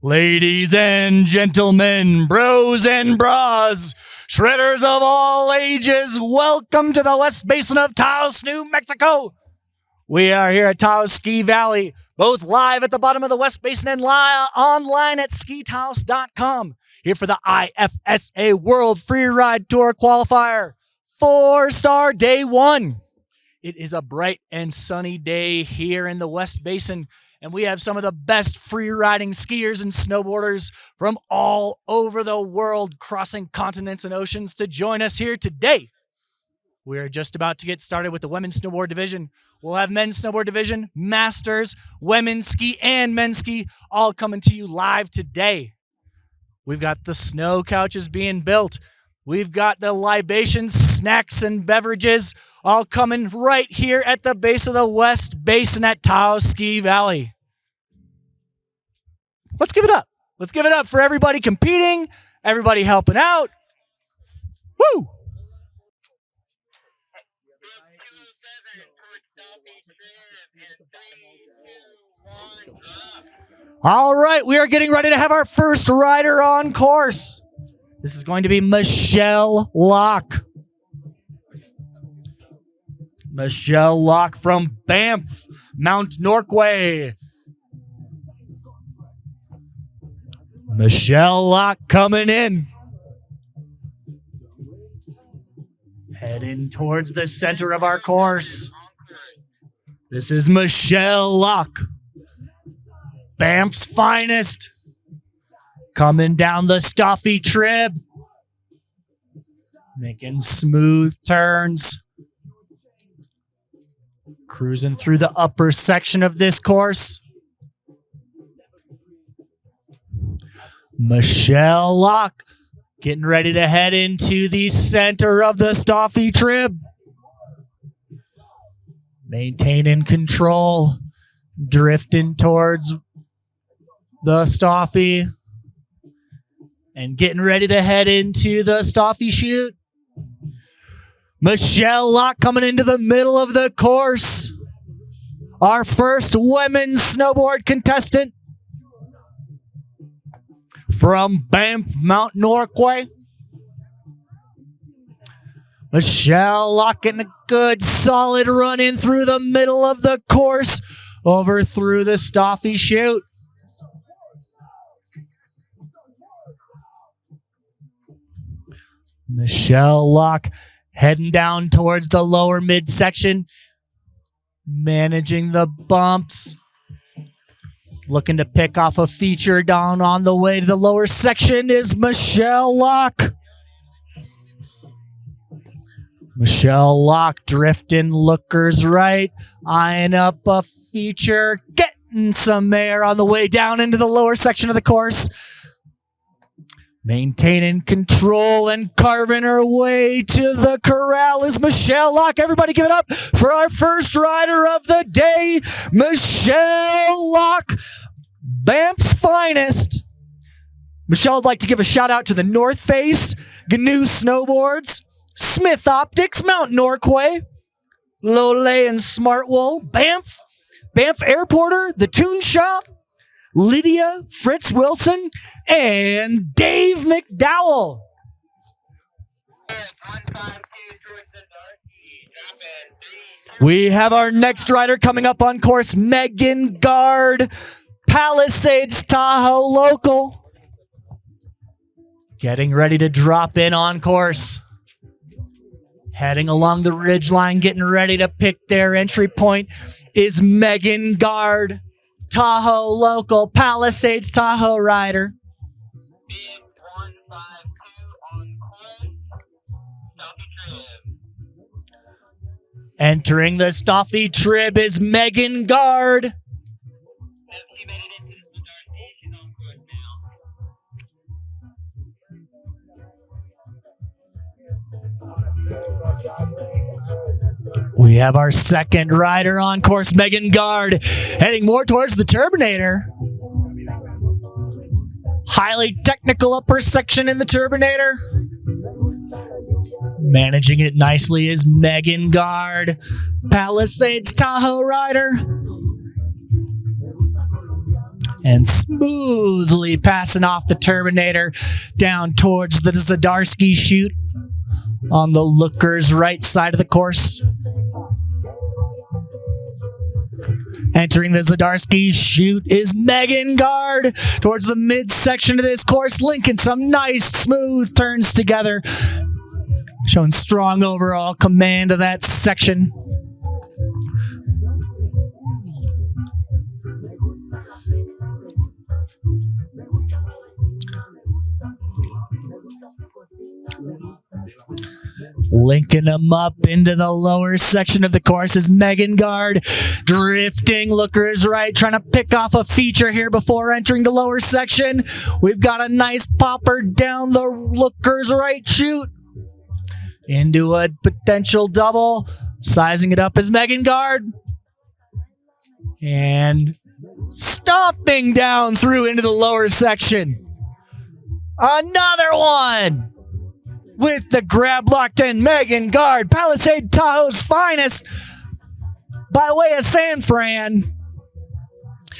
Ladies and gentlemen, bros and bras, shredders of all ages, welcome to the West Basin of Taos, New Mexico. We are here at Taos Ski Valley, both live at the bottom of the West Basin and online at skitaos.com. Here for the IFSA World Freeride Tour Qualifier, 4-star day one. It is a bright and sunny day here in the West Basin, and we have some of the best freeriding skiers and snowboarders from all over the world crossing continents and oceans to join us here today. We are just about to get started with the women's snowboard division. We'll have men's snowboard division, masters, women's ski, and men's ski all coming to you live today. We've got the snow couches being built. We've got the libations, snacks, and beverages all coming right here at the base of the West Basin at Taos Ski Valley. Let's give it up. Let's give it up for everybody competing, everybody helping out. Woo! Let's go. All right, we are getting ready to have our first rider on course. This is going to be Michelle Locke. Michelle Locke from Banff, Mount Norquay. Michelle Locke coming in. Heading towards the center of our course. This is Michelle Locke, Banff's finest. Coming down the Stoffy Trib. Making smooth turns. Cruising through the upper section of this course. Michelle Locke getting ready to head into the center of the Stoffy Trib. Maintaining control. Drifting towards the Stoffy. And getting ready to head into the Stoffy chute. Michelle Locke coming into the middle of the course. Our first women's snowboard contestant from Banff, Mount Norquay. Michelle Locke getting a good solid run in through the middle of the course over through the Stoffy chute. Michelle Locke heading down towards the lower midsection, managing the bumps, looking to pick off a feature down on the way to the lower section is Michelle Locke. Michelle Locke drifting lookers right, eyeing up a feature, getting some air on the way down into the lower section of the course. Maintaining control and carving her way to the corral is Michelle Locke. Everybody give it up for our first rider of the day, Michelle Locke, Banff's finest. Michelle would like to give a shout out to the North Face, GNU Snowboards, Smith Optics, Mount Norquay, Lole and Smartwool, Banff, Banff Airporter, The Toon Shop, Lydia, Fritz Wilson, and Dave McDowell. We have our next rider coming up on course, Megan Gard, Palisades Tahoe local. Getting ready to drop in on course. Heading along the ridgeline, getting ready to pick their entry point is Megan Gard. Tahoe local, Palisades Tahoe rider. Entering the Stoffy Trib is Megan Gard. We have our second rider on course, Megan Gard, heading more towards the Turbinator. Highly technical upper section in the Turbinator. Managing it nicely is Megan Gard, Palisades Tahoe rider. and smoothly passing off the Terminator down towards the Zdarsky chute on the looker's right side of the course. Entering the Zdarsky chute is Megan Gard towards the midsection of this course, linking some nice smooth turns together, showing strong overall command of that section. Linking them up into the lower section of the course is Megan Gard, drifting lookers right, trying to pick off a feature here before entering the lower section. We've got a nice popper down the lookers right chute into a potential double. Sizing it up is Megan Gard. And stomping down through into the lower section. Another one! With the grab locked in, Megan Gard, Palisade Tahoe's finest, by way of San Fran.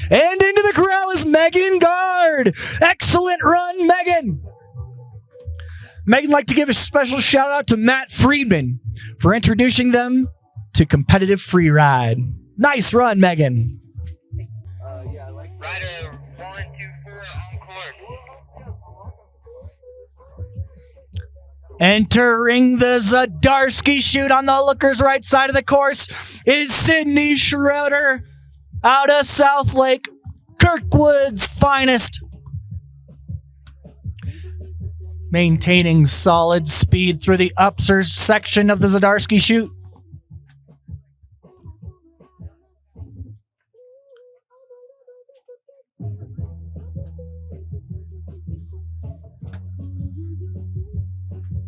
And into the corral is Megan Gard. Excellent run, Megan. Megan would like to give a special shout out to Matt Friedman for introducing them to competitive free ride. Nice run, Megan. Rider 124 on court. Entering the Zdarsky chute on the looker's right side of the course is Sydney Schroeder out of South Lake, Kirkwood's finest. Maintaining solid speed through the upper section of the Zdarsky chute.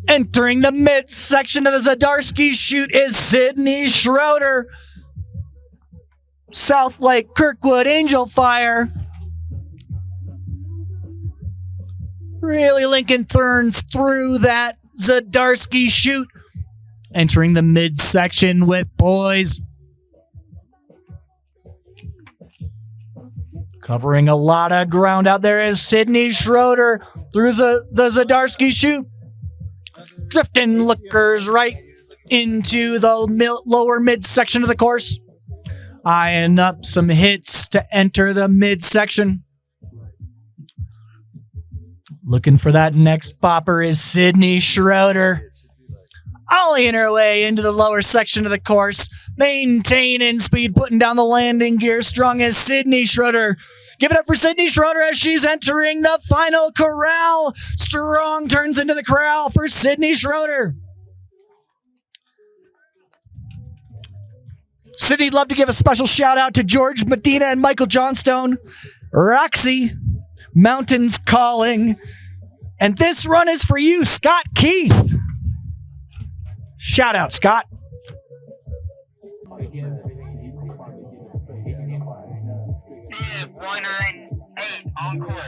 Entering the midsection of the Zdarsky chute is Sydney Schroeder. South Lake, Kirkwood, Angel Fire. Really linking turns through that Zdarsky chute. Entering the midsection with poise. Covering a lot of ground out there is Sydney Schroeder through the Zdarsky chute. Drifting lookers right into the lower midsection of the course. Eyeing up some hits to enter the midsection. Looking for that next popper is Sydney Schroeder. Ollieing her way into the lower section of the course. Maintaining speed, putting down the landing gear. Strong as Sydney Schroeder. Give it up for Sydney Schroeder as she's entering the final corral. Strong turns into the corral for Sydney Schroeder. Sydney'd love to give a special shout out to George Medina and Michael Johnstone. Roxy, Mountains Calling. And this run is for you, Scott Keith. Shout out, Scott. 198 on court.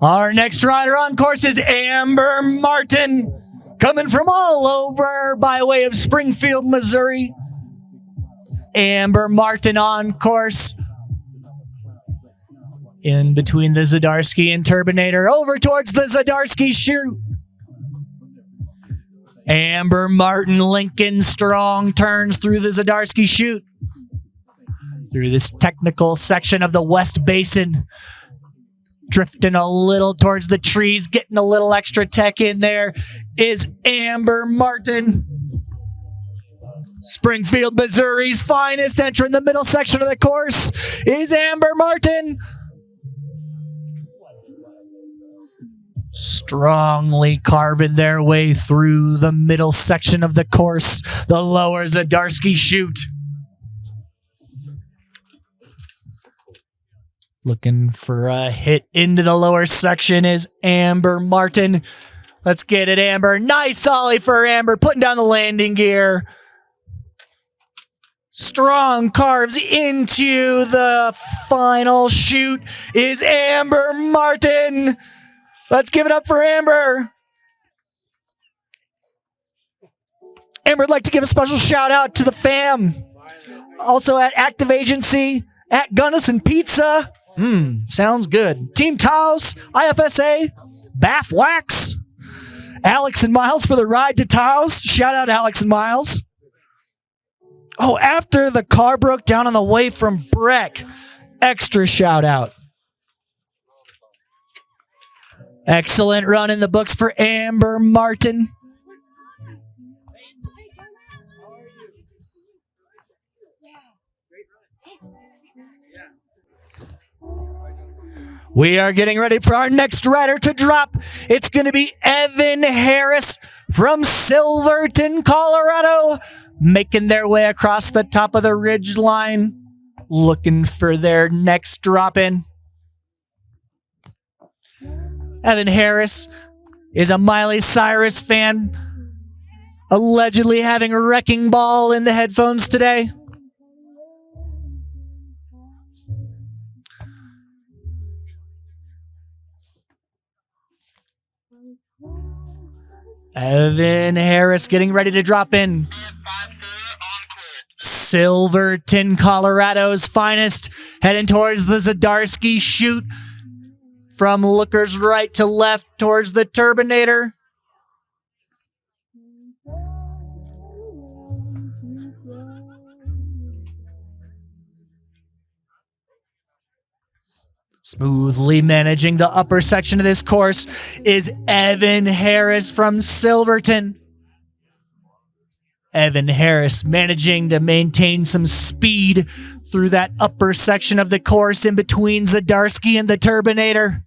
Our next rider on course is Amber Martin, coming from all over by way of Springfield, Missouri. Amber Martin on course. In between the Zdarsky and Turbinator, over towards the Zdarsky chute. Amber Martin linking strong turns through the Zdarsky chute. Through this technical section of the West Basin. Drifting a little towards the trees, getting a little extra tech in there is Amber Martin. Springfield, Missouri's finest, entering the middle section of the course is Amber Martin. Strongly carving their way through the middle section of the course, the lower Zdarsky chute. Looking for a hit into the lower section is Amber Martin. Let's get it, Amber. Nice ollie for Amber, putting down the landing gear. Strong carves into the final chute is Amber Martin. Let's give it up for Amber. Amber would like to give a special shout out to the fam. Also at Active Agency, at Gunnison Pizza, Sounds good. Team Taos, IFSA, Baff Wax, Alex and Miles for the ride to Taos. Shout out Alex and Miles. Oh, after the car broke down on the way from Breck, extra shout out. Excellent run in the books for Amber Martin. We are getting ready for our next rider to drop. It's going to be Evan Harris from Silverton, Colorado, making their way across the top of the ridge line, looking for their next drop in. Evan Harris is a Miley Cyrus fan, allegedly having a wrecking ball in the headphones today. Evan Harris getting ready to drop in. Silverton, Colorado's finest, heading towards the Zdarsky chute from lookers right to left towards the Turbinator. Smoothly managing the upper section of this course is Evan Harris from Silverton. Evan Harris managing to maintain some speed through that upper section of the course in between Zdarsky and the Turbinator.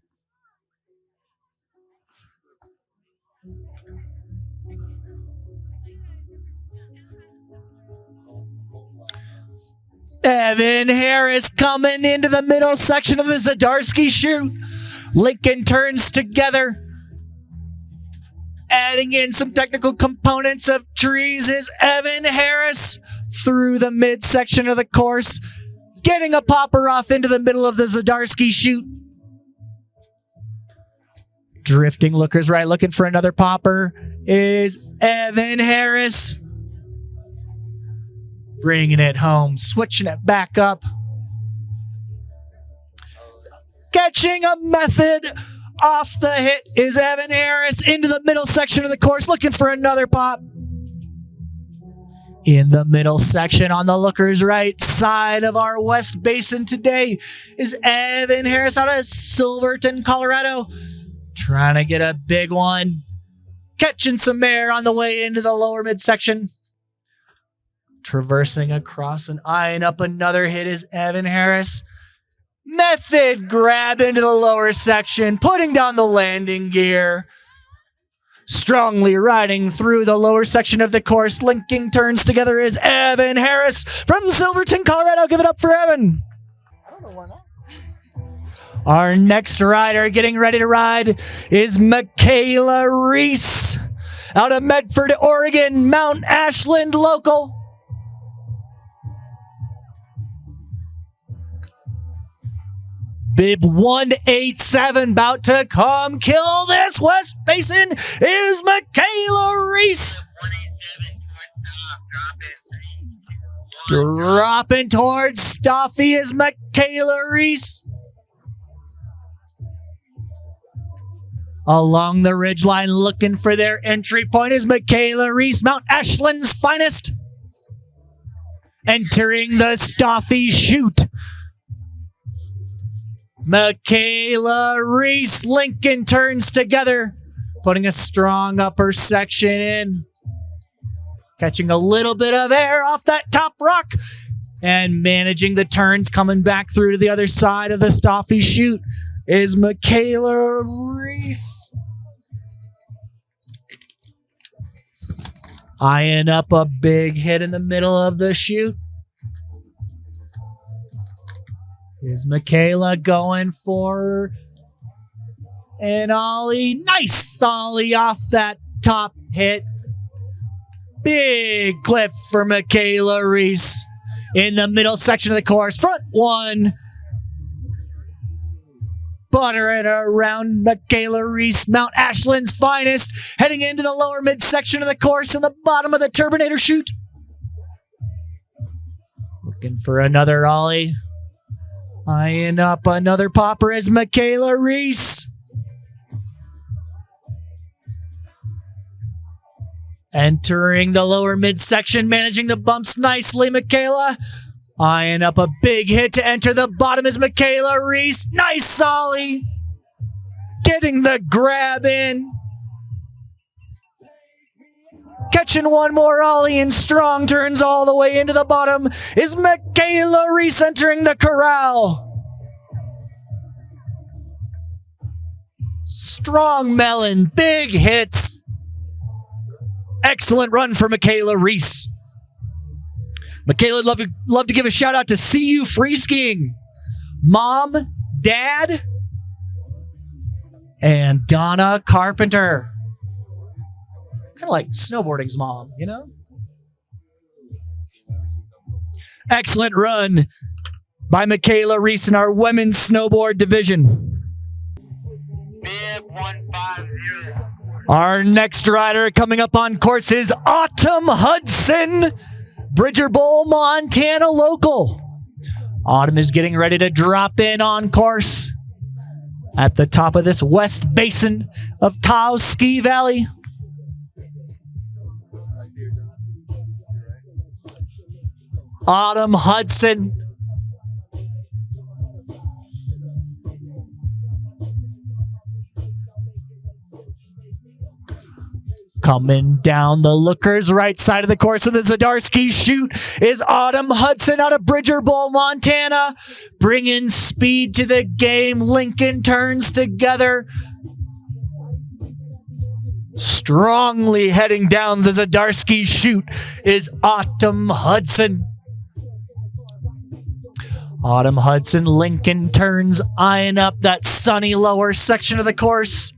Evan Harris coming into the middle section of the Zdarsky chute. Lincoln turns together. Adding in some technical components of trees is Evan Harris through the midsection of the course, getting a popper off into the middle of the Zdarsky chute. Drifting lookers right, looking for another popper is Evan Harris. Bringing it home, switching it back up. Catching a method off the hit is Evan Harris into the middle section of the course, looking for another pop. In the middle section on the looker's right side of our West Basin today is Evan Harris out of Silverton, Colorado. Trying to get a big one. Catching some air on the way into the lower midsection. Traversing across and eyeing up another hit is Evan Harris. Method grab into the lower section, putting down the landing gear. Strongly riding through the lower section of the course, linking turns together is Evan Harris from Silverton, Colorado. Give it up for Evan. I don't know why not. Our next rider getting ready to ride is Michaela Reese out of Medford, Oregon, Mount Ashland local. Bib 187 about to come kill this West Basin is Michaela Reese. Dropping towards Staffy is Michaela Reese. Along the ridgeline looking for their entry point is Michaela Reese, Mount Ashland's finest. Entering the Staffy chute. Michaela Reese, Lincoln turns together, putting a strong upper section in. Catching a little bit of air off that top rock and managing the turns coming back through to the other side of the Staffy chute is Michaela Reese. Eyeing up a big hit in the middle of the chute is Michaela going for an ollie. Nice ollie off that top hit. Big cliff for Michaela Reese in the middle section of the course. Front one. Buttering around Michaela Reese, Mount Ashland's finest, heading into the lower midsection of the course in the bottom of the Turbinator chute. Looking for another ollie. Eyeing up another popper is Michaela Reese. Entering the lower midsection, managing the bumps nicely, Michaela. Eyeing up a big hit to enter the bottom is Michaela Reese. Nice ollie. Getting the grab in. Catching one more ollie and strong turns all the way into the bottom is Michaela Reese entering the corral. Strong melon, big hits. Excellent run for Michaela Reese. Michaela, love to give a shout out to CU Free Skiing. Mom, Dad, and Donna Carpenter. Kind of like snowboarding's mom, you know? Excellent run by Michaela Reese in our women's snowboard division. Bib 150. Our next rider coming up on course is Autumn Hudson, Bridger Bowl, Montana local. Autumn is getting ready to drop in on course at the top of this West Basin of Taos Ski Valley. Autumn Hudson. Coming down the Lookers right side of the course of the Zdarsky chute is Autumn Hudson out of Bridger Bowl, Montana. Bringing speed to the game. Lincoln turns together. Strongly heading down the Zdarsky chute is Autumn Hudson. Autumn Hudson, Lincoln turns, eyeing up that sunny lower section of the course.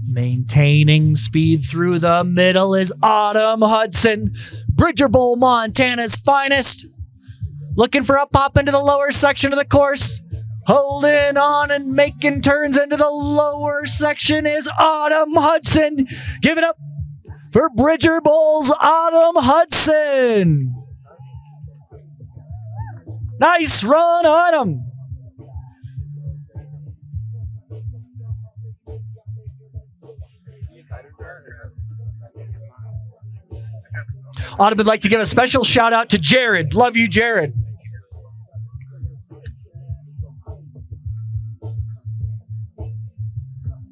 Maintaining speed through the middle is Autumn Hudson, Bridger Bowl, Montana's finest. Looking for a pop into the lower section of the course. Holding on and making turns into the lower section is Autumn Hudson. Give it up for Bridger Bowl's Autumn Hudson. Nice run, Autumn. Autumn would like to give a special shout out to Jared. Love you, Jared.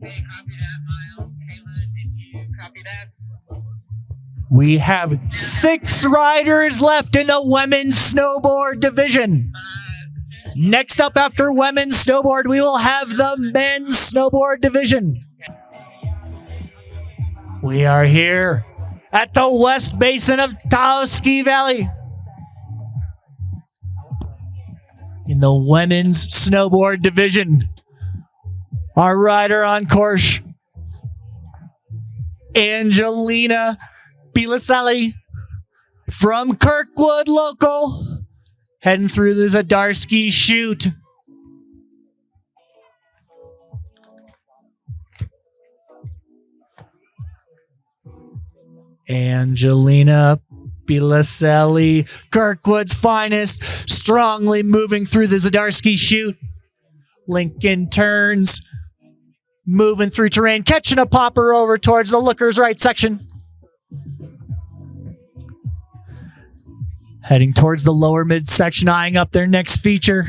Hey, copy that, Miles. Kayla, did you copy that? We have 6 riders left in the women's snowboard division. Next up after women's snowboard, we will have the men's snowboard division. We are here at the West Basin of Taos Ski Valley. In the women's snowboard division, our rider on course, Angelina Bilaselli from Kirkwood local, heading through the Zdarsky chute. Angelina Bilaselli, Kirkwood's finest, strongly moving through the Zdarsky chute. Lincoln turns, moving through terrain, catching a popper over towards the Lookers right section. Heading towards the lower midsection, eyeing up their next feature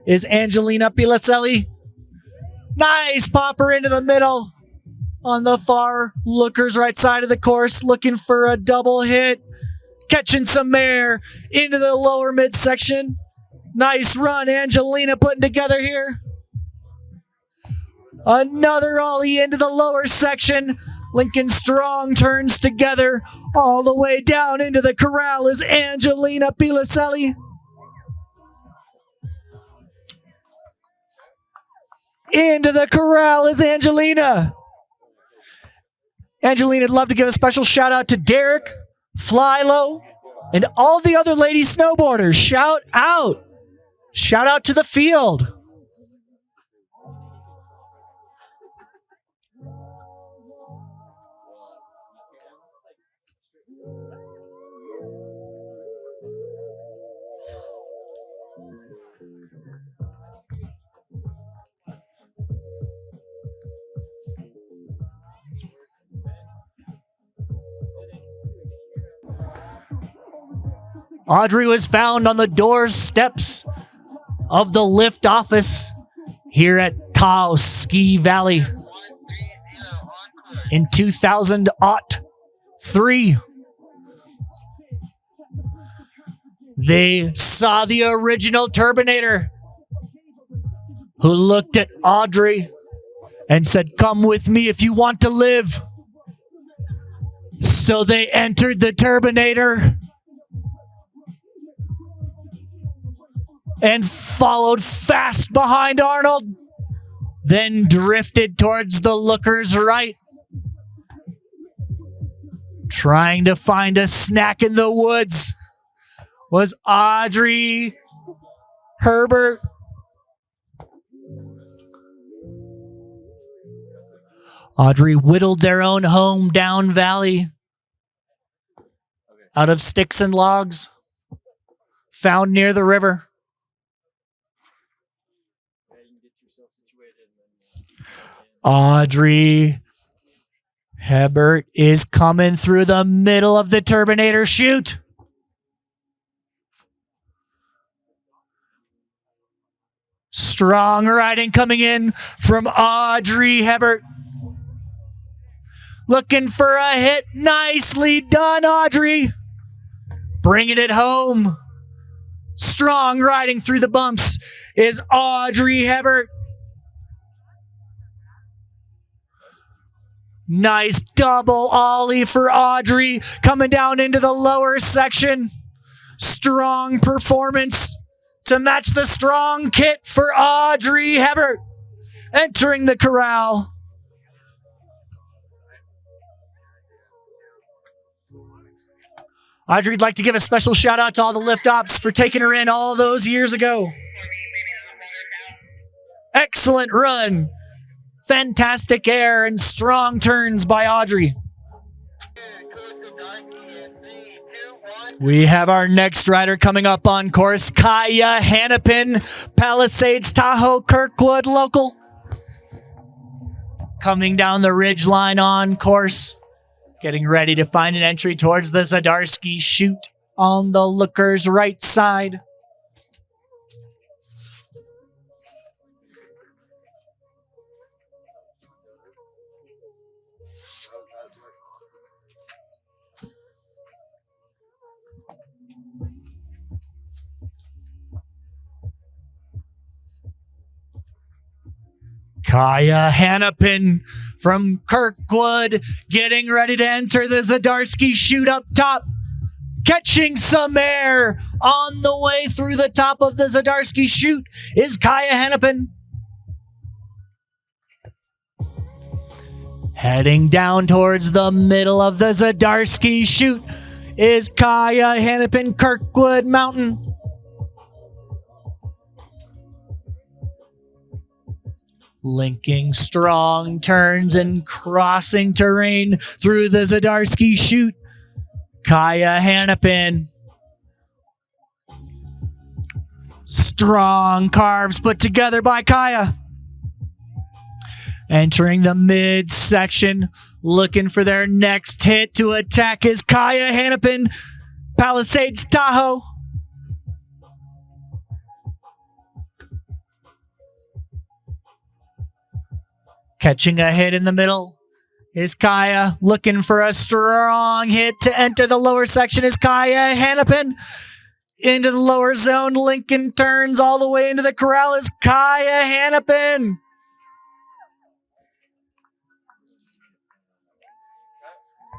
is Angelina Bilaselli. Nice popper into the middle. On the far Lookers right side of the course, looking for a double hit. Catching some air into the lower midsection. Nice run, Angelina putting together here. Another ollie into the lower section. Lincoln strong turns together. All the way down into the corral is Angelina Bilaselli. Into the corral is Angelina. Angelina would love to give a special shout out to Derek, Flylow, and all the other lady snowboarders. Shout out. Shout out to the field. Audrey was found on the doorsteps of the lift office here at Taos Ski Valley in 2003. They saw the original Turbinator, who looked at Audrey and said, "Come with me if you want to live." So they entered the Turbinator and followed fast behind Arnold, then drifted towards the looker's right, trying to find a snack in the woods was Audrey Herbert. Audrey whittled their own home down valley out of sticks and logs found near the river. Audrey Herbert is coming through the middle of the Turbinator chute. Strong riding coming in from Audrey Herbert. Looking for a hit. Nicely done, Audrey. Bringing it home. Strong riding through the bumps is Audrey Herbert. Nice double ollie for Audrey coming down into the lower section. Strong performance to match the strong kit for Audrey Herbert entering the corral. Audrey'd like to give a special shout out to all the lift ops for taking her in all those years ago. Excellent run. Fantastic air and strong turns by Audrey. We have our next rider coming up on course, Kaya Hannapin, Palisades, Tahoe, Kirkwood local. Coming down the ridge line on course, getting ready to find an entry towards the Zadarsky chute on the looker's right side. Kaya Hannapin from Kirkwood getting ready to enter the Zadarsky chute up top. Catching some air on the way through the top of the Zadarsky chute is Kaya Hannapin. Heading down towards the middle of the Zadarsky chute is Kaya Hannapin, Kirkwood Mountain. Linking strong turns and crossing terrain through the Zadarsky chute. Kaya Hannapin. Strong carves put together by Kaya. Entering the midsection, looking for their next hit to attack is Kaya Hannapin, Palisades, Tahoe. Catching a hit in the middle is Kaya. Looking for a strong hit to enter the lower section is Kaya Hannapin. Into the lower zone, Lincoln turns all the way into the corral is Kaya Hannapin.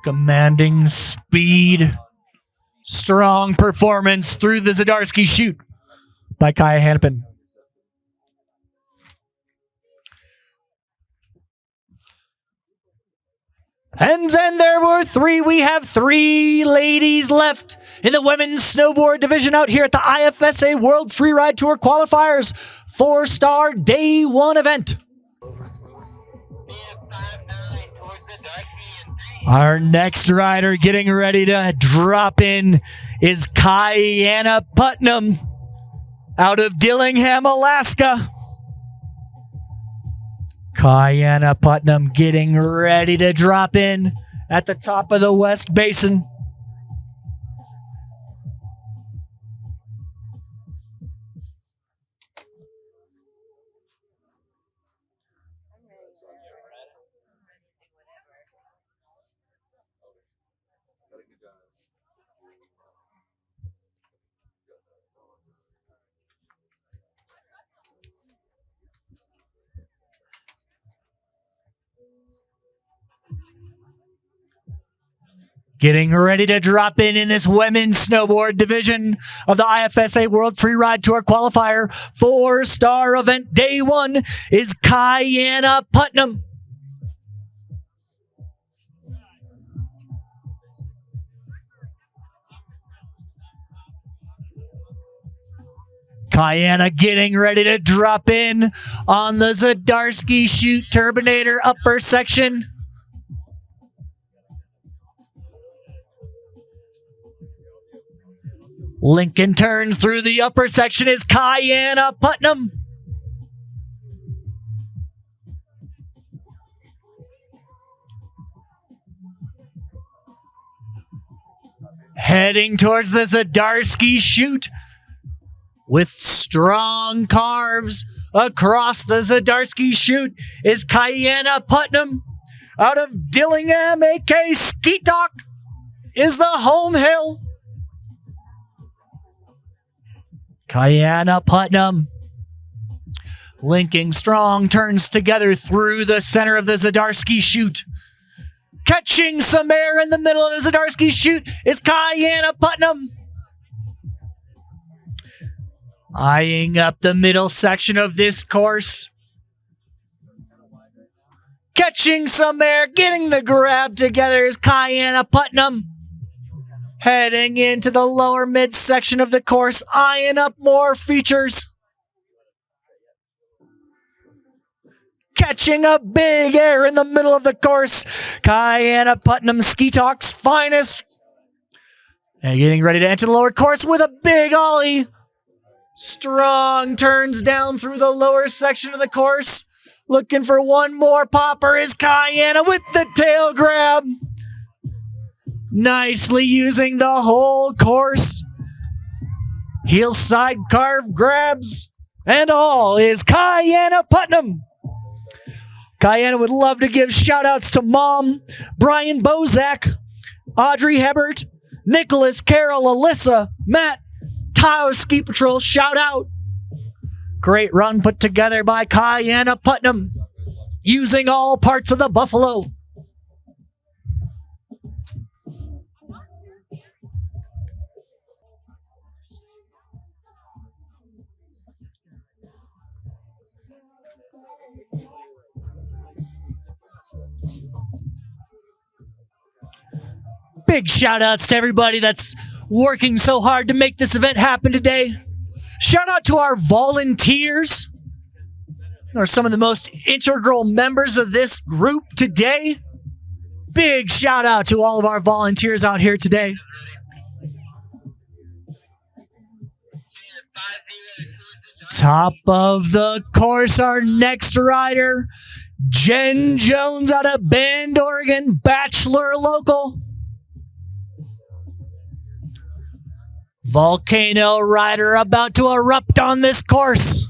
Commanding speed. Strong performance through the Zadarsky chute by Kaya Hannapin. And then there were three. We have three ladies left in the women's snowboard division out here at the IFSA World Freeride Tour Qualifiers 4-star day one event. Our next rider getting ready to drop in is Kayana Putnam out of Dillingham, Alaska. Kachina Putnam getting ready to drop in at the top of the West Basin. Getting ready to drop in this women's snowboard division of the IFSA World Freeride Tour Qualifier 4-star event day 1 is Kachina Putnam. Kachina getting ready to drop in on the Zdarsky Chute Turbinator upper section. Lincoln turns through the upper section is Kachina Putnam. Heading towards the Zdarsky Chute with strong carves across the Zdarsky Chute is Kachina Putnam. Out of Dillingham, a.k.a. Ski Talk, is the home hill. Kachina Putnam linking strong turns together through the center of the Zdarsky Chute. Catching some air in the middle of the Zdarsky Chute is Kachina Putnam. Eyeing up the middle section of this course. Catching some air, getting the grab together is Kachina Putnam. Heading into the lower midsection of the course, eyeing up more features. Catching a big air in the middle of the course, Kachina Putnam Ski Talk's finest. And getting ready to enter the lower course with a big ollie. Strong turns down through the lower section of the course. Looking for one more popper is Kachina with the tail grab. Nicely using the whole course. Heel side carve grabs and all is Kachina Putnam. Kachina would love to give shout outs to Mom, Brian Bozak, Audrey Hebert, Nicholas, Carol, Alyssa, Matt, Taos Ski Patrol, shout out. Great run put together by Kachina Putnam using all parts of the buffalo. Big shout outs to everybody that's working so hard to make this event happen today. Shout out to our volunteers, who are some of the most integral members of this group today. Big shout out to all of our volunteers out here today. Top of the course, our next rider, Jen Jones out of Bend, Oregon, bachelor local. Volcano rider about to erupt on this course.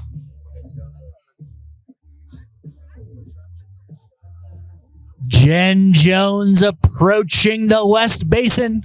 Jen Jones approaching the West Basin.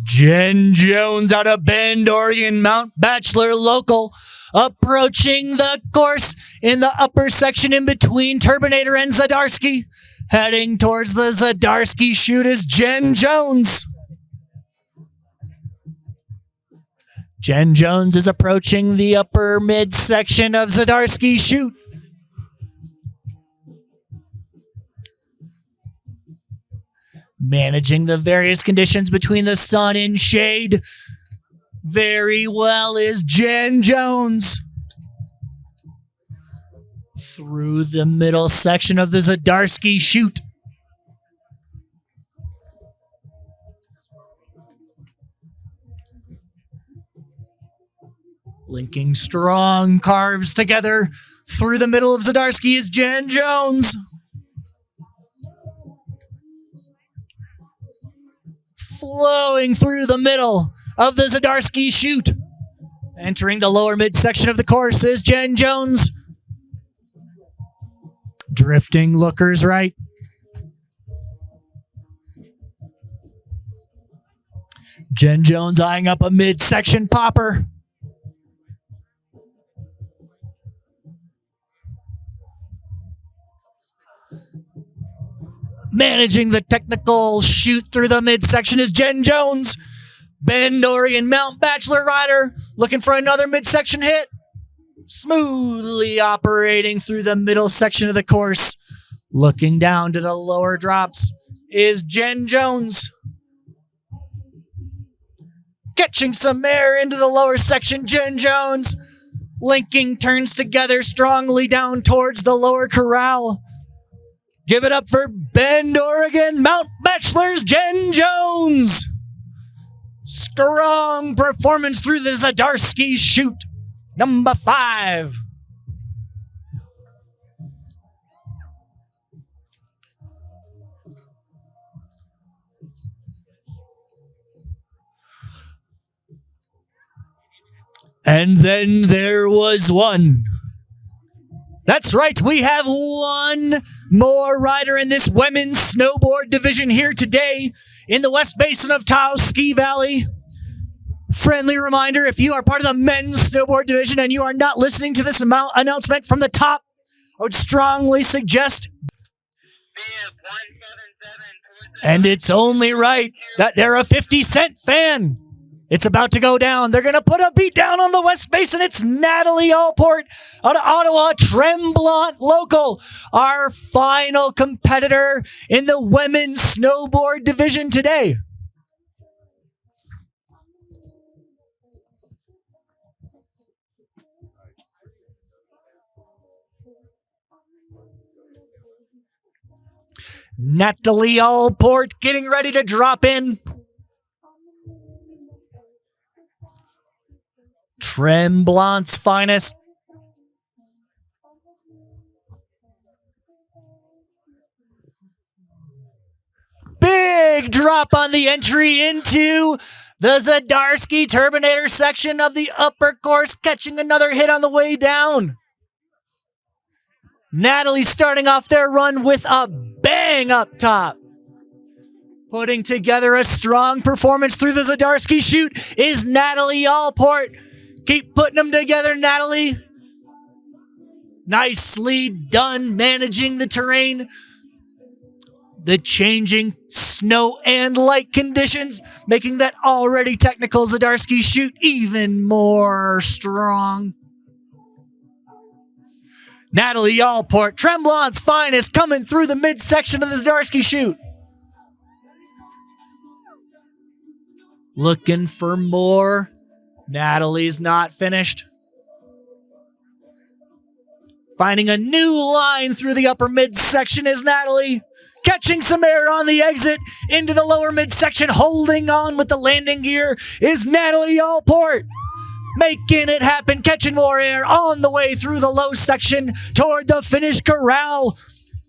Jen Jones out of Bend, Oregon, Mount Bachelor local, approaching the course in the upper section in between Turbinator and Zdarsky. Heading towards the Zdarsky Chute is Jen Jones. Jen Jones is approaching the upper midsection of Zdarsky Chute. Managing the various conditions between the sun and shade very well is Jen Jones. Through the middle section of the Zdarsky Chute. Linking strong carves together through the middle of Zdarsky is Jen Jones. Flowing through the middle of the Zdarsky Chute. Entering the lower midsection of the course is Jen Jones. Drifting lookers right. Jen Jones eyeing up a midsection popper. Managing the technical chute through the midsection is Jen Jones. Bend, Oregon Mount Bachelor rider looking for another midsection hit. Smoothly operating through the middle section of the course. Looking down to the lower drops is Jen Jones. Catching some air into the lower section, Jen Jones. Linking turns together strongly down towards the lower corral. Give it up for Bend, Oregon Mount Bachelor's Jen Jones. Strong performance through the Zdarsky Chute. Number 5. And then there was one. That's right, we have one more rider in this women's snowboard division here today in the West Basin of Taos Ski Valley. Friendly reminder, if you are part of the men's snowboard division and you are not listening to this announcement from the top, I would strongly suggest, and it's only right, that they're a 50-cent fan. It's about to go down. They're going to put a beat down on the West Basin. It's Natalie Allport out of Ottawa, Tremblant local, our final competitor in the women's snowboard division today. Natalie Allport getting ready to drop in. Tremblant's finest. Big drop on the entry into the Zdarsky Turbinator section of the upper course, catching another hit on the way down. Natalie starting off their run with a bang up top. Putting together a strong performance through the Zdarsky Chute is Natalie Allport. Keep putting them together, Natalie. Nicely done managing the terrain. The changing snow and light conditions, making that already technical Zdarsky Chute even more strong. Natalie Allport, Tremblant's finest, coming through the midsection of the Zdarsky Chute. Looking for more. Natalie's not finished. Finding a new line through the upper midsection is Natalie. Catching some air on the exit into the lower midsection. Holding on with the landing gear is Natalie Allport. Making it happen. Catching more air on the way through the low section toward the finish corral.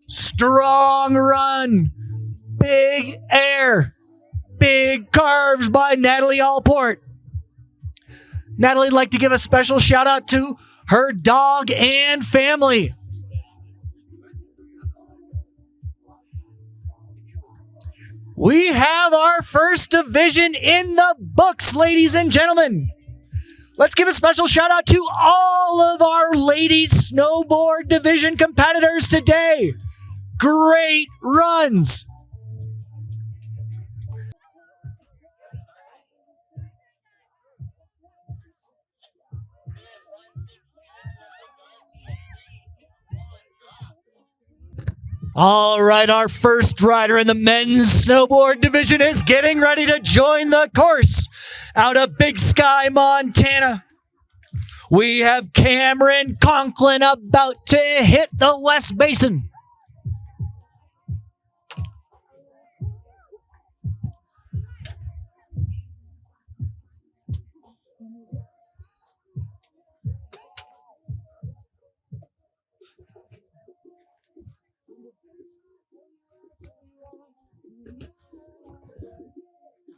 Strong run. Big air. Big carves by Natalie Allport. Natalie'd like to give a special shout out to her dog and family. We have our first division in the books, ladies and gentlemen. Let's give a special shout out to all of our ladies snowboard division competitors today. Great runs. All right, our first rider in the men's snowboard division is getting ready to join the course. Out of Big Sky, Montana, we have Cameron Conklin about to hit the West Basin.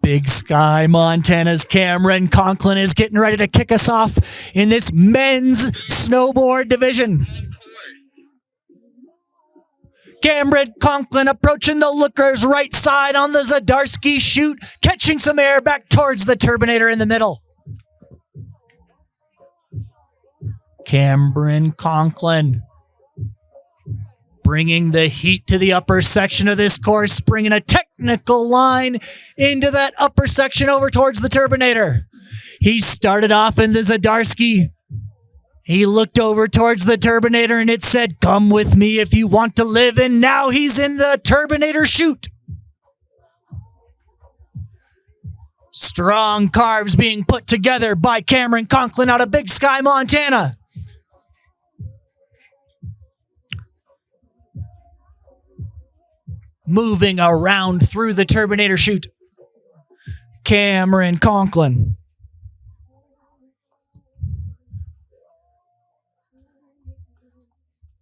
Big Sky, Montana's Cameron Conklin is getting ready to kick us off in this men's snowboard division. Cameron Conklin approaching the looker's right side on the Zdarsky chute, catching some air back towards the turbinator in the middle. Cameron Conklin bringing the heat to the upper section of this course, bringing a technical line into that upper section over towards the turbinator. He started off in the Zdarsky. He looked over towards the turbinator and it said, "Come with me if you want to live." And now he's in the turbinator chute. Strong carves being put together by Cameron Conklin out of Big Sky, Montana. Moving around through the turbinator chute. Cameron Conklin.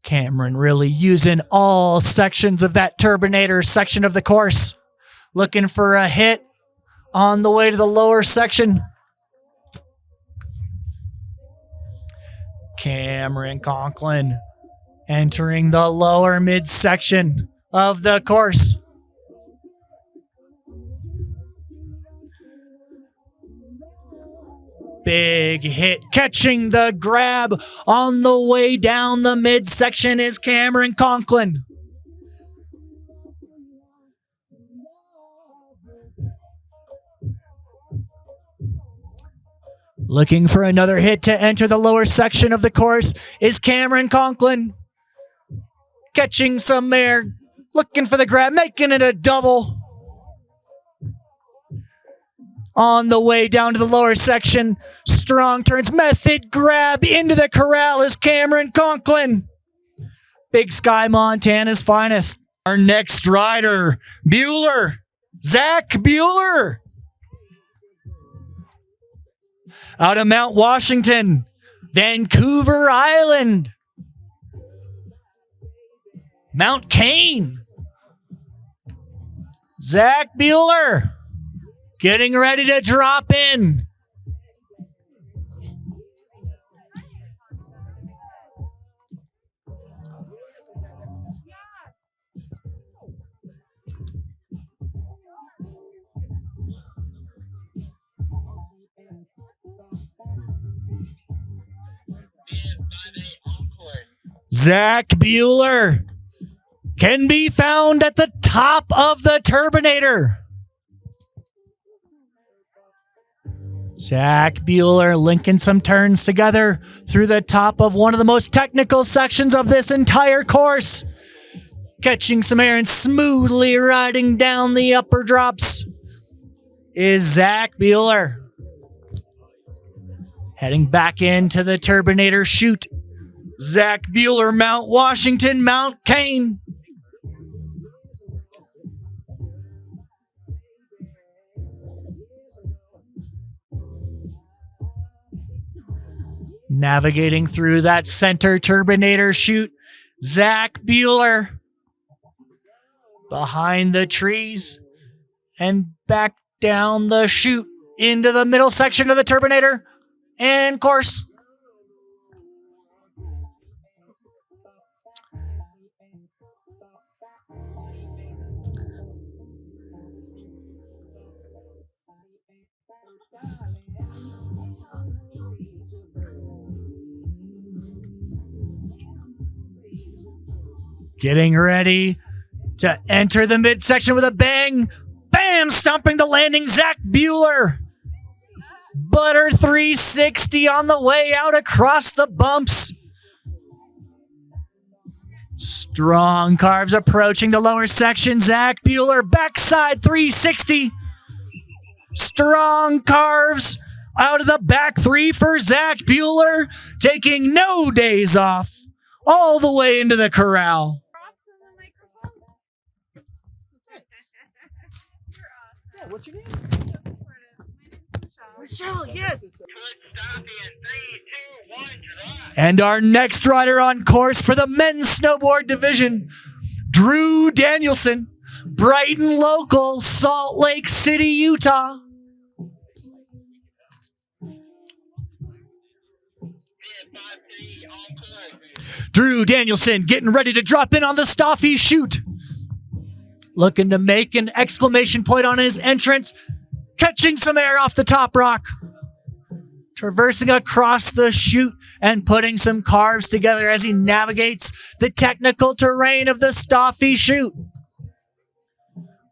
Cameron really using all sections of that turbinator section of the course. Looking for a hit on the way to the lower section. Cameron Conklin entering the lower midsection of the course. Big hit, catching the grab on the way down the midsection is Cameron Conklin. Looking for another hit to enter the lower section of the course is Cameron Conklin. Catching some air, looking for the grab, making it a double. On the way down to the lower section, strong turns, method grab into the corral is Cameron Conklin. Big Sky, Montana's finest. Our next rider, Bueller, Zach Bueller. Out of Mount Washington, Vancouver Island, Mount Cain. Zach Bueller getting ready to drop in. Zach Bueller can be found at the top of the turbinator. Zach Bueller linking some turns together through the top of one of the most technical sections of this entire course. Catching some air and smoothly riding down the upper drops is Zach Bueller. Heading back into the turbinator chute. Zach Bueller, Mount Washington, Mount Cain. Navigating through that center turbinator chute, Zach Bueller. Behind the trees and back down the chute into the middle section of the turbinator and course. Getting ready to enter the midsection with a bang. Bam! Stomping the landing, Zach Bueller. Butter 360 on the way out across the bumps. Strong carves approaching the lower section. Zach Bueller, backside 360. Strong carves out of the back three for Zach Bueller, taking no days off, all the way into the corral. Yeah, what's your name? Michelle, yes. Good stop in 3, 2, 1, drive. And our next rider on course for the men's snowboard division, Drew Danielson, Brighton local, Salt Lake City, Utah. Drew Danielson getting ready to drop in on the Staffy chute. Looking to make an exclamation point on his entrance, catching some air off the top rock. Traversing across the chute and putting some carves together as he navigates the technical terrain of the Staffy chute.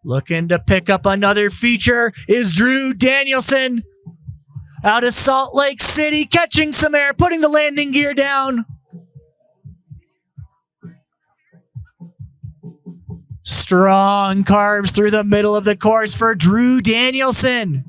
Looking to pick up another feature is Drew Danielson out of Salt Lake City, catching some air, putting the landing gear down. Strong carves through the middle of the course for Drew Danielson.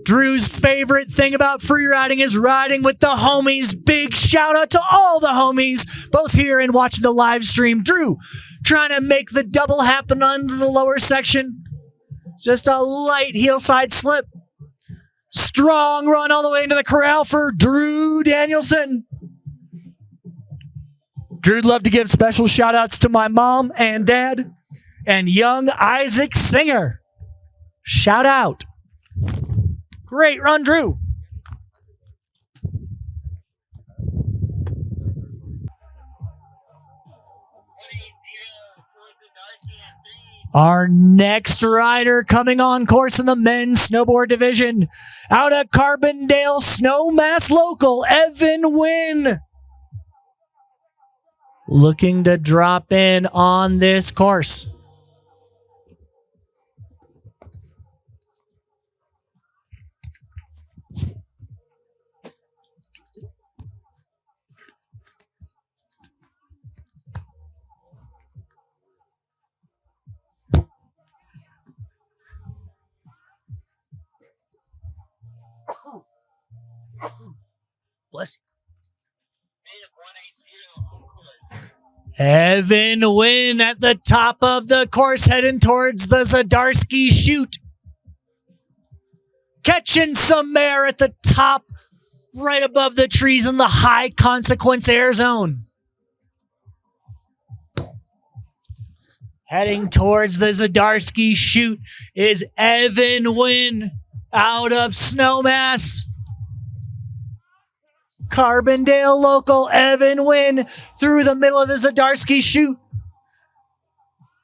Drew's favorite thing about freeriding is riding with the homies. Big shout out to all the homies, both here and watching the live stream. Drew trying to make the double happen under the lower section. Just a light heel side slip. Strong run all the way into the corral for Drew Danielson. Drew'd love to give special shout outs to my mom and dad and young Isaac Singer. Shout out. Great run, Drew. Our next rider coming on course in the men's snowboard division, out of Carbondale, Snowmass local, Evan Wynn. Looking to drop in on this course. Bless you. Evan Wynn at the top of the course, heading towards the Zadarsky chute. Catching some air at the top, right above the trees in the high consequence air zone. Heading towards the Zadarsky chute is Evan Wynn out of Snowmass. Carbondale local Evan Wynn through the middle of the Zadarsky chute.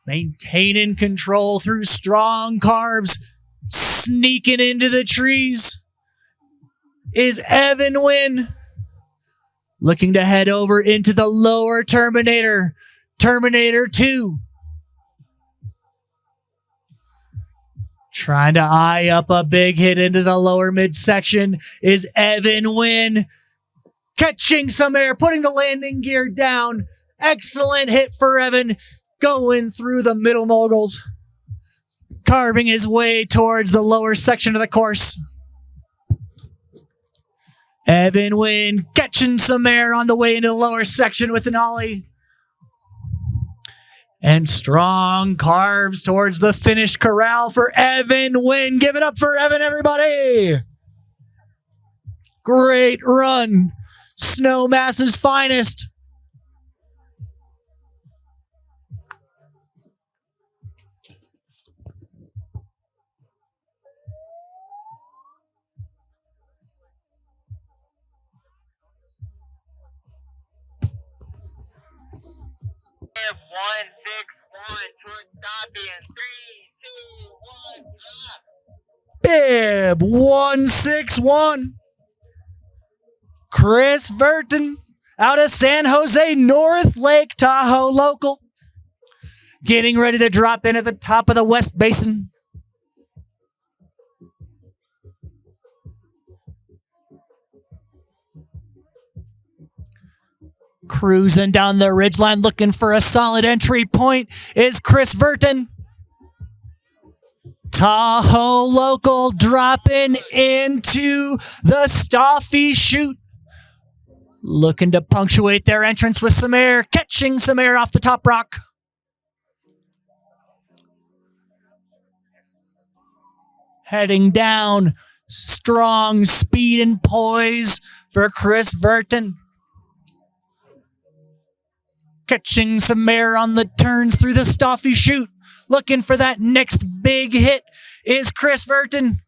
Maintaining control through strong carves, sneaking into the trees is Evan Wynn. Looking to head over into the lower Terminator, Terminator 2. Trying to eye up a big hit into the lower midsection is Evan Wynn. Catching some air, putting the landing gear down. Excellent hit for Evan. Going through the middle moguls. Carving his way towards the lower section of the course. Evan Wynn catching some air on the way into the lower section with an ollie. And strong carves towards the finished corral for Evan Wynn. Give it up for Evan, everybody. Great run. Snowmass's finest. F161 towards Staffy in 3, 2, 1, up. Bib 161. Chris Burton out of San Jose, North Lake Tahoe local. Getting ready to drop in at the top of the West Basin. Cruising down the ridgeline looking for a solid entry point is Chris Verton. Tahoe local dropping into the Stoffy chute. Looking to punctuate their entrance with some air, catching some air off the top rock. Heading down, strong speed and poise for Chris Verton. Catching some air on the turns through the Stoffy chute. Looking for that next big hit is Chris Verton.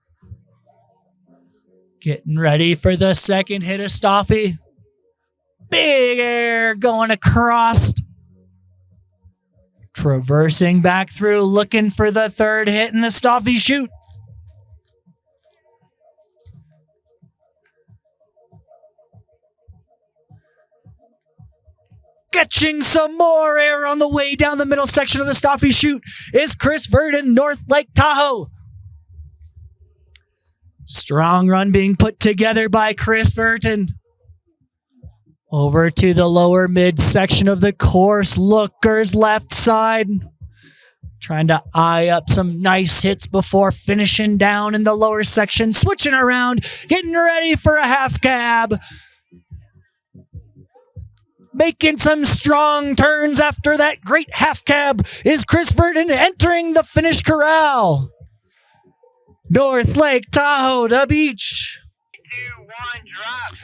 Getting ready for the second hit of Stoffy. Big air going across. Traversing back through, looking for the third hit in the Stoffy chute. Catching some more air on the way down the middle section of the Stoffy chute is Chris Verton, North Lake Tahoe. Strong run being put together by Chris Verton. Over to the lower mid section of the course, lookers left side. Trying to eye up some nice hits before finishing down in the lower section. Switching around, getting ready for a half cab. Making some strong turns after that great half cab is Chris Verton entering the finish corral. North Lake Tahoe to beach. 2, 1, drop.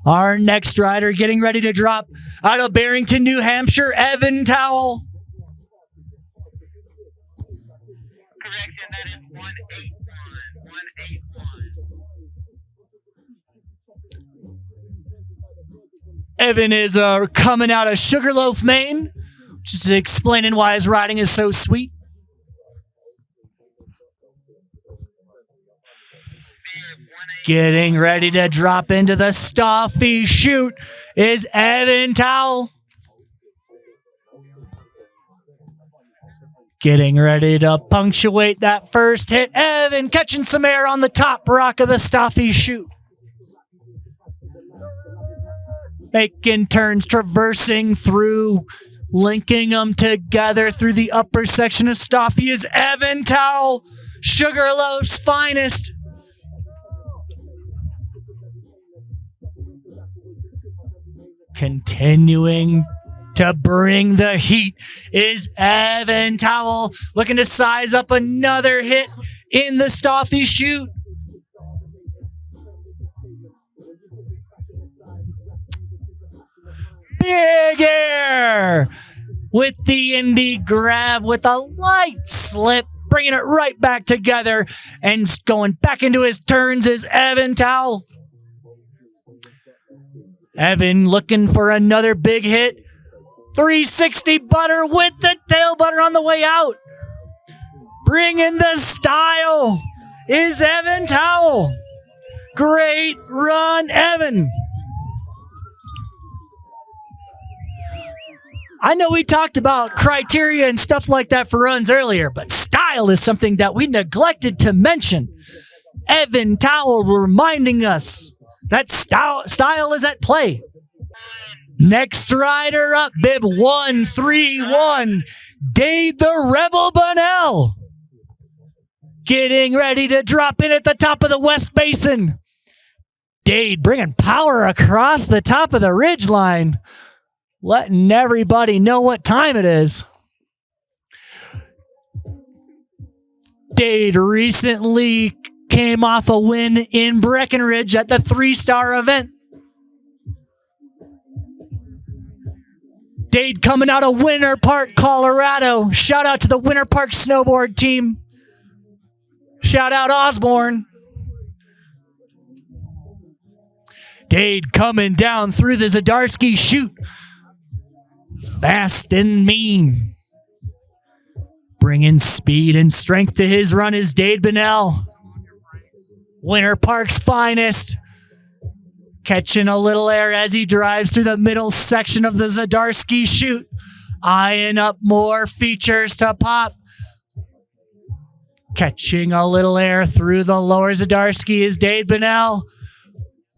Our next rider getting ready to drop out of Barrington, New Hampshire, Evan Towell. Correction, that is 181. 181. Evan is coming out of Sugarloaf, Maine, which is explaining why his riding is so sweet. Getting ready to drop into the Stoffy chute is Evan Towell. Getting ready to punctuate that first hit. Evan catching some air on the top rock of the Stoffy chute. Making turns, traversing through, linking them together through the upper section of Stoffy is Evan Towell, Sugarloaf's finest. Continuing to bring the heat is Evan Towell, looking to size up another hit in the Stoffy chute. Big air with the Indy grab with a light slip, bringing it right back together and going back into his turns is Evan Towell. Evan looking for another big hit. 360 butter with the tail butter on the way out. Bringing the style is Evan Towell. Great run, Evan. I know we talked about criteria and stuff like that for runs earlier, but style is something that we neglected to mention. Evan Towell reminding us that style is at play. Next rider up, bib 131, Dade the Rebel Bunnell. Getting ready to drop in at the top of the West Basin. Dade bringing power across the top of the ridgeline, letting everybody know what time it is. Dade recently came off a win in Breckenridge at the 3-star event. Dade coming out of Winter Park, Colorado. Shout out to the Winter Park snowboard team. Shout out Osborne. Dade coming down through the Zadarsky chute. Fast and mean. Bringing speed and strength to his run is Dade Bunnell. Winter Park's finest. Catching a little air as he drives through the middle section of the Zadarsky chute. Eyeing up more features to pop. Catching a little air through the lower Zadarsky is Dade Bunnell.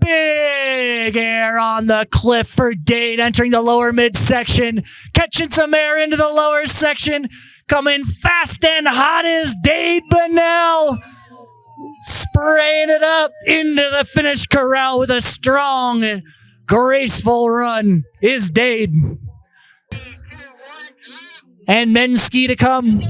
Big air on the cliff for Dade, entering the lower midsection, catching some air into the lower section, coming fast and hot is Dade Bunnell, spraying it up into the finish corral with a strong, graceful run is Dade. And men's ski to come.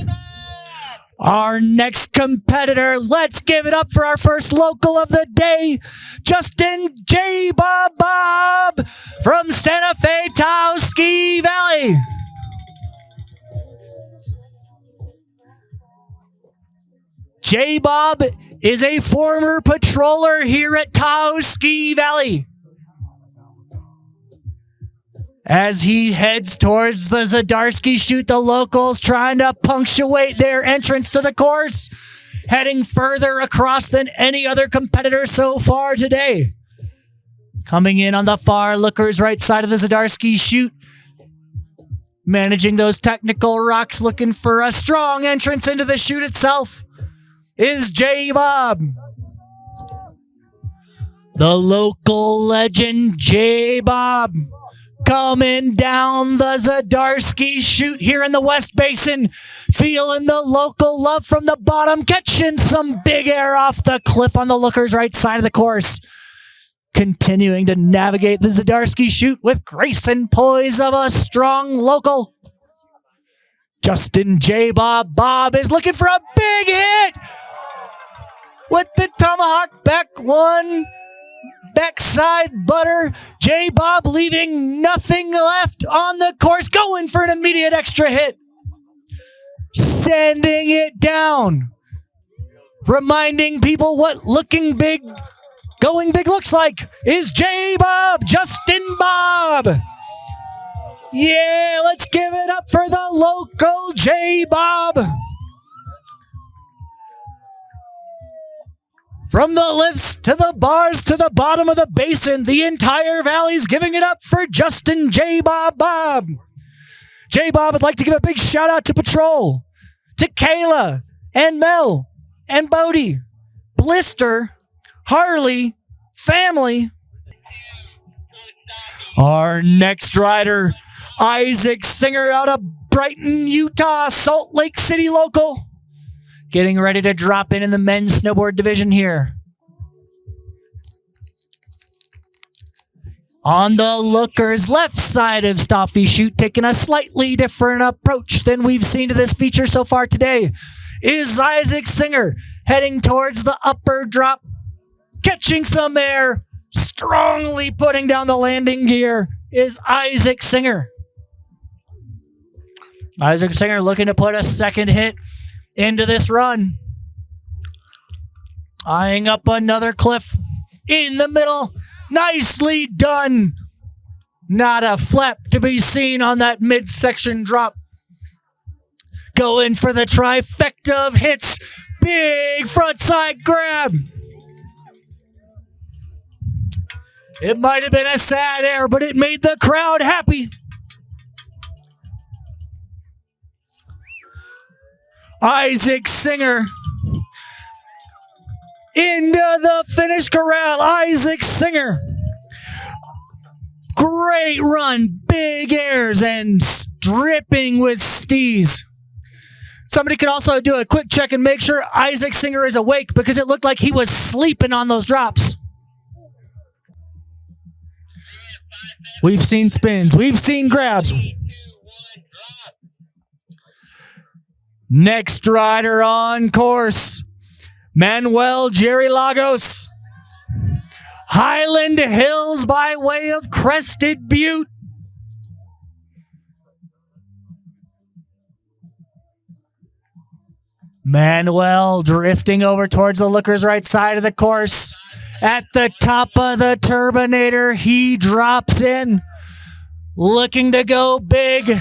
Our next competitor, let's give it up for our first local of the day, Justin J. Bob from Santa Fe, Taos Ski Valley. J. Bob is a former patroller here at Taos Ski Valley. As he heads towards the Zdarsky chute, the locals trying to punctuate their entrance to the course, heading further across than any other competitor so far today. Coming in on the far looker's right side of the Zdarsky chute, managing those technical rocks, looking for a strong entrance into the chute itself, is J. Bob. The local legend, J. Bob, coming down the Zdarsky chute here in the West Basin, feeling the local love from the bottom, catching some big air off the cliff on the looker's right side of the course. Continuing to navigate the Zdarsky chute with grace and poise of a strong local. Justin J. Bob is looking for a big hit with the tomahawk back one. Backside butter. J. Bob leaving nothing left on the course, going for an immediate extra hit. Sending it down. Reminding people what looking big, going big looks like is J. Bob, Justin Bob. Yeah, let's give it up for the local J. Bob. From the lifts to the bars to the bottom of the basin, the entire valley's giving it up for Justin J. Bob. J. Bob would like to give a big shout out to Patrol, to Kayla and Mel and Bodie, Blister, Harley, family. Our next rider, Isaac Singer out of Brighton, Utah, Salt Lake City local. Getting ready to drop in the men's snowboard division here. On the looker's left side of Staffy chute, taking a slightly different approach than we've seen to this feature so far today, is Isaac Singer, heading towards the upper drop, catching some air, strongly putting down the landing gear, is Isaac Singer. Isaac Singer looking to put a second hit into this run. Eyeing up another cliff in the middle. Nicely done. Not a flap to be seen on that midsection drop. Going for the trifecta of hits. Big frontside grab. It might have been a sad air, but it made the crowd happy. Isaac Singer into the finish corral. Isaac Singer. Great run. Big airs and dripping with stees. Somebody could also do a quick check and make sure Isaac Singer is awake, because it looked like he was sleeping on those drops. We've seen spins. We've seen grabs. Next rider on course, Manuel Jerry Lagos. Highland Hills by way of Crested Butte. Manuel drifting over towards the looker's right side of the course. At the top of the Turbinator, he drops in, looking to go big.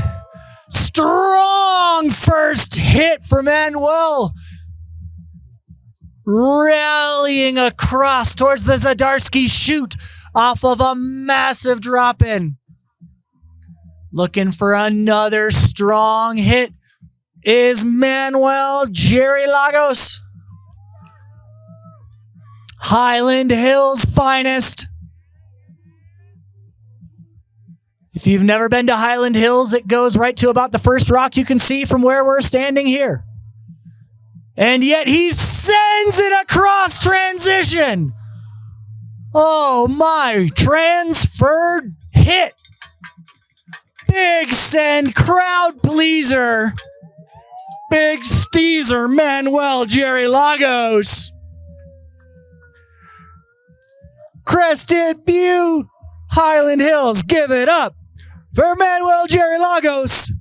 Strong first hit for Manuel. Rallying across towards the Zdarsky chute off of a massive drop-in. Looking for another strong hit is Manuel Jerry Lagos. Highland Hills finest. If you've never been to Highland Hills, it goes right to about the first rock you can see from where we're standing here. And yet he sends it across transition. Oh my, transferred hit. Big send, crowd pleaser. Big steezer, Manuel Jerry Lagos. Crested Butte, Highland Hills, give it up for Manuel Jerry Lagos.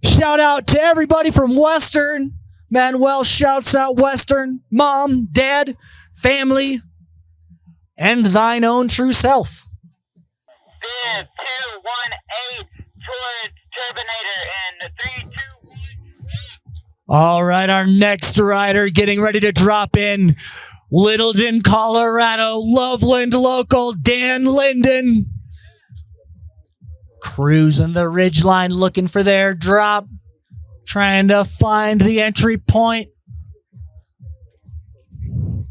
Shout out to everybody from Western. Manuel shouts out Western, mom, dad, family, and thine own true self. Bid 218 towards Turbinator and 3, 2, 1. All right, our next rider getting ready to drop in. Littleton, Colorado, Loveland local, Dan Linden. Cruising the ridgeline looking for their drop. Trying to find the entry point.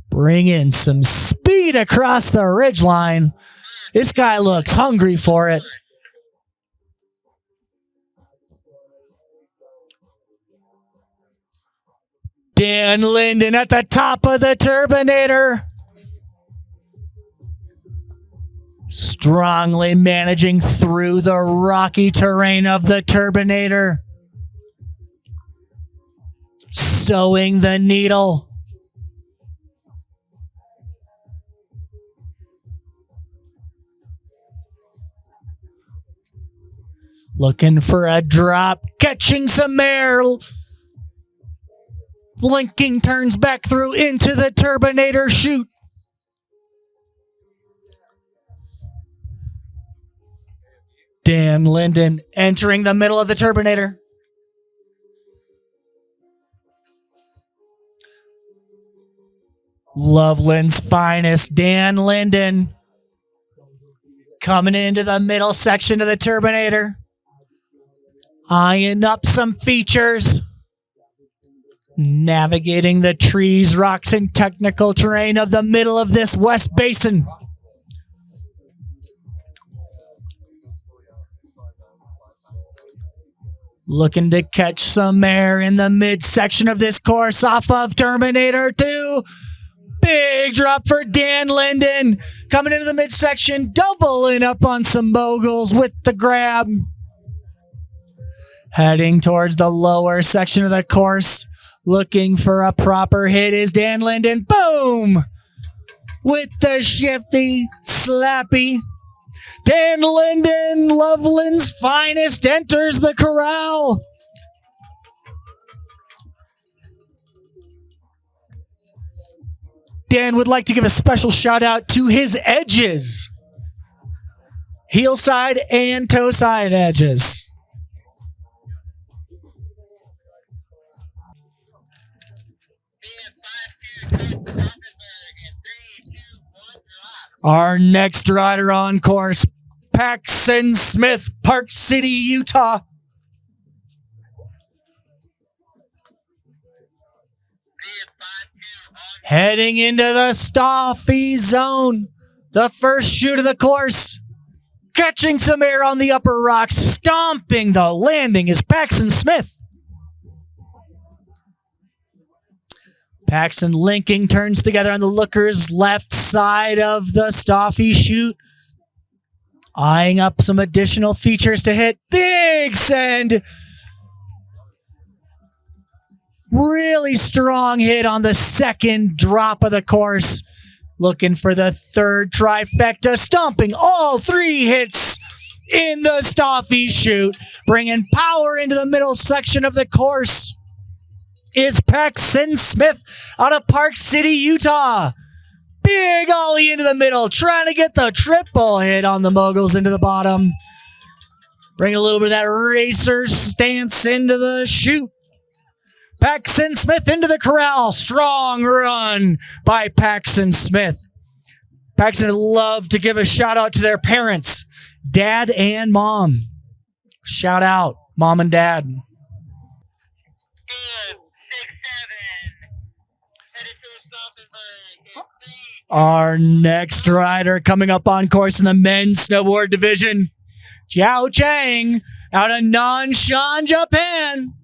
Bring in some speed across the ridgeline. This guy looks hungry for it. Dan Linden at the top of the Turbinator. Strongly managing through the rocky terrain of the Turbinator. Sewing the needle. Looking for a drop, catching some air. Blinking turns back through into the Turbinator chute. Dan Linden entering the middle of the Turbinator. Loveland's finest, Dan Linden. Coming into the middle section of the Turbinator. Eyeing up some features. Navigating the trees, rocks, and technical terrain of the middle of this West Basin. Looking to catch some air in the midsection of this course off of Terminator 2. Big drop for Dan Linden. Coming into the midsection, doubling up on some moguls with the grab. Heading towards the lower section of the course. Looking for a proper hit is Dan Linden. Boom! With the shifty, slappy. Dan Linden, Loveland's finest, enters the corral. Dan would like to give a special shout out to his edges. Heel side and toe side edges. Our next rider on course, Paxton Smith, Park City, Utah. Heading into the Stoffy zone, the first chute of the course. Catching some air on the upper rocks, stomping the landing is Paxton Smith. Paxton linking turns together on the looker's left side of the Stoffy chute. Eyeing up some additional features to hit. Big send. Really strong hit on the second drop of the course. Looking for the third trifecta. Stomping all three hits in the Stoffy chute. Bringing power into the middle section of the course is Paxton Smith out of Park City, Utah. Big ollie into the middle, trying to get the triple hit on the moguls into the bottom. Bring a little bit of that racer stance into the chute. Paxton Smith into the corral. Strong run by Paxton Smith. Paxton would love to give a shout out to their parents, dad and mom. Shout out, mom and dad. Our next rider coming up on course in the men's snowboard division, Jiao Chang out of Nanshan, Japan.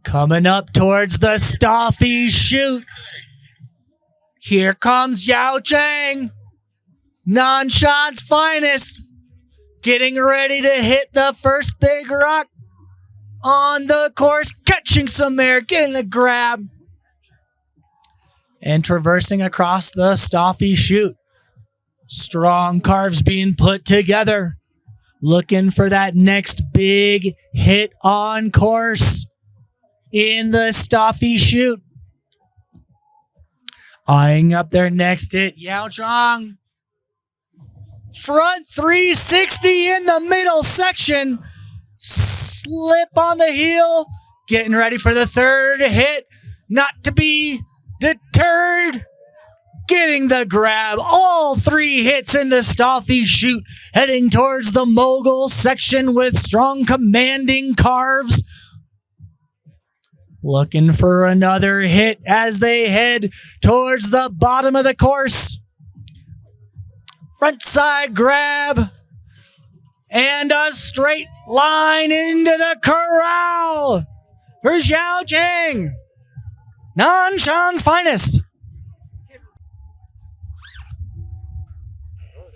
Coming up towards the Staffy chute. Here comes Yao Chang, Nanshan's finest, getting ready to hit the first big rock on the course, catching some air, getting the grab, and traversing across the Staffy chute. Strong carves being put together, looking for that next big hit on course in the Staffy chute. Eyeing up their next hit, Yao Chang. Front 360 in the middle section. Slip on the heel. Getting ready for the third hit. Not to be deterred. Getting the grab. All three hits in the Staffy chute. Heading towards the mogul section with strong commanding carves. Looking for another hit as they head towards the bottom of the course. Front side grab. And a straight line into the corral. For Xiao Chang, Nanshan's finest.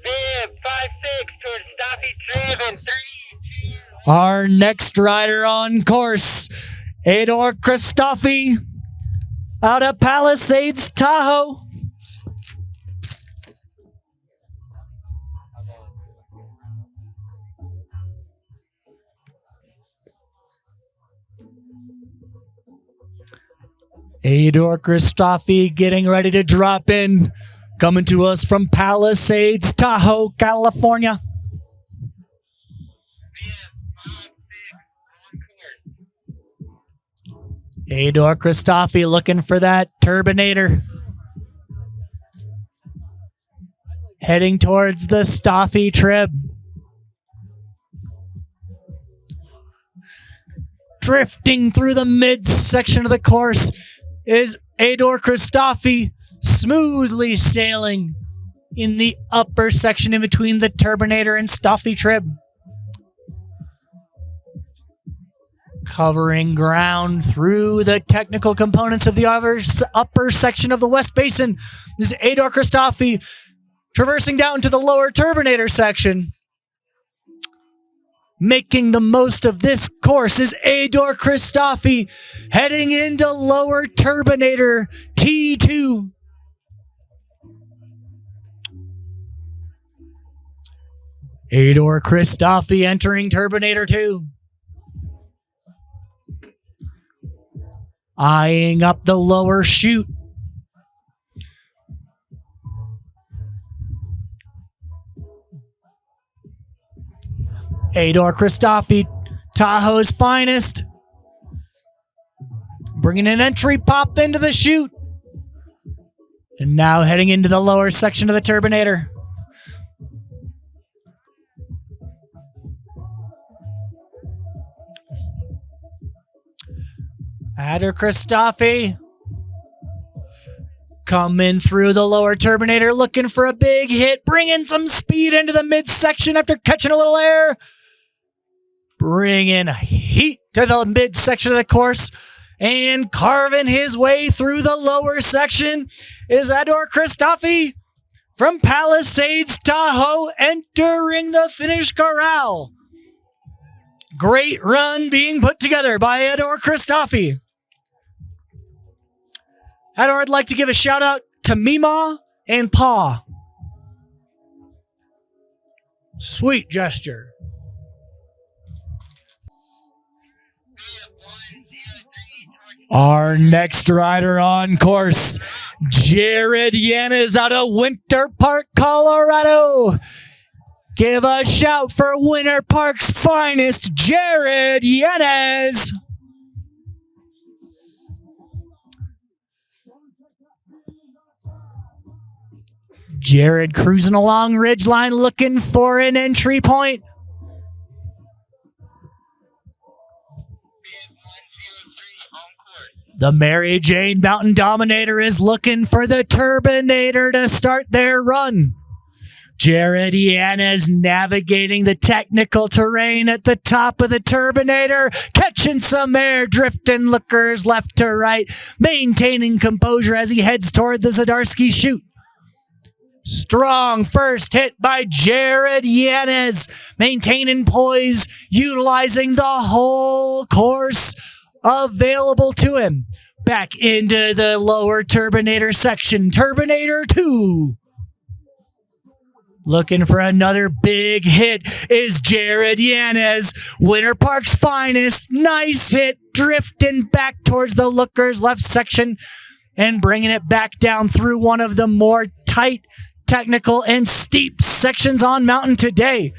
Bib, 5-6 towards Staffy Trib in 3, 2, Our next rider on course, Ador Christoffi out of Palisades, Tahoe. Ador Christoffi getting ready to drop in, coming to us from Palisades, Tahoe, California. Ador Christoffi looking for that Turbinator. Heading towards the Staffy Trib. Drifting through the mid-section of the course is Ador Christoffi, smoothly sailing in the upper section in between the Turbinator and Staffy Trib. Covering ground through the technical components of the upper section of the West Basin. This is Ador Christoffi traversing down to the lower Turbinator section. Making the most of this course is Ador Christoffi heading into lower Turbinator T2. Ador Christoffi entering Turbinator 2. Eyeing up the lower chute. Ador Christoffi, Tahoe's finest. Bringing an entry pop into the chute. And now heading into the lower section of the Turbinator. Ador Christoffi coming through the lower Turbinator, looking for a big hit, bringing some speed into the midsection after catching a little air. Bringing heat to the midsection of the course and carving his way through the lower section is Ador Christoffi from Palisades, Tahoe, entering the finish corral. Great run being put together by Ador Christoffi. Ador, I'd like to give a shout out to Mima and Pa. Sweet gesture. Our next rider on course, Jared Yanez out of Winter Park, Colorado. Give a shout for Winter Park's finest, Jared Yanez. Jared cruising along ridgeline looking for an entry point. The Mary Jane Mountain Dominator is looking for the Turbinator to start their run. Jared Yanez navigating the technical terrain at the top of the Turbinator, catching some air, drifting lookers left to right, maintaining composure as he heads toward the Zdarsky chute. Strong first hit by Jared Yanez, maintaining poise, utilizing the whole course available to him. Back into the lower Turbinator section. Turbinator 2. Looking for another big hit is Jared Yanez, Winter Park's finest. Nice hit, drifting back towards the lookers left section and bringing it back down through one of the more tight, technical, and steep sections on mountain today.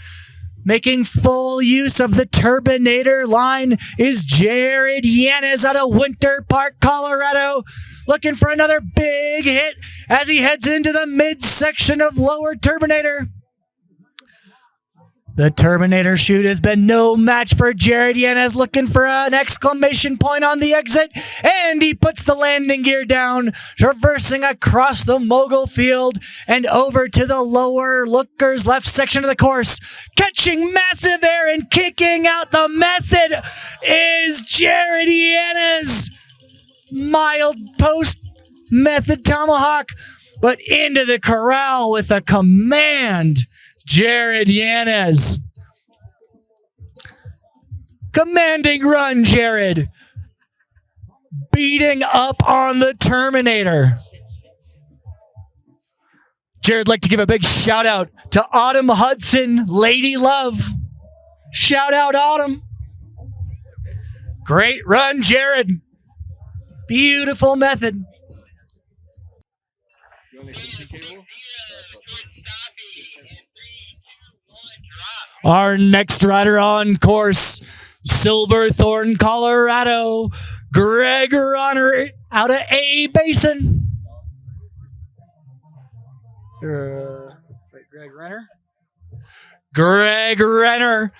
Making full use of the Turbinator line is Jared Yanez out of Winter Park, Colorado. Looking for another big hit as he heads into the midsection of lower Turbinator. The Turbinator chute has been no match for Jared Yanez, looking for an exclamation point on the exit, and he puts the landing gear down, traversing across the mogul field and over to the lower lookers left section of the course. Catching massive air and kicking out the method is Jared Yanez. Mild post method tomahawk, but into the corral with a command. Jared Yanez. Commanding run, Jared. Beating up on the Terminator. Jared, like to give a big shout out to Autumn Hudson, Lady Love. Shout out, Autumn. Great run, Jared. Beautiful method. Our next rider on course, Silverthorne, Colorado, Greg Runner out of A Basin. Greg Renner? Greg Renner,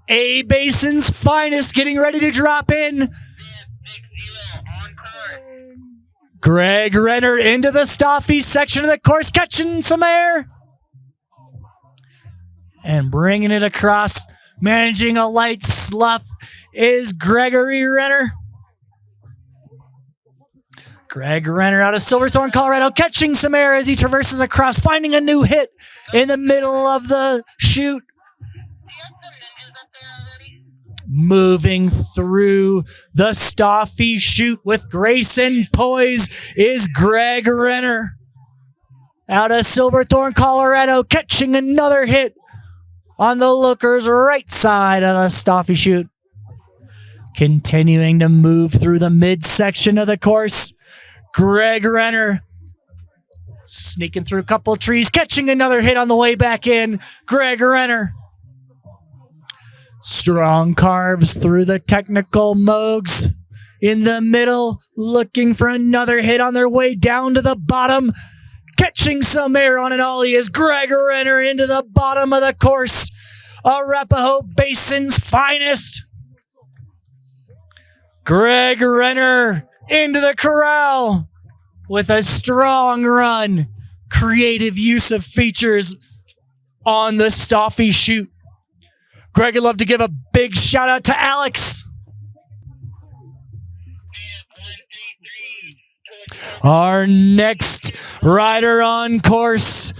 A Basin's finest, getting ready to drop in. Greg Renner into the Staffy section of the course, catching some air. And bringing it across, managing a light slough, is Gregory Renner. Greg Renner out of Silverthorne, Colorado, catching some air as he traverses across, finding a new hit in the middle of the chute. Moving through the Staffy chute with grace and poise is Greg Renner out of Silverthorne, Colorado, catching another hit on the looker's right side of the Staffy chute. Continuing to move through the midsection of the course, Greg Renner sneaking through a couple of trees, catching another hit on the way back in. Greg Renner. Strong carves through the technical mogs in the middle, looking for another hit on their way down to the bottom. Catching some air on an ollie is Greg Renner into the bottom of the course. Arapahoe Basin's finest. Greg Renner into the corral with a strong run. Creative use of features on the Staffy chute. Greg, I'd love to give a big shout out to Alex. Our next rider on course,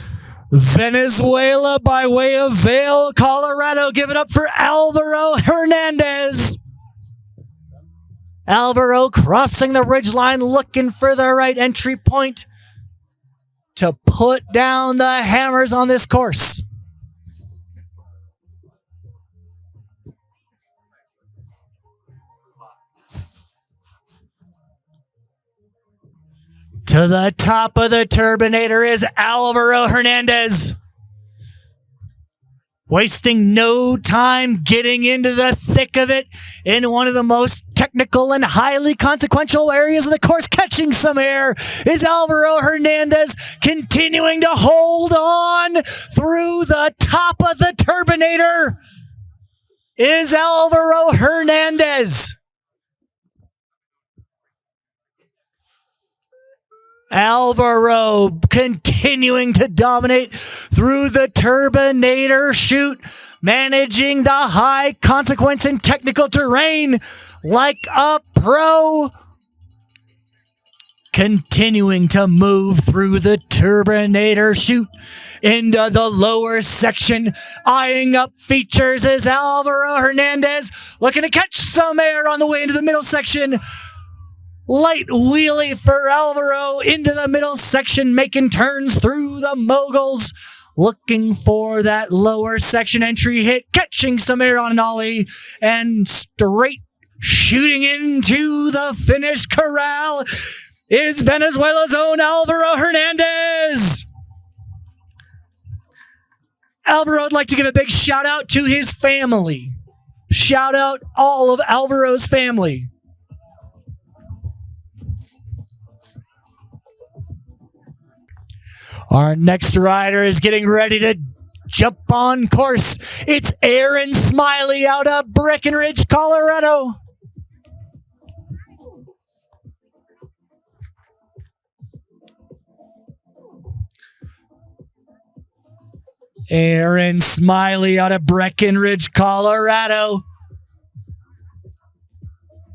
Venezuela by way of Vail, Colorado. Give it up for Alvaro Hernandez. Alvaro crossing the ridgeline, looking for the right entry point to put down the hammers on this course. To the top of the Turbinator is Alvaro Hernandez. Wasting no time getting into the thick of it in one of the most technical and highly consequential areas of the course, catching some air, is Alvaro Hernandez, continuing to hold on through the top of the Turbinator, is Alvaro Hernandez. Alvaro continuing to dominate through the Turbinator chute, managing the high consequence and technical terrain like a pro. Continuing to move through the Turbinator chute into the lower section, eyeing up features is Alvaro Hernandez, looking to catch some air on the way into the middle section. Light wheelie for Alvaro into the middle section, making turns through the moguls, looking for that lower section entry hit, catching some air on an ollie, and straight shooting into the finish corral is Venezuela's own Alvaro Hernandez. Alvaro would like to give a big shout out to his family. Shout out all of Alvaro's family. Our next rider is getting ready to jump on course. It's Aaron Smiley out of Breckenridge, Colorado. Aaron Smiley out of Breckenridge, Colorado.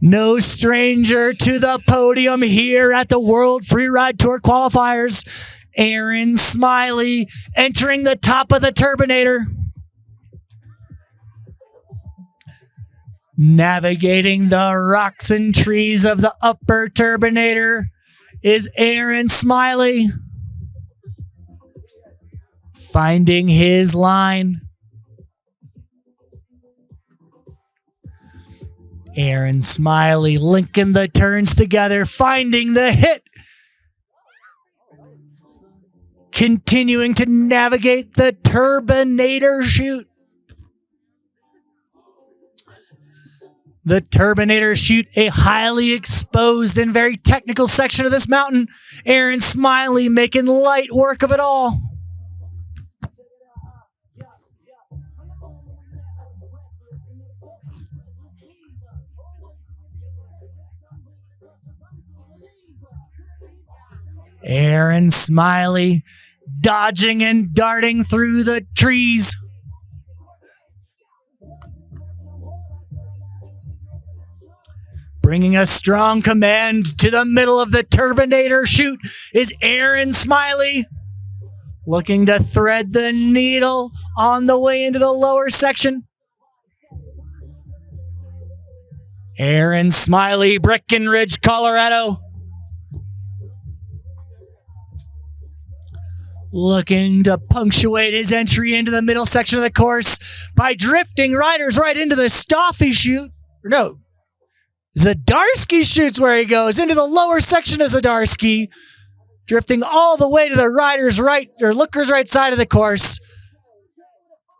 No stranger to the podium here at the World Freeride Tour Qualifiers. Aaron Smiley entering the top of the Turbinator. Navigating the rocks and trees of the upper Turbinator is Aaron Smiley. Finding his line. Aaron Smiley linking the turns together, finding the hit. Continuing to navigate the Turbinator chute. The Turbinator chute, a highly exposed and very technical section of this mountain. Aaron Smiley making light work of it all. Aaron Smiley dodging and darting through the trees. Bringing a strong command to the middle of the Turbinator chute is Aaron Smiley. Looking to thread the needle on the way into the lower section. Aaron Smiley, Breckenridge, Colorado. Looking to punctuate his entry into the middle section of the course by drifting riders right into the Staffy chute. No, Zdarsky chute's where he goes, into the lower section of Zdarsky, drifting all the way to the rider's right, or looker's right side of the course.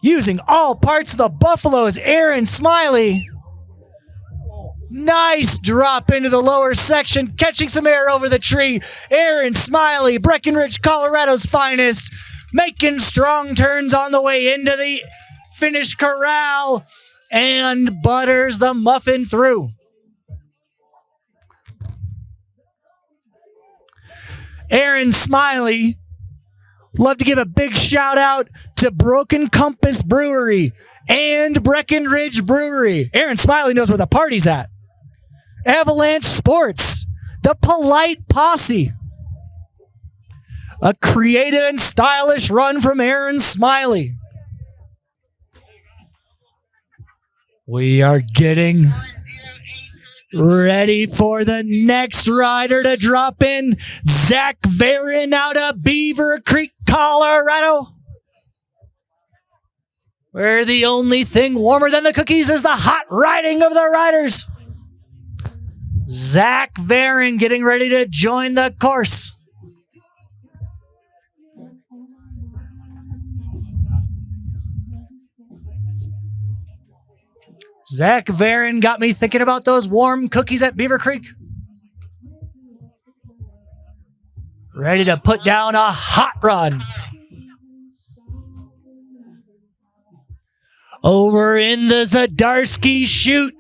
Using all parts of the Buffalo's Aaron Smiley. Nice drop into the lower section, catching some air over the tree. Aaron Smiley, Breckenridge, Colorado's finest, making strong turns on the way into the finish corral and butters the muffin through. Aaron Smiley, love to give a big shout out to Broken Compass Brewery and Breckenridge Brewery. Aaron Smiley knows where the party's at. Avalanche Sports, the Polite Posse. A creative and stylish run from Aaron Smiley. We are getting ready for the next rider to drop in. Zach Varon out of Beaver Creek, Colorado. Where the only thing warmer than the cookies is the hot riding of the riders. Zach Varon getting ready to join the course. Zach Varon got me thinking about those warm cookies at Beaver Creek. Ready to put down a hot run. Over in the Zdarsky chute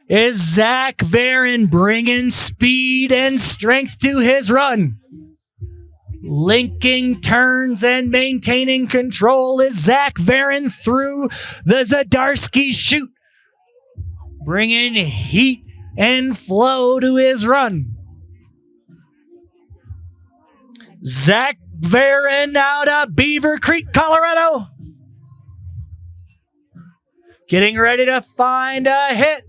is Zach Varon bringing speed and strength to his run. Linking turns and maintaining control is Zach Varon through the Zdarsky chute, bringing heat and flow to his run. Zach Varon out of Beaver Creek, Colorado, getting ready to find a hit.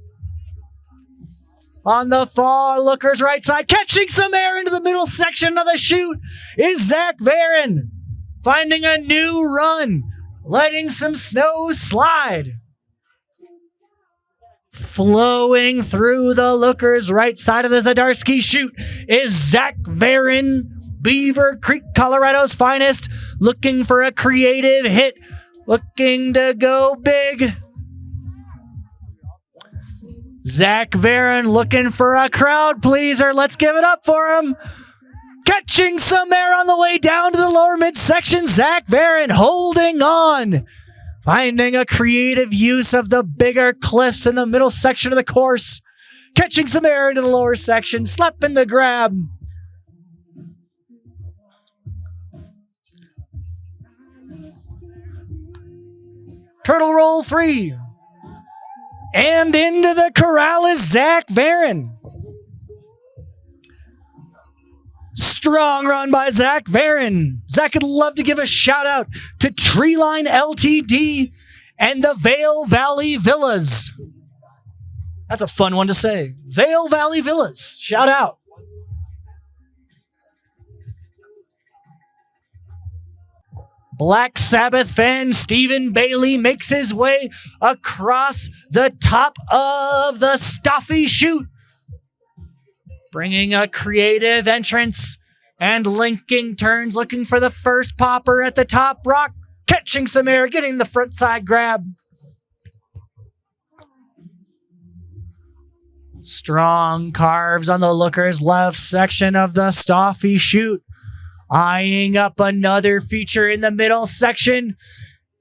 On the far looker's right side, catching some air into the middle section of the chute is Zach Varon, finding a new run, letting some snow slide. Flowing through the looker's right side of the Zdarsky chute is Zach Varon, Beaver Creek, Colorado's finest, looking for a creative hit, looking to go big. Zach Varon looking for a crowd pleaser. Let's give it up for him. Catching some air on the way down to the lower midsection. Zach Varon holding on. Finding a creative use of the bigger cliffs in the middle section of the course. Catching some air into the lower section. Slapping the grab. Turtle roll 3. And into the corral is Zach Varon. Strong run by Zach Varon. Zach would love to give a shout out to Treeline LTD and the Vail Valley Villas. That's a fun one to say. Vail Valley Villas. Shout out. Black Sabbath fan Stephen Bailey makes his way across the top of the Staffy chute, bringing a creative entrance and linking turns, looking for the first popper at the top rock, catching some air, getting the front side grab. Strong carves on the looker's left section of the Staffy chute. Eyeing up another feature in the middle section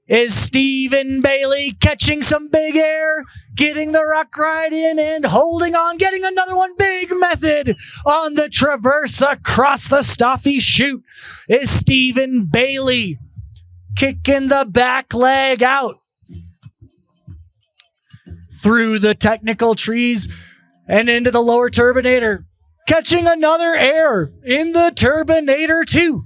is Stephen Bailey, catching some big air, getting the rock right in and holding on, getting another one. Big method on the traverse across the Staffy chute is Stephen Bailey, kicking the back leg out through the technical trees and into the lower turbinator. Catching another air in the Turbinator 2.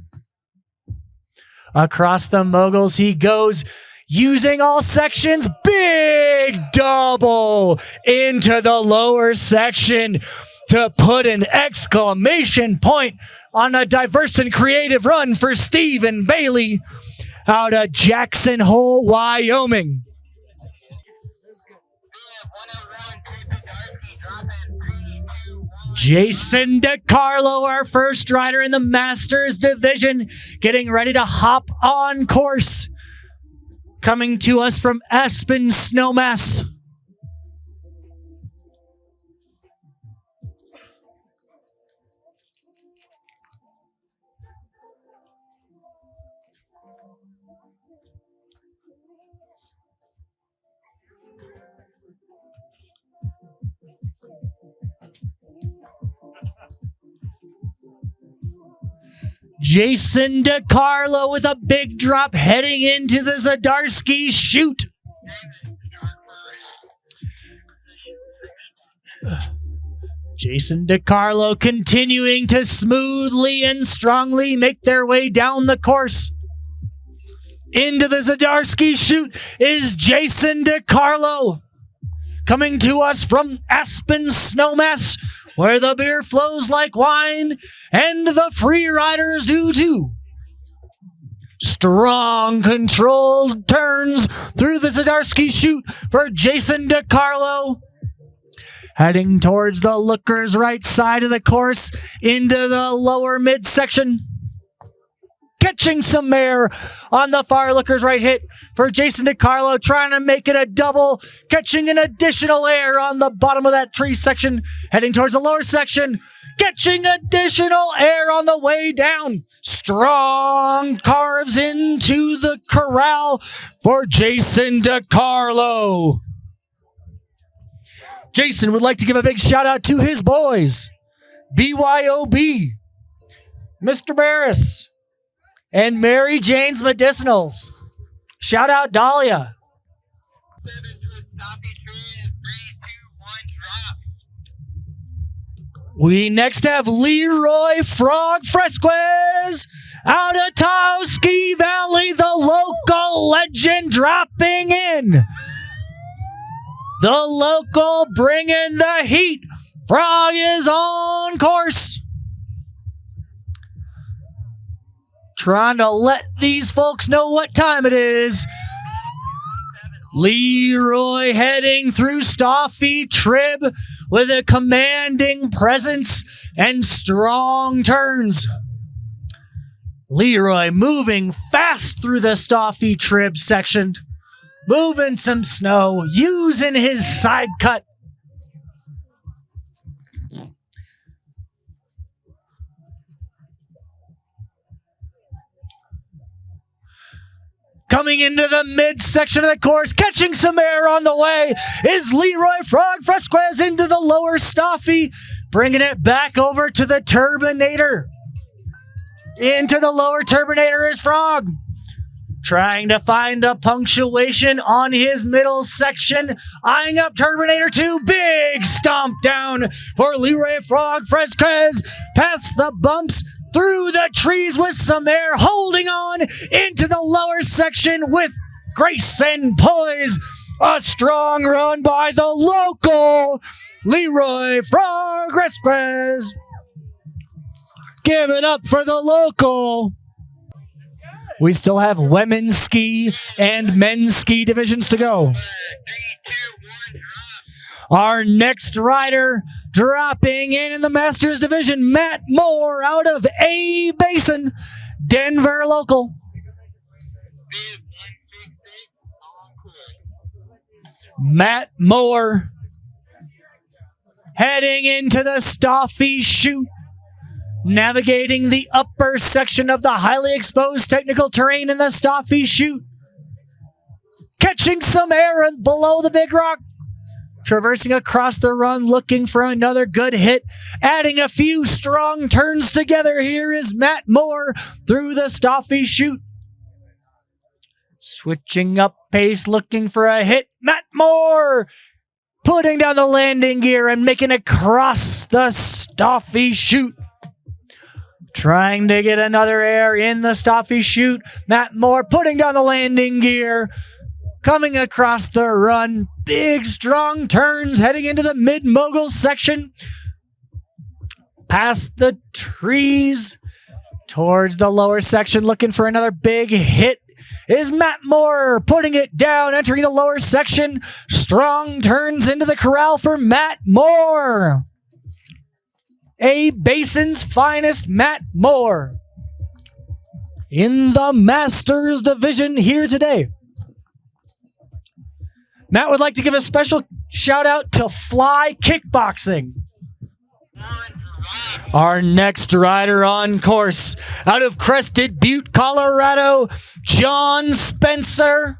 Across the moguls he goes, using all sections. Big double into the lower section to put an exclamation point on a diverse and creative run for Stephen Bailey out of Jackson Hole, Wyoming. Jason DeCarlo, our first rider in the Masters division, getting ready to hop on course. Coming to us from Aspen Snowmass. Jason DeCarlo with a big drop heading into the Zdarsky chute. Jason DeCarlo continuing to smoothly and strongly make their way down the course. Into the Zdarsky chute is Jason DeCarlo, coming to us from Aspen Snowmass, where the beer flows like wine and the free riders do too. Strong, controlled turns through the Zdarsky chute for Jason DeCarlo. Heading towards the looker's right side of the course into the lower midsection. Catching some air on the far looker's right hit for Jason DeCarlo, trying to make it a double, catching an additional air on the bottom of that tree section, heading towards the lower section, catching additional air on the way down. Strong carves into the corral for Jason DeCarlo. Jason would like to give a big shout out to his boys, BYOB, Mr. Barris, And Mary Jane's Medicinals. Shout out Dahlia. 7 towards Stoppy Tree. 3, 2, 1, drop. We next have Leroy Frog Fresquez out of Taos Ski Valley, the local legend dropping in. The local bringing the heat. Frog is on course. Trying to let these folks know what time it is. Leroy heading through Stoffy Trib with a commanding presence and strong turns. Leroy moving fast through the Stoffy Trib section, moving some snow, using his side cut. Coming into the midsection of the course, catching some air on the way, is Leroy Frog Fresquez into the lower Stoffy, bringing it back over to the Turbinator. Into the lower Turbinator is Frog. Trying to find a punctuation on his middle section, eyeing up Turbinator 2. Big stomp down for Leroy Frog Fresquez. Past the bumps, through the trees with some air, holding on into the lower section with grace and poise. A strong run by the local Leroy Frog Fresquez. Give it up for the local. We still have women's ski and men's ski divisions to go. 3, 2, 1, drop. Our next rider dropping in the Masters division, Matt Moore out of A Basin, Denver local. Bid 166 on course. Matt Moore heading into the Stoffy chute, navigating the upper section of the highly exposed technical terrain in the Stoffy chute, catching some air below the big rock, traversing across the run, looking for another good hit, adding a few strong turns together. Here is Matt Moore through the Stoffy chute. Switching up pace, looking for a hit. Matt Moore putting down the landing gear and making it across the Stoffy chute. Trying to get another air in the Stoffy chute. Matt Moore putting down the landing gear. Coming across the run. Big, strong turns heading into the mid-mogul section. Past the trees. Towards the lower section, looking for another big hit. Is Matt Moore putting it down, entering the lower section. Strong turns into the corral for Matt Moore. A Basin's finest, Matt Moore, in the Masters division here today. Matt would like to give a special shout out to Fly Kickboxing. Our next rider on course, out of Crested Butte, Colorado, John Spencer.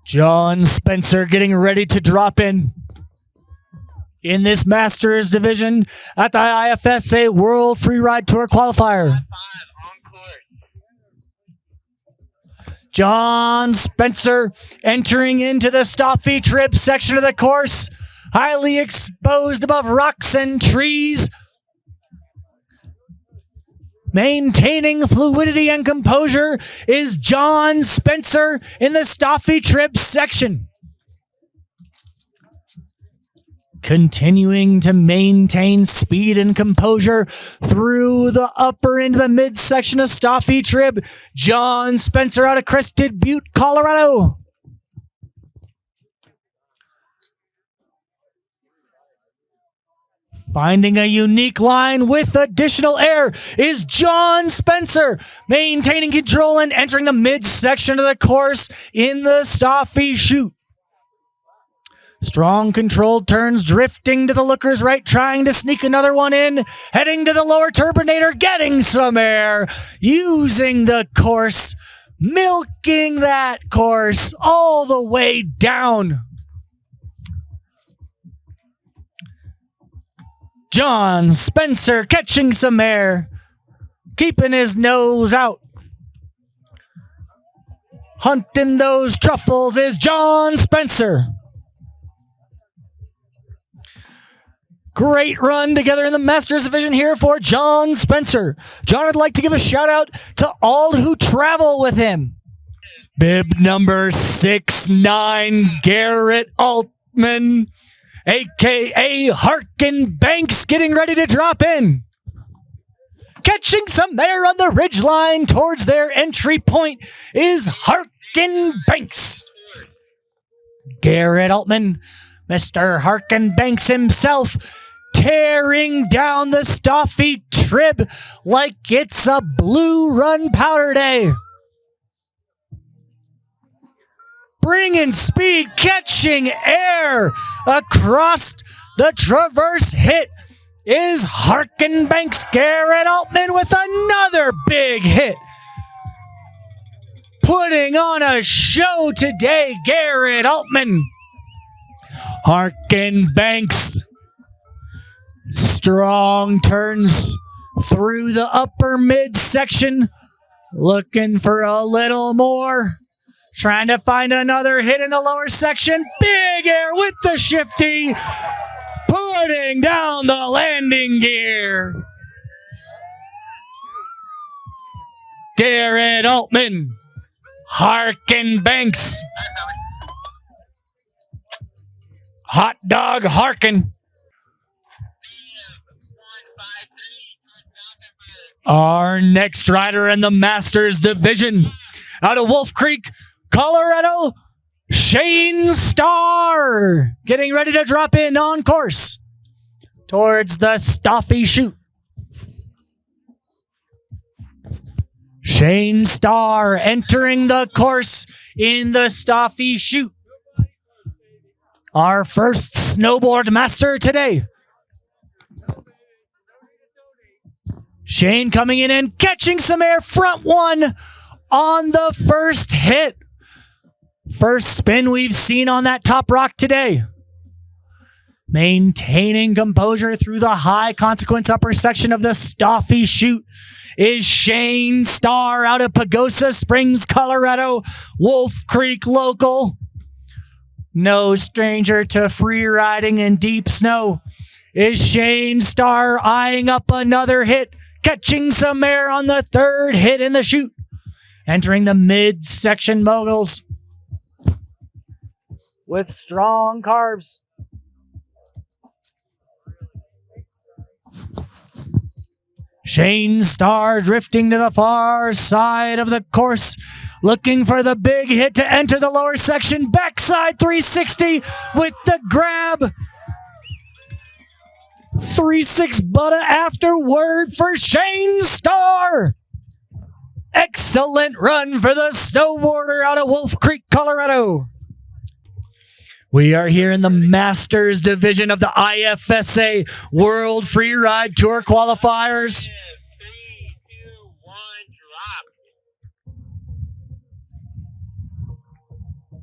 John Spencer getting ready to drop in this Masters division at the IFSA World Freeride Tour Qualifier. 5 on course. John Spencer entering into the Stoffy Trib section of the course, highly exposed above rocks and trees. Maintaining fluidity and composure is John Spencer in the Stoffy Trib section. Continuing to maintain speed and composure through the upper into the midsection of Stoffy Trib, John Spencer out of Crested Butte, Colorado. Finding a unique line with additional air is John Spencer, maintaining control and entering the midsection of the course in the Stoffy chute. Strong controlled turns, drifting to the looker's right, trying to sneak another one in, heading to the lower turbinator, getting some air, using the course, milking that course all the way down. John Spencer catching some air, keeping his nose out. Hunting those truffles is John Spencer. Great run together in the Masters Division here for John Spencer. John would like to give a shout out to all who travel with him. Bib number 69, Garrett Altman, a.k.a. Harkin Banks, getting ready to drop in. Catching some air on the ridgeline towards their entry point is Harkin Banks. Garrett Altman, Mr. Harkin Banks himself, tearing down the Stoffy Trib like it's a blue run powder day. Bringing speed, catching air across the traverse hit is Harkin Banks. Garrett Altman with another big hit. Putting on a show today, Garrett Altman. Harkin Banks. Strong turns through the upper midsection. Looking for a little more. Trying to find another hit in the lower section. Big air with the shifty. Putting down the landing gear. Garrett Altman. Harkin Banks. Hot Dog Harkin. Our next rider in the Masters Division, out of Wolf Creek, Colorado, Shane Starr, getting ready to drop in on course towards the Stoffy chute. Shane Starr entering the course in the Stoffy chute. Our first snowboard master today. Shane coming in and catching some air, front one on the first hit. First spin we've seen on that top rock today. Maintaining composure through the high consequence upper section of the Stoffy chute is Shane Starr out of Pagosa Springs, Colorado, Wolf Creek local. No stranger to free riding in deep snow is Shane Starr, eyeing up another hit, catching some air on the third hit in the chute. Entering the mid-section moguls with strong carbs. Shane Starr drifting to the far side of the course, looking for the big hit to enter the lower section. Backside 360 with the grab. 3-6 Buddha afterward for Shane Starr. Excellent run for the snowboarder out of Wolf Creek, Colorado. We are here in the Masters Division of the IFSA World Freeride Tour Qualifiers. 3, 2, 1, drop.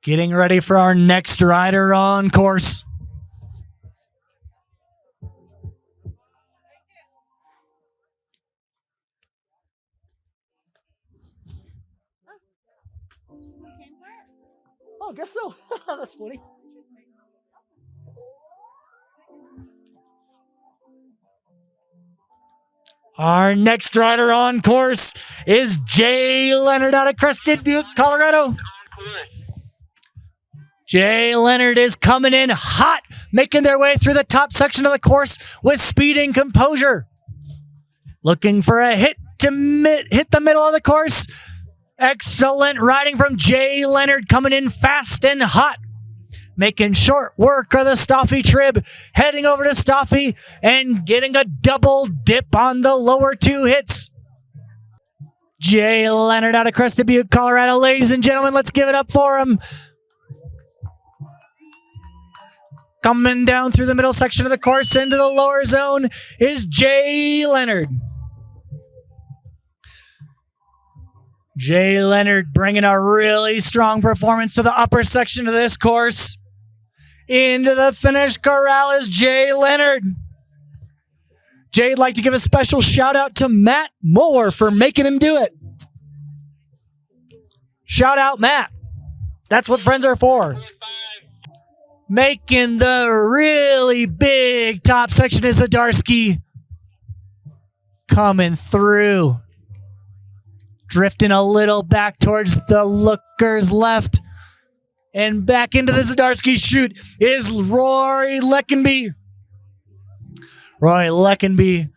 Getting ready for our next rider on course. Oh, I guess so. That's funny. Our next rider on course is Jay Leonard out of Crested Butte, Colorado. Jay Leonard is coming in hot, making their way through the top section of the course with speed and composure. Looking for a hit to hit the middle of the course. Excellent riding from Jay Leonard, coming in fast and hot. Making short work of the Stoffy Trib, heading over to Stoffy and getting a double dip on the lower two hits. Jay Leonard out of Crested Butte, Colorado. Ladies and gentlemen, let's give it up for him. Coming down through the middle section of the course into the lower zone is Jay Leonard. Jay Leonard bringing a really strong performance to the upper section of this course. Into the finish corral is Jay Leonard. Jay'd like to give a special shout out to Matt Moore for making him do it. Shout out, Matt. That's what friends are for. Making the really big top section is Zdarsky. Coming through. Drifting a little back towards the lookers left. And back into the Zdarsky chute is Roy Leckenby. Roy Leckenby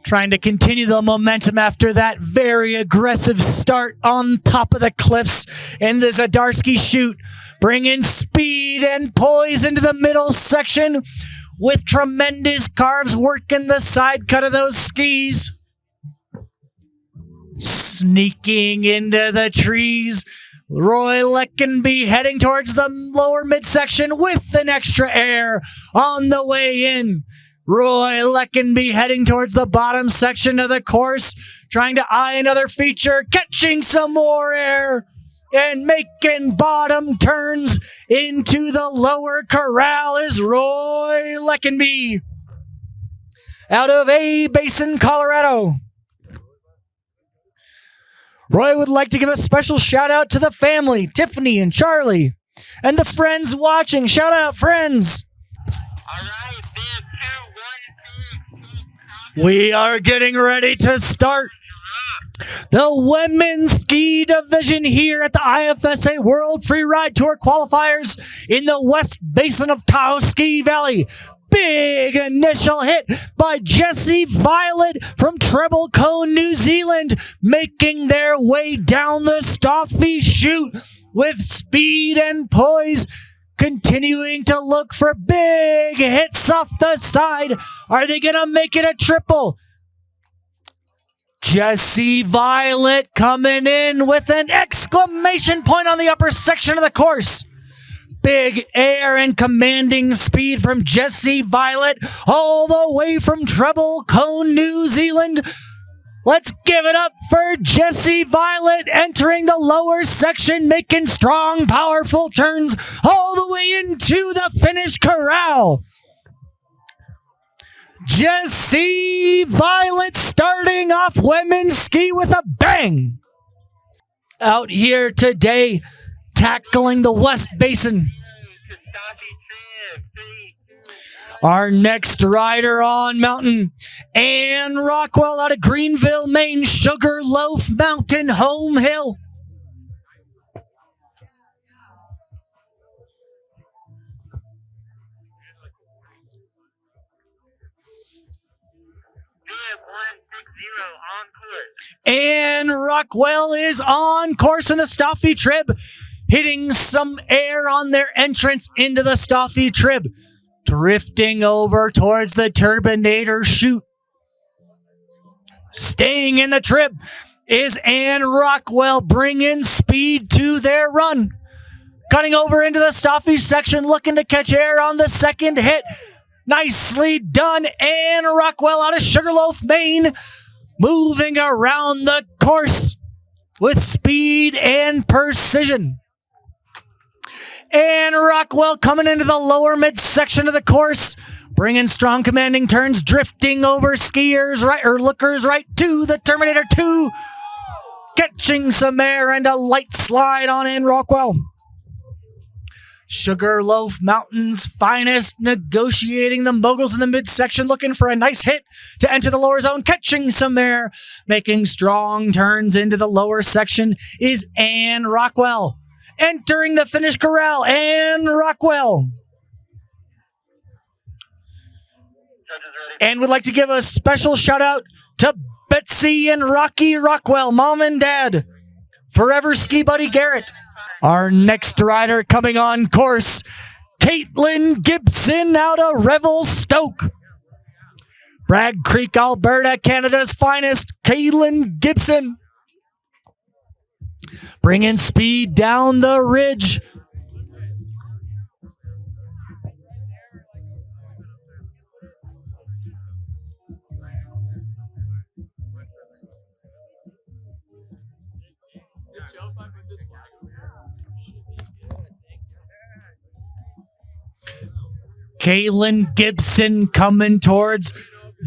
trying to continue the momentum after that very aggressive start on top of the cliffs in the Zdarsky chute, bringing speed and poise into the middle section with tremendous carves working the side cut of those skis. Sneaking into the trees, Roy Leckenby heading towards the lower midsection with an extra air on the way in. Roy Leckenby heading towards the bottom section of the course, trying to eye another feature, catching some more air, and making bottom turns into the lower corral is Roy Leckenby out of A Basin, Colorado. Roy would like to give a special shout out to the family, Tiffany and Charlie, and the friends watching. Shout out, friends. All right, We are getting ready to start the women's ski division here at the IFSA World Freeride Tour Qualifiers in the West Basin of Taos Ski Valley. Big initial hit by Jessie Violet from Treble Cone, New Zealand, making their way down the Stoffy chute with speed and poise, continuing to look for big hits off the side. Are they going to make it a triple? Jessie Violet coming in with an exclamation point on the upper section of the course. Big air and commanding speed from Jessie Violet all the way from Treble Cone, New Zealand. Let's give it up for Jessie Violet entering the lower section, making strong, powerful turns all the way into the finish corral. Jessie Violet starting off women's ski with a bang. Out here today, tackling the West Basin. Our next rider on mountain, Ann Rockwell out of Greenville, Maine, Sugarloaf Mountain, home hill. Ann Rockwell is on course in the Stoffy Trib, hitting some air on their entrance into the Stoffy Trib. Drifting over towards the Turbinator chute. Staying in the trib is Ann Rockwell, bringing speed to their run. Cutting over into the Stoffy section, looking to catch air on the second hit. Nicely done, Ann Rockwell out of Sugarloaf, Maine. Moving around the course with speed and precision. Ann Rockwell coming into the lower midsection of the course, bringing strong commanding turns, drifting over skiers right or lookers right to the Terminator 2, catching some air and a light slide on Ann Rockwell. Sugarloaf Mountain's finest, negotiating the moguls in the midsection, looking for a nice hit to enter the lower zone, catching some air, making strong turns into the lower section is Ann Rockwell. Entering the finish corral, Ann Rockwell. And would like to give a special shout out to Betsy and Rocky Rockwell, mom and dad. Forever Ski Buddy Garrett. Our next rider coming on course, Caitlin Gibson out of Revelstoke. Bragg Creek, Alberta, Canada's finest, Caitlin Gibson. Bringing speed down the ridge. Caitlin Gibson coming towards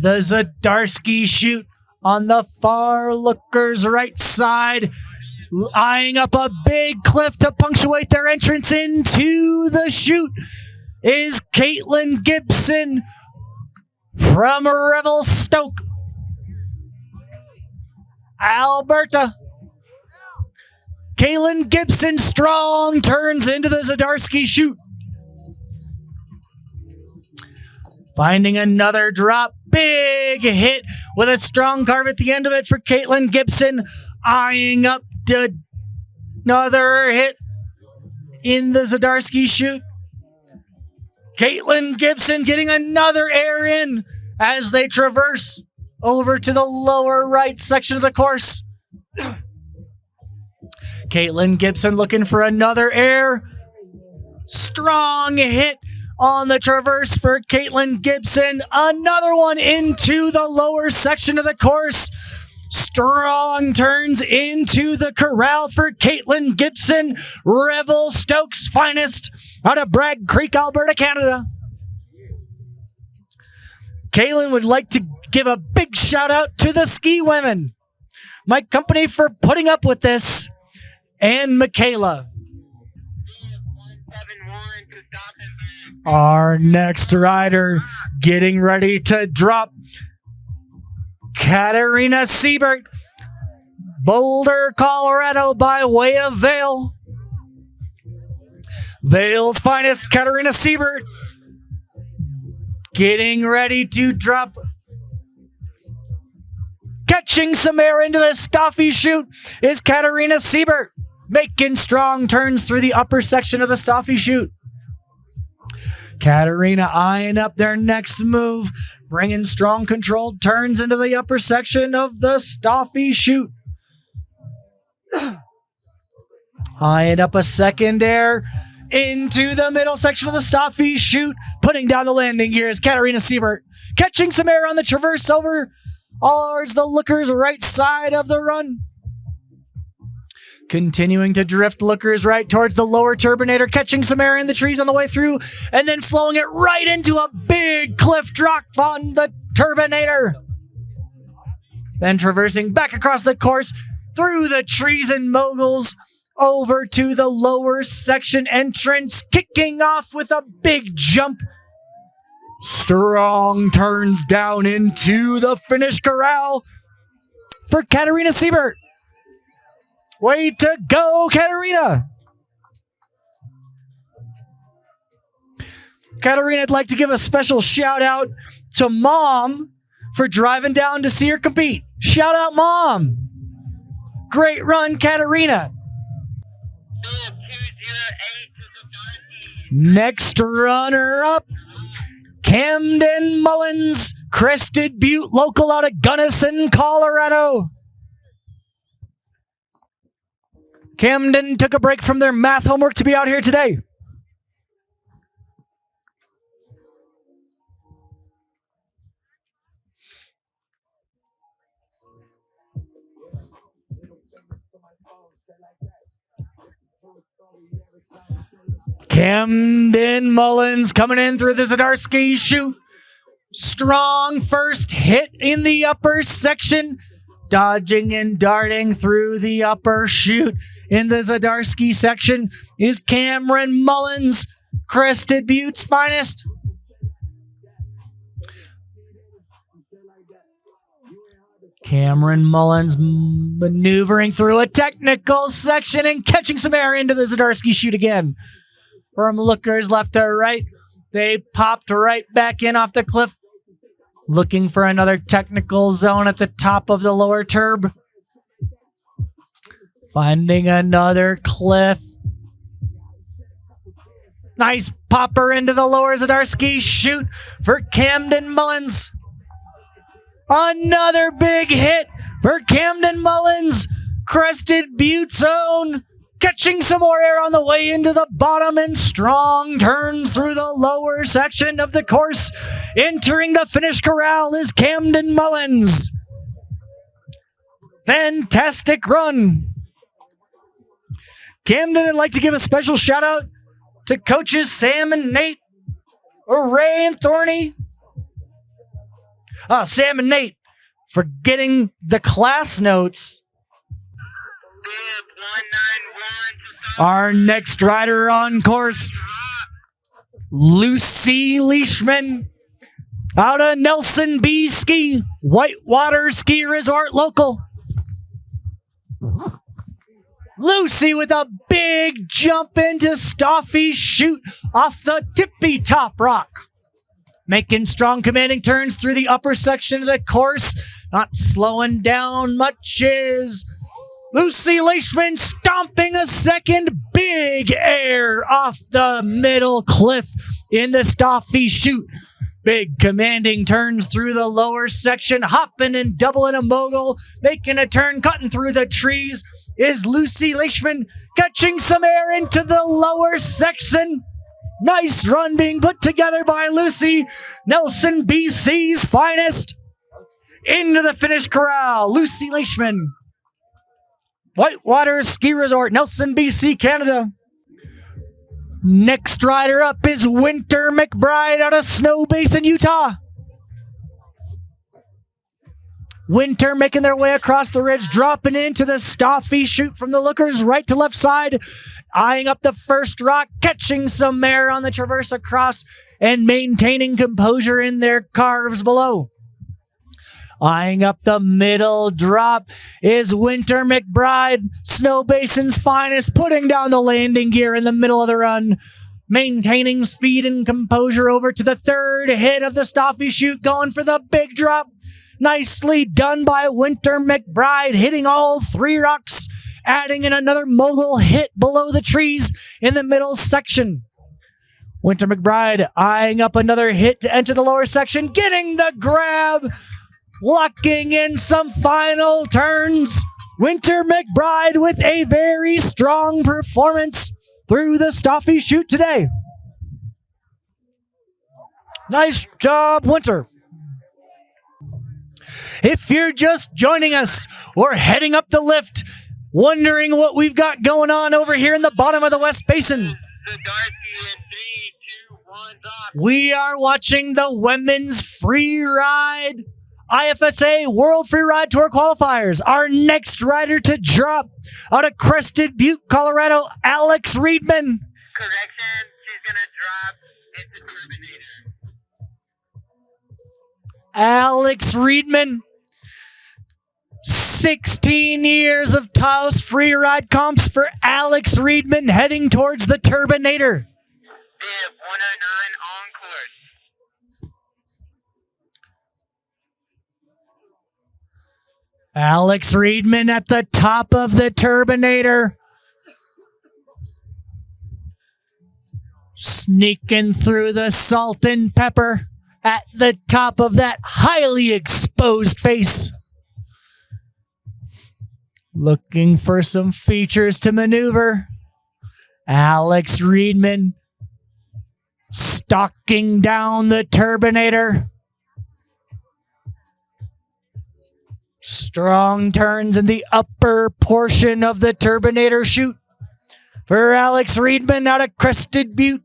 the Zadarsky chute on the far looker's right side, eyeing up a big cliff to punctuate their entrance into the chute, is Caitlin Gibson from Revelstoke, Alberta. Caitlin Gibson strong turns into the Zadarsky chute. Finding another drop. Big hit with a strong carve at the end of it for Caitlin Gibson. Eyeing up to another hit in the Zadarsky chute. Caitlin Gibson getting another air in as they traverse over to the lower right section of the course. Caitlin Gibson looking for another air. Strong hit on the traverse for Caitlin Gibson. Another one into the lower section of the course. Strong turns into the corral for Caitlin Gibson, Revelstoke's finest, out of Bragg Creek, Alberta, Canada. Caitlin would like to give a big shout out to the Ski Women, my company, for putting up with this, and Michaela. Our next rider getting ready to drop, Katarina Siebert, Boulder, Colorado, by way of Vail. Vail's finest, Katarina Siebert, getting ready to drop. Catching some air into the Staffy chute is Katarina Siebert, making strong turns through the upper section of the Staffy chute. Katarina eyeing up their next move, bringing strong controlled turns into the upper section of the Staffy chute. Eyeing up a second air into the middle section of the Staffy chute, putting down the landing gear is Katarina Siebert, catching some air on the traverse over towards the looker's right side of the run. Continuing to drift lookers right towards the lower turbinator, catching some air in the trees on the way through, and then flowing it right into a big cliff drop on the turbinator. Then traversing back across the course, through the trees and moguls, over to the lower section entrance, kicking off with a big jump. Strong turns down into the finish corral for Katarina Siebert. Way to go, Katarina! Katarina, I'd like to give a special shout out to Mom for driving down to see her compete. Shout out, Mom! Great run, Katarina! Next runner-up, Camden Mullins, Crested Butte local out of Gunnison, Colorado. Camden took a break from their math homework to be out here today. Camden Mullins coming in through the Zadarsky chute. Strong first hit in the upper section. Dodging and darting through the upper chute in the Zadarsky section is Cameron Mullins, Crested Butte's finest. Cameron Mullins maneuvering through a technical section and catching some air into the Zadarsky chute again. From lookers left to right, they popped right back in off the cliff, looking for another technical zone at the top of the lower turb. Finding another cliff. Nice popper into the lower Zadarsky chute for Camden Mullins. Another big hit for Camden Mullins. Crested Butte zone. Catching some more air on the way into the bottom and strong turns through the lower section of the course. Entering the finish corral is Camden Mullins. Fantastic run. Camden would like to give a special shout out to coaches Sam and Nate, Ray and Thorny, Sam and Nate for getting the class notes. Bib 191. Our next rider on course, Lucy Leishman, out of Nelson B. Ski, Whitewater Ski Resort local. Lucy with a big jump into Staffy chute off the tippy top rock. Making strong commanding turns through the upper section of the course. Not slowing down much is Lucy Leishman stomping a second big air off the middle cliff in the Staffy chute. Big commanding turns through the lower section, hopping and doubling a mogul, making a turn, cutting through the trees. Is Lucy Leishman catching some air into the lower section? Nice run being put together by Lucy, Nelson BC's finest. Into the finish corral, Lucy Leishman, Whitewater Ski Resort, Nelson BC, Canada. Next rider up is Winter McBride out of Snow Basin, Utah. Winter making their way across the ridge, dropping into the Staffy chute from the lookers right to left side, eyeing up the first rock, catching some air on the traverse across, and maintaining composure in their carves below. Eyeing up the middle drop is Winter McBride, Snow Basin's finest, putting down the landing gear in the middle of the run, maintaining speed and composure over to the third hit of the Staffy chute, going for the big drop. Nicely done by Winter McBride, hitting all three rocks, adding in another mogul hit below the trees in the middle section. Winter McBride eyeing up another hit to enter the lower section, getting the grab, locking in some final turns. Winter McBride with a very strong performance through the Staffy chute today. Nice job, Winter. If you're just joining us or heading up the lift, wondering what we've got going on over here in the bottom of the West Basin, Zadarsky in 3, 2, 1, drop. we are watching the Women's Freeride IFSA World Freeride Tour Qualifiers. Our next rider to drop out of Crested Butte, Colorado, Alex Riedman. Correction, she's gonna drop into Terminator. Alex Riedman. 16 years of Taos Freeride comps for Alex Riedman, heading towards the Turbinator. Bib 109 on course. Alex Riedman at the top of the Turbinator. Sneaking through the salt and pepper at the top of that highly exposed face. Looking for some features to maneuver. Alex Riedman stalking down the Turbinator. Strong turns in the upper portion of the Turbinator chute for Alex Riedman out of Crested Butte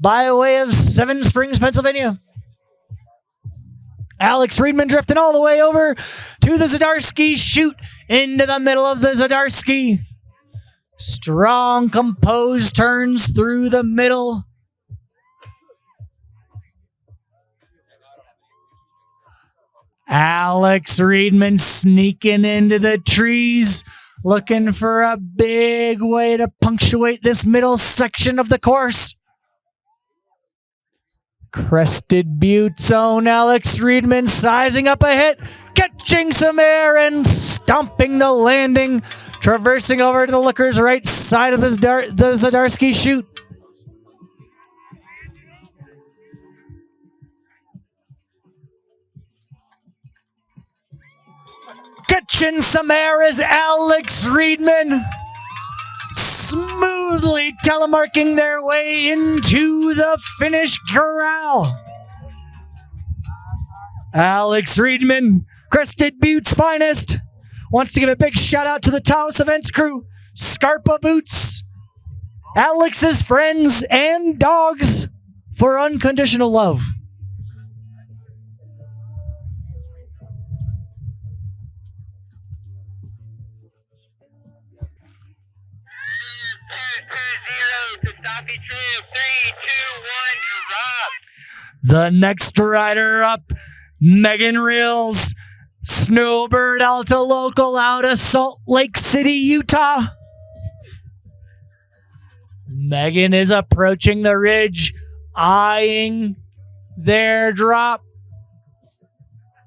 by way of Seven Springs, Pennsylvania. Alex Riedman drifting all the way over to the Zadarsky chute into the middle of the Zadarsky. Strong, composed turns through the middle. Alex Riedman sneaking into the trees, looking for a big way to punctuate this middle section of the course. Crested Butte's own Alex Riedman sizing up a hit, catching some air and stomping the landing, traversing over to the looker's right side of the Zadarsky chute. Catching some air as Alex Riedman smoothly telemarking their way into the finish corral. Alex Riedman, Crested Butte's finest, wants to give a big shout out to the Taos Events crew, Scarpa Boots, Alex's friends and dogs for unconditional love. The next rider up, Megan Reels, Snowbird Alta Local out of Salt Lake City, Utah. Megan is approaching the ridge, eyeing their drop.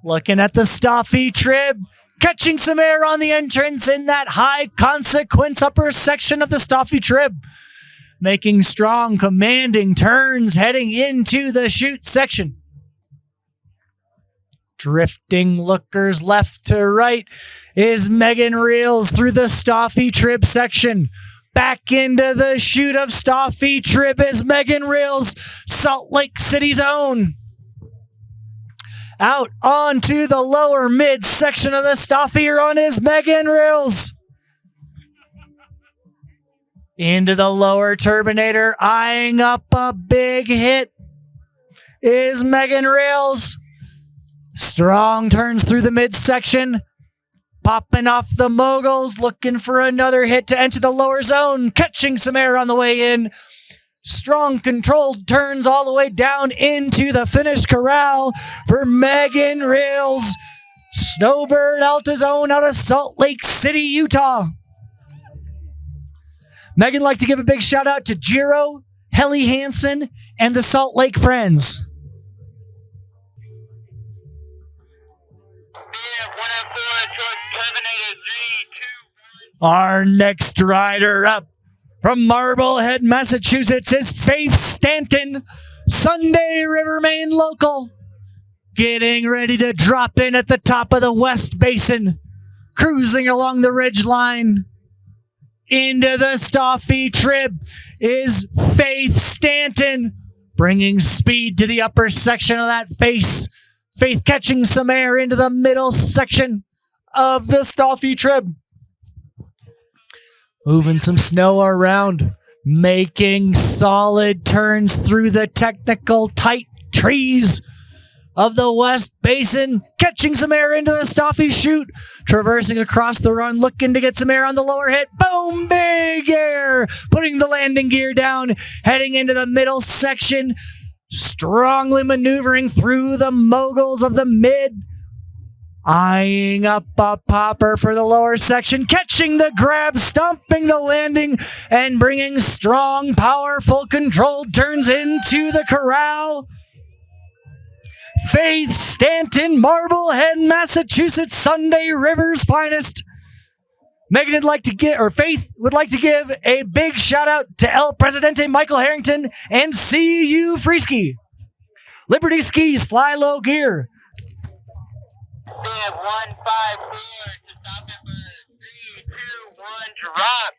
Looking at the Staffy Trib, catching some air on the entrance in that high consequence upper section of the Staffy Trib. Making strong, commanding turns heading into the chute section. Drifting lookers left to right is Megan Reels through the Staffy Trib section. Back into the chute of Staffy Trib is Megan Reels, Salt Lake City's own. Out onto the lower mid section of the Staffy run is Megan Reels. Into the lower turbinator, eyeing up a big hit, is Megan Reels. Strong turns through the midsection, popping off the moguls, looking for another hit to enter the lower zone, catching some air on the way in. Strong controlled turns all the way down into the finish corral for Megan Reels. Snowbird Alta Zone out of Salt Lake City, Utah. Megan would like to give a big shout out to Jiro, Helly Hansen, and the Salt Lake Friends. Our next rider up from Marblehead, Massachusetts is Faith Stanton, Sunday River Main local. Getting ready to drop in at the top of the West Basin, cruising along the ridge line. Into the Staffy Trib is Faith Stanton, bringing speed to the upper section of that face. Faith catching some air into the middle section of the Staffy Trib. Moving some snow around, making solid turns through the technical tight trees of the West Basin, catching some air into the Staffy chute, traversing across the run, looking to get some air on the lower hit. Boom, big air, putting the landing gear down, heading into the middle section, strongly maneuvering through the moguls of the mid, eyeing up a popper for the lower section, catching the grab, stomping the landing, and bringing strong, powerful, controlled turns into the corral. Faith Stanton, Marblehead, Massachusetts, Sunday River's finest. Megan would like to give, or Faith would like to give a big shout out to El Presidente Michael Harrington and CU Freeski. Liberty Skis, fly low gear. We have 154 to stop number 321 drop.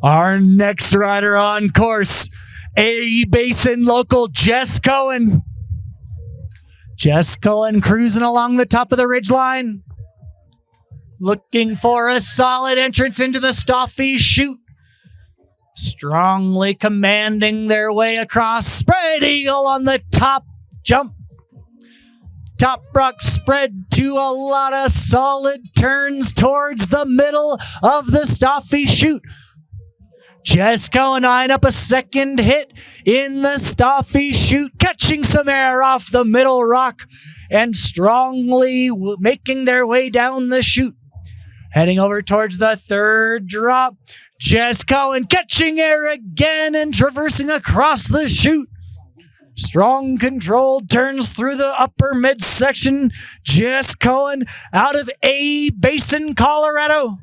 Our next rider on course, A Basin local Jess Cohen. Jess Cohen cruising along the top of the ridgeline, looking for a solid entrance into the Staffy chute. Strongly commanding their way across. Spread eagle on the top jump. Top rock spread to a lot of solid turns towards the middle of the Staffy chute. Jess Cohen eyeing up a second hit in the Staffy chute, catching some air off the middle rock and strongly making their way down the chute. Heading over towards the third drop, Jess Cohen catching air again and traversing across the chute. Strong controlled turns through the upper midsection. Jess Cohen out of A Basin, Colorado.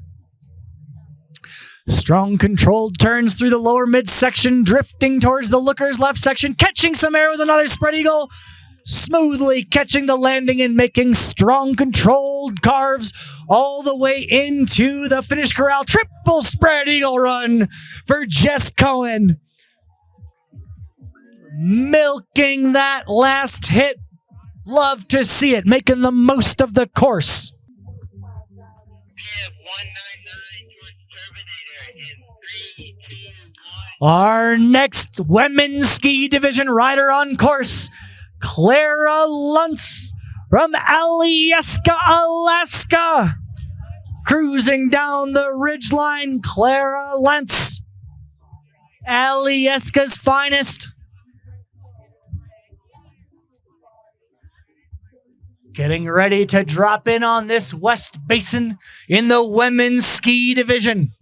Strong controlled turns through the lower midsection, drifting towards the looker's left section, catching some air with another spread eagle, smoothly catching the landing and making strong controlled carves all the way into the finish corral. Triple spread eagle run for Jess Cohen. Milking that last hit. Love to see it, making the most of the course. We have 199 towards Terminator in 3, 2, 1. Our next women's ski division rider on course, Clara Luntz from Alyeska, Alaska. Cruising down the ridgeline, Clara Luntz, Alyeska's finest. getting ready to drop in on this West Basin in the women's ski division.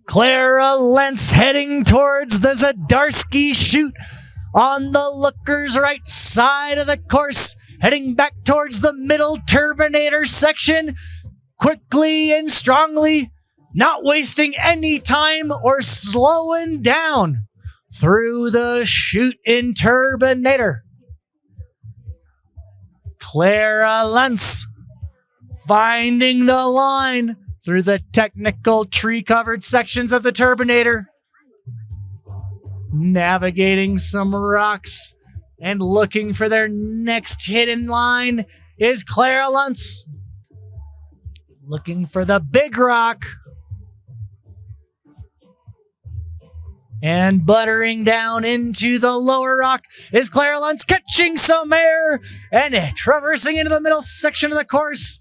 Clara Lentz heading towards the Zdarsky chute on the looker's right side of the course, heading back towards the middle turbinator section, quickly and strongly, not wasting any time or slowing down through the chute in turbinator. Clara Lentz finding the line through the technical tree-covered sections of the turbinator, navigating some rocks and looking for their next hit in line is Clara Lentz. Looking for the big rock. And buttering down into the lower rock is Clara Lentz, catching some air and traversing into the middle section of the course.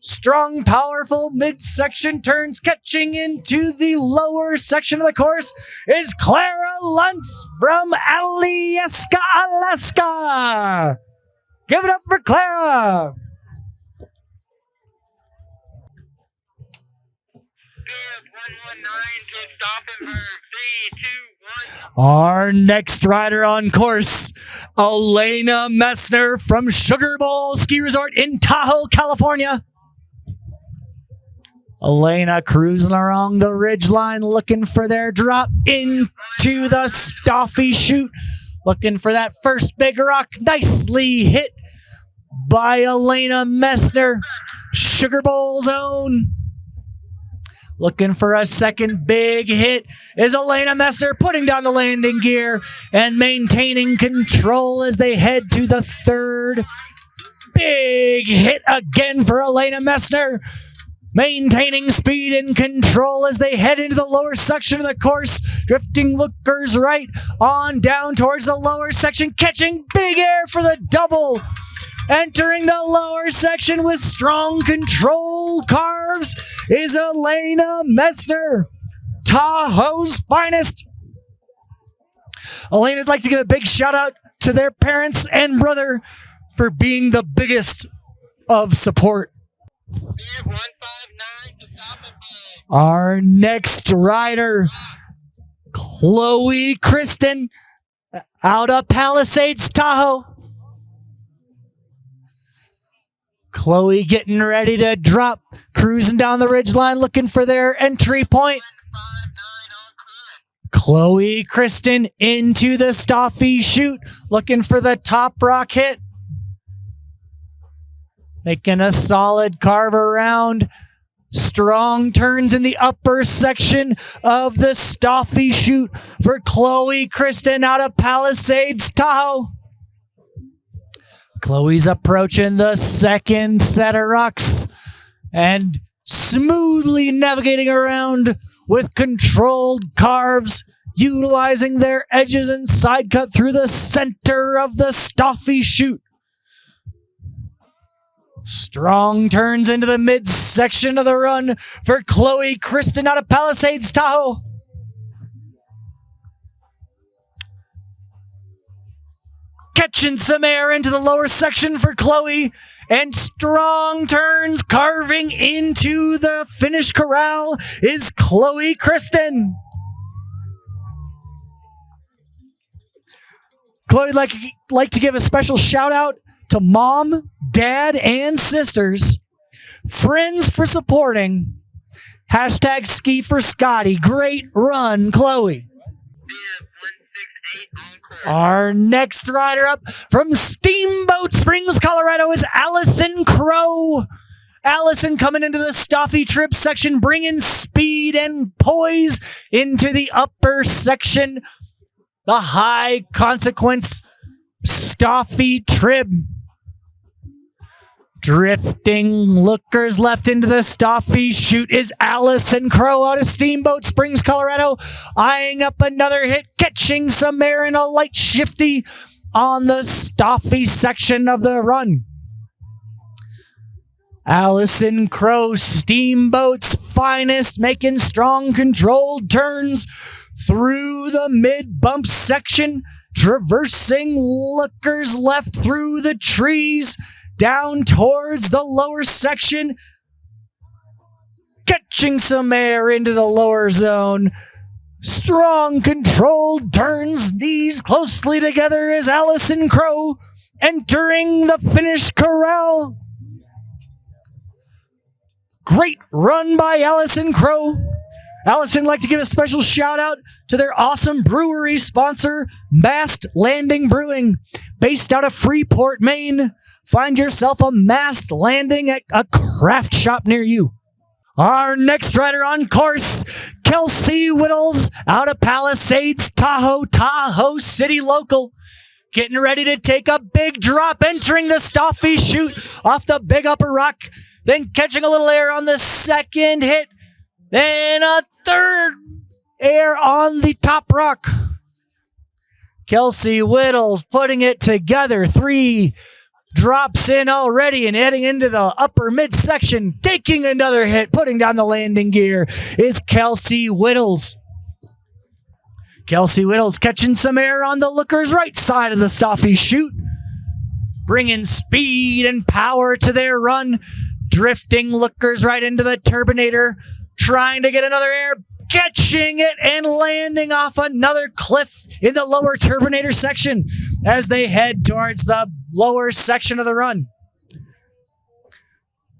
Strong, powerful midsection turns, catching into the lower section of the course is Clara Lentz from Alyeska, Alaska. Give it up for Clara. Good 119 to Stauffenberg. 3, 2, 1. Our next rider on course, Elena Messner from Sugar Bowl Ski Resort in Tahoe, California. Elena cruising along the ridgeline, looking for their drop into the Staffy chute, looking for that first big rock. Nicely hit by Elena Messner. Sugar Bowl zone. Looking for a second big hit is Elena Messner, putting down the landing gear and maintaining control as they head to the third big hit again for Elena Messner. Maintaining speed and control as they head into the lower section of the course, drifting lookers right on down towards the lower section, catching big air for the double. Entering the lower section with strong control carves is Elena Messner, Tahoe's finest. Elena would like to give a big shout out to their parents and brother for being the biggest of support. Good 159 to Stauffenberg. Our next rider, Chloe Kristen, out of Palisades, Tahoe. Chloe getting ready to drop, cruising down the ridgeline, looking for their entry point. 159 on cruise. Chloe Kristen into the Staffy chute, looking for the top rock hit. Making a solid carve around. Strong turns in the upper section of the Staffy chute for Chloe Kristen out of Palisades, Tahoe. Chloe's approaching the second set of rocks and smoothly navigating around with controlled carves, utilizing their edges and side cut through the center of the Staffy chute. Strong turns into the midsection of the run for Chloe Kristen out of Palisades, Tahoe. Catching some air into the lower section for Chloe, and strong turns carving into the finish corral is Chloe Kristen. Chloe would like to give a special shout out to mom, dad, and sisters, friends for supporting, hashtag Ski for Scotty. Great run, Chloe. Good 168 on cruise. Our next rider up from Steamboat Springs, Colorado is Allison Crow. Allison coming into the Staffy trip section, bringing speed and poise into the upper section. The high consequence Staffy trip. Drifting lookers left into the Staffy chute is Allison Crow out of Steamboat Springs, Colorado, eyeing up another hit, catching some air in a light shifty on the Staffy section of the run. Allison Crow, Steamboat's finest, making strong controlled turns through the mid-bump section traversing lookers left through the trees, down towards the lower section, catching some air into the lower zone. Strong, controlled turns, knees closely together as Allison Crow entering the finish corral. Great run by Allison Crow. Allison would like to give a special shout out to their awesome brewery sponsor, Mast Landing Brewing, based out of Freeport, Maine. Find yourself a Mast Landing at a craft shop near you. Our next rider on course, Kelsey Whittles out of Palisades, Tahoe City local. Getting ready to take a big drop, entering the Stoffy chute off the big upper rock, then catching a little air on the second hit, then a third air on the top rock. Kelsey Whittles putting it together. 3 drops in already and heading into the upper midsection, taking another hit, putting down the landing gear is Kelsey Whittles. Kelsey Whittles catching some air on the looker's right side of the Stoffy chute, bringing speed and power to their run, drifting lookers right into the turbinator, trying to get another air, catching it and landing off another cliff in the lower turbinator section as they head towards the lower section of the run.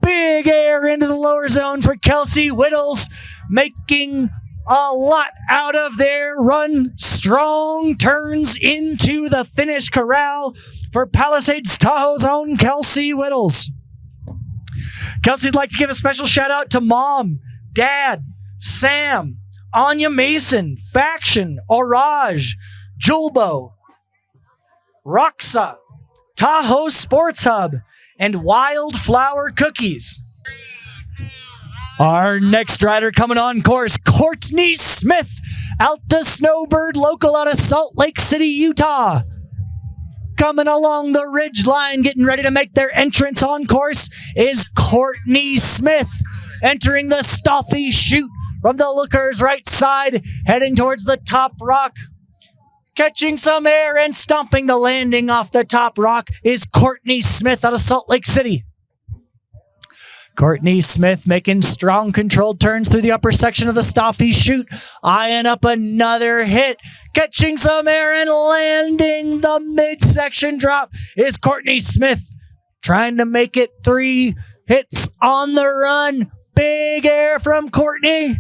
Big air into the lower zone for Kelsey Whittles, making a lot out of their run. Strong turns into the finish corral for Palisades Tahoe's own Kelsey Whittles. Kelsey'd like to give a special shout out to Mom, Dad, Sam, Anya Mason, Faction, Orage, Julbo, Roxa, Tahoe Sports Hub, and Wildflower Cookies. Our next rider coming on course, Courtney Smith, out to Snowbird local out of Salt Lake City, Utah. Coming along the ridge line, getting ready to make their entrance on course is Courtney Smith, entering the Stoffy chute from the looker's right side, heading towards the top rock. Catching some air and stomping the landing off the top rock is Courtney Smith out of Salt Lake City. Courtney Smith making strong controlled turns through the upper section of the Stoffy chute, eyeing up another hit. Catching some air and landing the midsection drop is Courtney Smith, trying to make it 3 hits on the run. Big air from Courtney.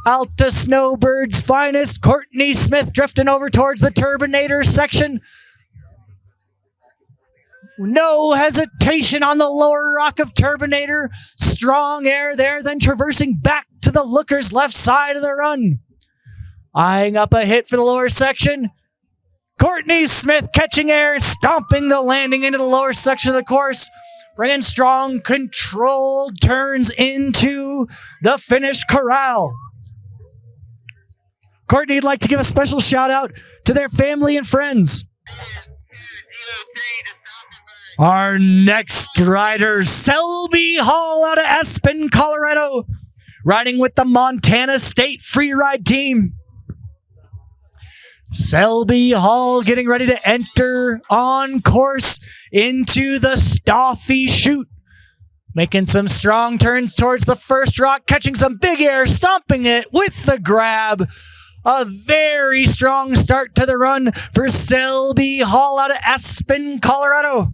Out to Snowbird's finest, Courtney Smith drifting over towards the turbinator section. No hesitation on the lower rock of turbinator. Strong air there, then traversing back to the looker's left side of the run. Eyeing up a hit for the lower section. Courtney Smith catching air, stomping the landing into the lower section of the course, bringing strong controlled turns into the finish corral. Courtney would like to give a special shout out to their family and friends. Our next rider, Selby Hall out of Aspen, Colorado, riding with the Montana State Freeride team. Selby Hall getting ready to enter on course into the Stoffy chute, making some strong turns towards the first rock, catching some big air, stomping it with the grab. A very strong start to the run for Selby Hall out of Aspen, Colorado.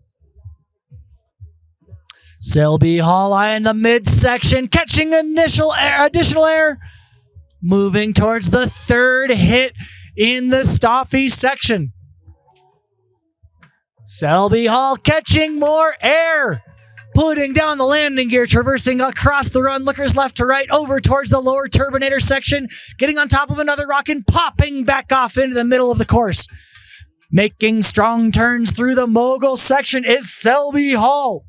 Selby Hall eyeing the midsection, catching additional air, moving towards the third hit in the Stoffy section. Selby Hall catching more air, putting down the landing gear, traversing across the run, lookers left to right, over towards the lower turbinator section, getting on top of another rock and popping back off into the middle of the course. Making strong turns through the mogul section is Selby Hall.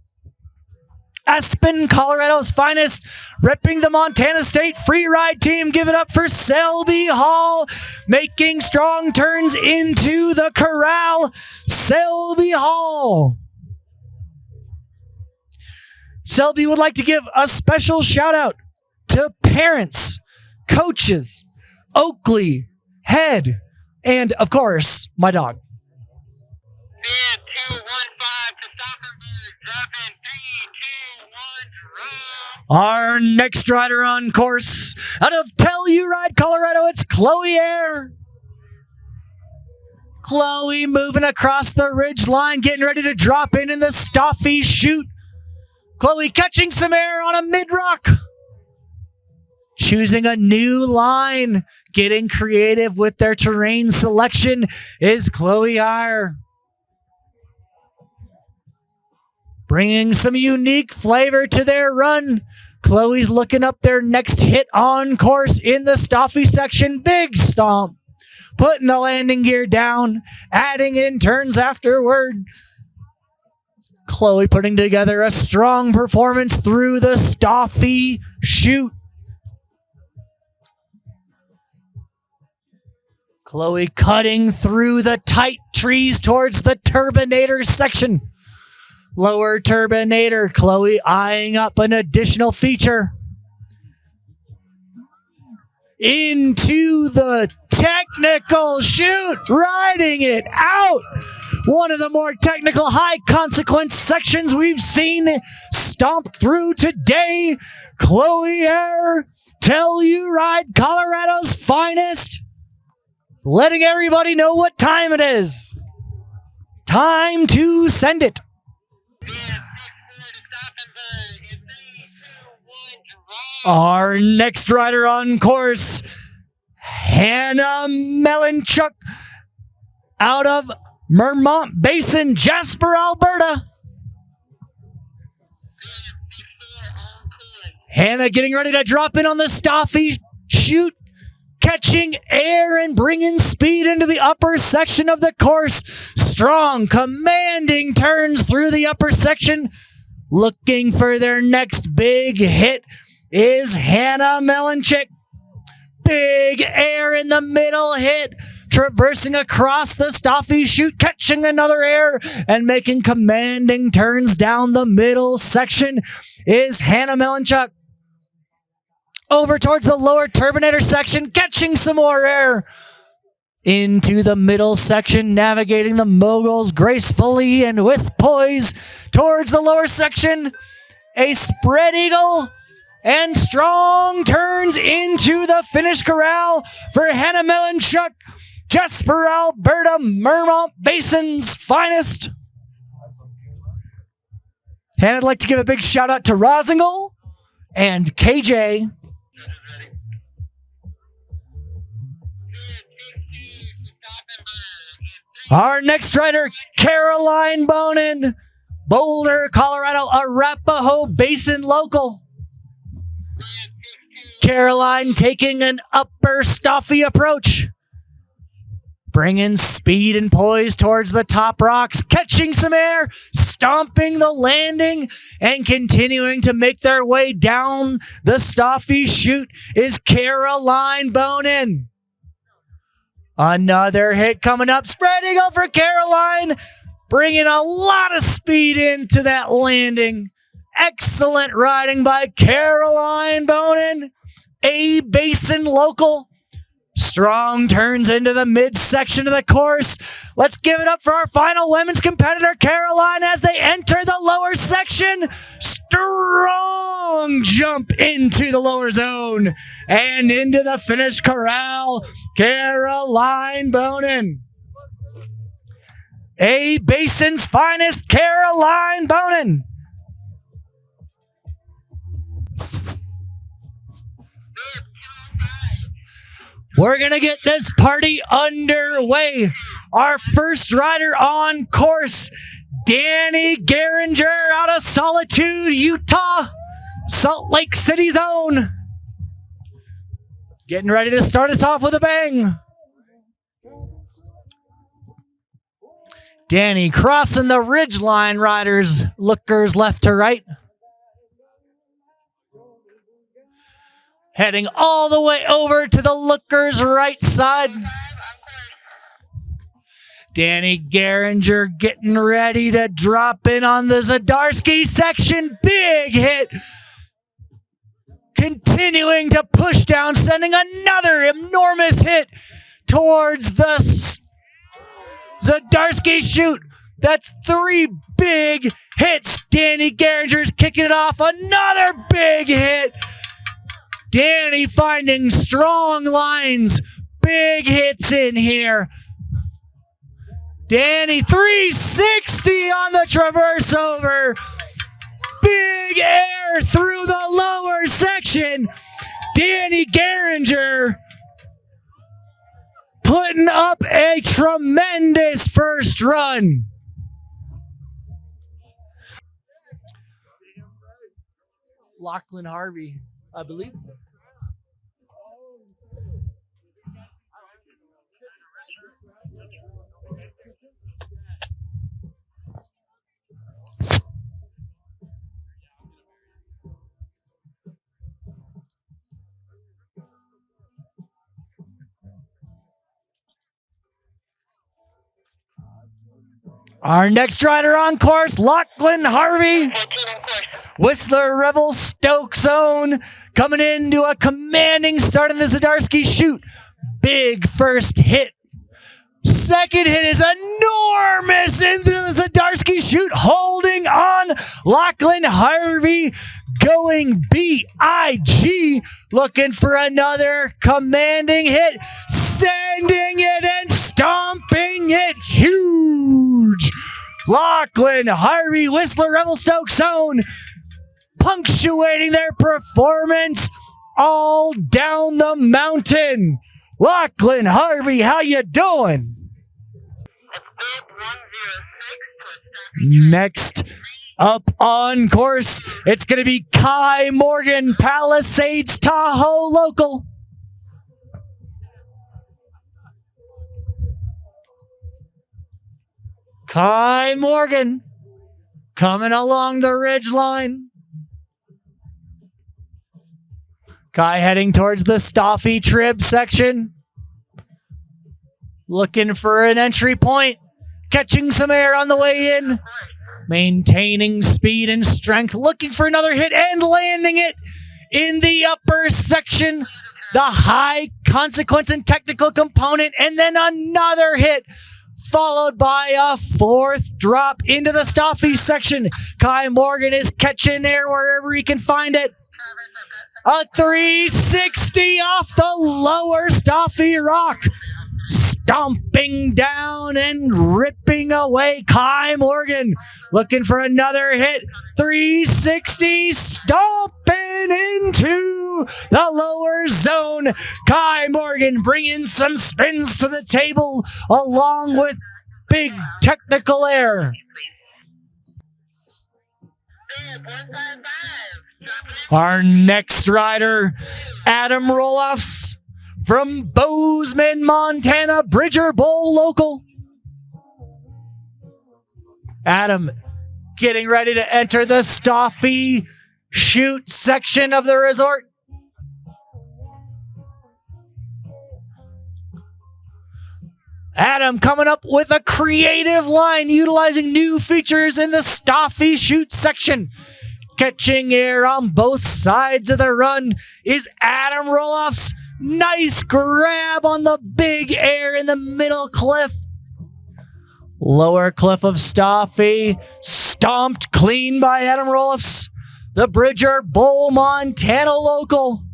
Aspen, Colorado's finest, repping the Montana State Freeride team. Give it up for Selby Hall, making strong turns into the corral. Selby Hall. Selby would like to give a special shout out to parents, coaches, Oakley, Head, And, of course, my dog. Bid 215 to Stauffenberg. Dropping 3, 2, 1, drop. Our next rider on course, out of Telluride, Colorado, it's Chloe Air. Chloe moving across the ridge line, getting ready to drop in the Stauffe chute. Chloe catching some air on a mid-rock. Choosing a new line, getting creative with their terrain selection is Chloe Air. Bringing some unique flavor to their run. Chloe's looking up their next hit on course in the Stauffe section. Big stomp. Putting the landing gear down. Adding in turns afterward. Chloe putting together a strong performance through the Stauffe chute. Chloe cutting through the tight trees towards the Turbinator section. Lower Turbinator, Chloe eyeing up an additional feature. Into the technical chute, riding it out. One of the more technical, high consequence sections we've seen stomp through today. Chloe Air, Telluride, Colorado's finest. Letting everybody know what time it is. Time to send it. Bid 6-4 to Stauffenberg. In 3, 2, 1, drop. Our next rider on course, Hannah Melanchuk, out of Mermont Basin, Jasper, Alberta. Bid 6-4 on course. Hannah getting ready to drop in on the Stauffe chute, catching air and bringing speed into the upper section of the course. Strong, commanding turns through the upper section. Looking for their next big hit is Hannah Melanchuk. Big air in the middle hit, traversing across the Stauffe chute, catching another air, and making commanding turns down the middle section is Hannah Melanchuk. Over towards the lower Turbinator section, catching some more air. Into the middle section, navigating the moguls gracefully and with poise. Towards the lower section, a spread eagle and strong turns into the finish corral for Hannah Melanchuk, Jasper, Alberta, Mermont Basin's finest. And I'd like to give a big shout out to Rosingle and KJ. Our next rider, Caroline Bonin, Boulder, Colorado, Arapahoe Basin local. Caroline taking an upper Stauffe approach. Bringing speed and poise towards the top rocks, catching some air, stomping the landing, and continuing to make their way down the Stauffe chute is Caroline Bonin. Another hit coming up. Spread eagle for Caroline. Bringing a lot of speed into that landing. Excellent riding by Caroline Bonin. A Basin local. Strong turns into the midsection of the course. Let's give it up for our final women's competitor, Caroline, as they enter the lower section. Strong jump into the lower zone and into the finish corral. Caroline Bonin. A Basin's finest, Caroline Bonin. We're going to get this party underway. Our first rider on course, Danny Geringer out of Solitude, Utah, Salt Lake City's own. Getting ready to start us off with a bang. Danny crossing the ridgeline riders, lookers left to right. Heading all the way over to the looker's right side. Danny Geringer getting ready to drop in on the Zdarsky section. Big hit. Continuing to push down, sending another enormous hit towards the Zadarsky chute. That's 3 big hits. Danny Geringer's kicking it off. Another big hit. Danny finding strong lines. Big hits in here. Danny 360 on the traverse over. Big air through the lower section. Danny Geringer putting up a tremendous first run. Lachlan Harvey, I believe. Our next rider on course, Lachlan Harvey. Whistler Revelstoke zone coming into a commanding start in the Zadarsky chute. Big first hit. Second hit is enormous into the Zadarsky chute, holding on. Lachlan Harvey going BIG, looking for another commanding hit, sending it and stomping it huge. Lachlan Harvey, Whistler Revelstoke zone, punctuating their performance all down the mountain. Lachlan Harvey, how you doing? Next up on course, it's going to be Kai Morgan, Palisades Tahoe local. Kai Morgan coming along the ridge line. Kai heading towards the Staffy Trib section. Looking for an entry point. Catching some air on the way in. Maintaining speed and strength. Looking for another hit and landing it in the upper section. The high consequence and technical component. And then another hit, followed by a fourth drop into the Staffy section. Kai Morgan is catching air wherever he can find it. A 360 off the lower Staffy rock. Stomping down and ripping away. Kai Morgan looking for another hit. 360 stomping into the lower zone. Kai Morgan bringing some spins to the table along with big technical air. Our next rider, Adam Roloffs from Bozeman, Montana, Bridger Bowl local. Adam getting ready to enter the Staffy chute section of the resort. Adam coming up with a creative line utilizing new features in the Staffy chute section. Catching air on both sides of the run is Adam Roloffs. Nice grab on the big air in the middle cliff. Lower cliff of Staffy, stomped clean by Adam Roloffs. The Bridger Bowl, Montana local.